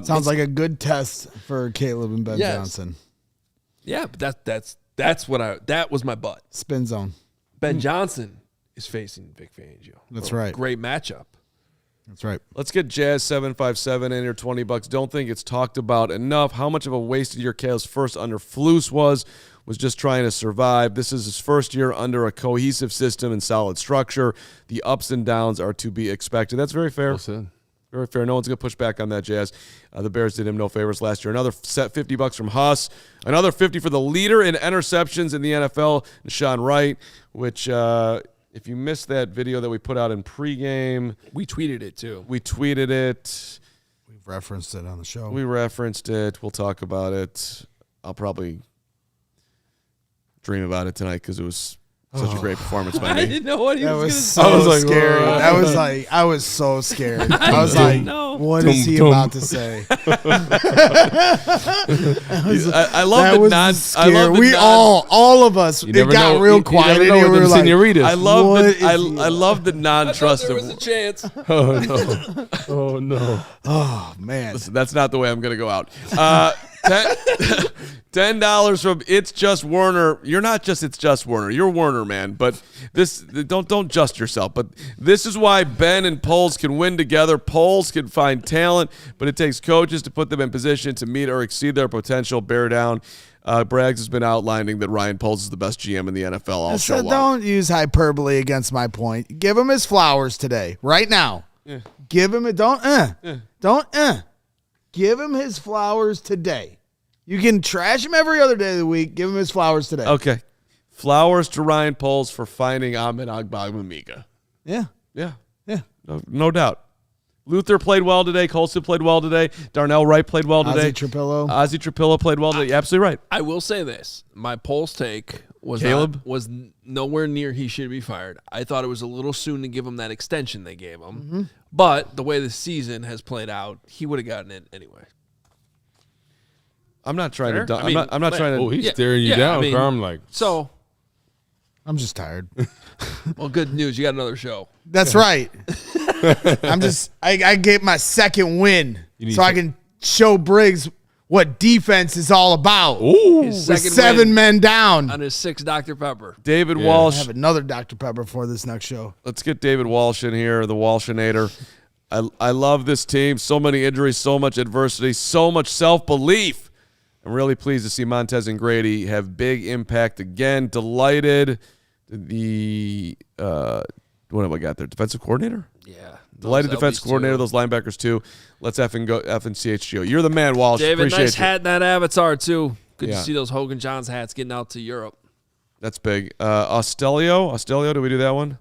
Sounds like a good test for Caleb and Ben Johnson. Yeah, but that was my butt. Spin zone. Ben Johnson is facing Vic Fangio. That's right. Great matchup. That's right. Let's get Jazz 757 in here, $20. Don't think it's talked about enough. How much of a waste of year Caleb's first under Flus was just trying to survive. This is his first year under a cohesive system and solid structure. The ups and downs are to be expected. That's very fair. Well said. Very fair. No one's going to push back on that, Jazz. The Bears did him no favors last year. Another set $50 from Huss. Another 50 for the leader in interceptions in the NFL, Deshaun Wright, which if you missed that video that we put out in pregame. We tweeted it, too. We tweeted it. We've referenced it on the show. We referenced it. We'll talk about it. I'll probably dream about it tonight because it was such a great performance by me. I didn't know what he was going to say. I was so scary. I was so scared. I was like, what is he about to say? I love the non. All of us, it got real quiet. You never know with them senoritas. I love the non-trust there was a chance. Oh, no. Oh, no. Oh, man. Listen, that's not the way I'm going to go out. $10 from It's Just Werner. You're not just It's Just Werner. You're Werner, man. But this don't just yourself. But this is why Ben and Poles can win together. Poles can find talent, but it takes coaches to put them in position to meet or exceed their potential. Bear down. Braggs has been outlining that Ryan Poles is the best GM in the NFL all show long. Don't use hyperbole against my point. Give him his flowers today, right now. Yeah. Give him it. Give him his flowers today. You can trash him every other day of the week. Give him his flowers today. Okay. Flowers to Ryan Poles for finding Ahmed Agbamiga. Yeah. Yeah. No doubt. Luther played well today. Colston played well today. Darnell Wright played well today. Ozzy Trapilo played well today. You're absolutely right. I will say this. My Poles take was Caleb? was nowhere near he should be fired. I thought it was a little soon to give him that extension they gave him. Mm-hmm. But the way the season has played out, he would have gotten it anyway. I'm not trying Fair? to. I mean, I'm not trying to. Oh, he's staring you down, I mean, Carm. Like so. I'm just tired. Well, good news. You got another show. That's right. I get my second win so I can show Briggs what defense is all about. Ooh. With 7 men down. On his 6 Dr. Pepper. David Walsh. I have another Dr. Pepper for this next show. Let's get David Walsh in here, the Walshinator. I love this team. So many injuries, so much adversity, so much self-belief. I'm really pleased to see Montez and Grady have big impact again. Delighted. What have I got there? Defensive coordinator? Yeah. Delighted defensive coordinator, those linebackers too. Let's effing go effing CHGO. You're the man, Walsh. David, Appreciate nice you. hat in that avatar too. Good Yeah. to see those Hogan Jahns hats getting out to Europe. That's big. Ostelio, do we do that one?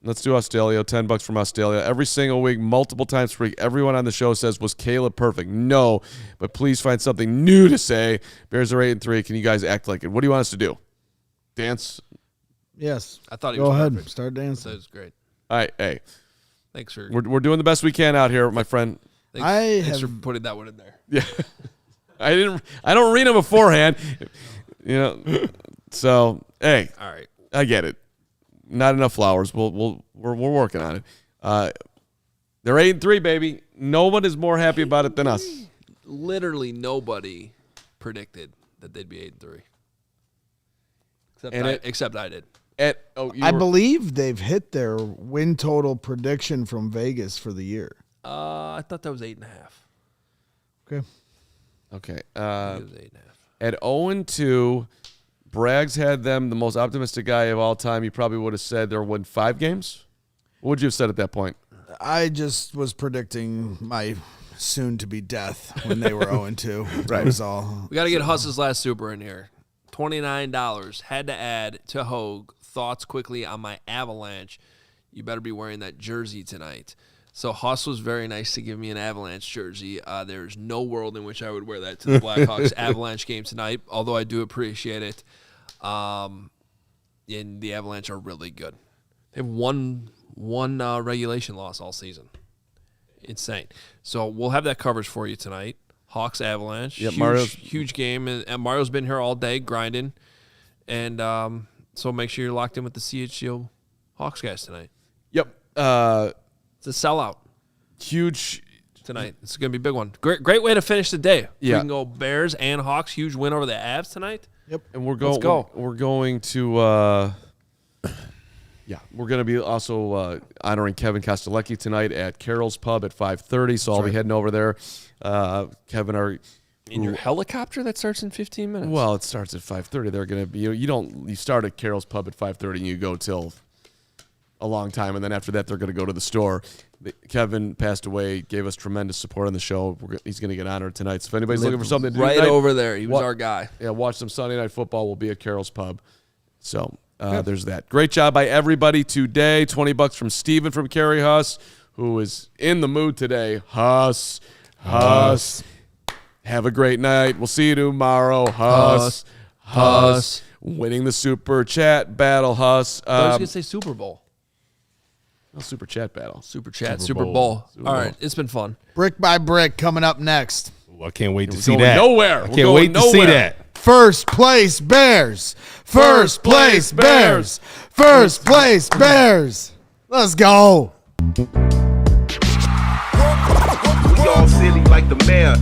Let's do Ostelio. $10 from Ostelio. Every single week, multiple times per week, everyone on the show says, was Caleb perfect? No, but please find something new to say. Bears are 8-3. Can you guys act like it? What do you want us to do? Dance? Yes. I thought he Go was ahead. perfect. Start dancing. That was great. All right, hey. Thanks for We're doing the best we can out here, my friend. Thanks for putting that one in there. Yeah. I don't read them beforehand. So, hey. All right. I get it. Not enough flowers. We're working on it. They're 8-3, baby. No one is more happy about it than us. Literally nobody predicted that they'd be 8-3. Except I did. I believe they've hit their win total prediction from Vegas for the year. I thought that was 8.5. Okay. It was 8.5. At 0-2, Braggs had them the most optimistic guy of all time. You probably would have said they'll win 5 games. What would you have said at that point? I just was predicting my soon-to-be death when they were 0-2. Right. That was all. We got to get Huss's last super in here. $29. Had to add to Hoge. Thoughts quickly on my Avalanche. You better be wearing that jersey tonight. So Huss was very nice to give me an Avalanche jersey. There's no world in which I would wear that to the Blackhawks Avalanche game tonight, although I do appreciate it. And the Avalanche are really good. They have one regulation loss all season. Insane. So we'll have that coverage for you tonight. Hawks Avalanche. Yep, huge game. And Mario's been here all day grinding. And so make sure you're locked in with the CHGO Hawks guys tonight. Yep. It's a sellout. Huge tonight. It's going to be a big one. Great way to finish the day. Yeah. We can go Bears and Hawks. Huge win over the Avs tonight. Yep. And we're Let's go. We're going to we're going to be also honoring Kevin Kostelecki tonight at Carol's Pub at 5:30. So I'll be heading over there. Kevin, in your helicopter that starts in 15 minutes. Well, it starts at 5:30. They're going to be you start at Carol's Pub at 5:30 and you go till a long time, and then after that they're going to go to the store. Kevin passed away, gave us tremendous support on the show. He's going to get honored tonight. So if anybody's looking for something to do right tonight, over there, he was our guy. Yeah, watch some Sunday Night Football. We'll be at Carol's Pub. So there's that. Great job by everybody today. $20 from Steven from Carrie Huss, who is in the mood today. Huss. Have a great night. We'll see you tomorrow. Huss. Winning the Super Chat Battle, Huss. I was going to say Super Bowl. No, Super Chat Battle. Super Bowl. All right, it's been fun. Brick by brick coming up next. Ooh, I can't wait to We're see going that. nowhere. I We're can't wait going to see nowhere. that. First place Bears. First place Bears. First place Bears. Let's go. We all silly like the mayor.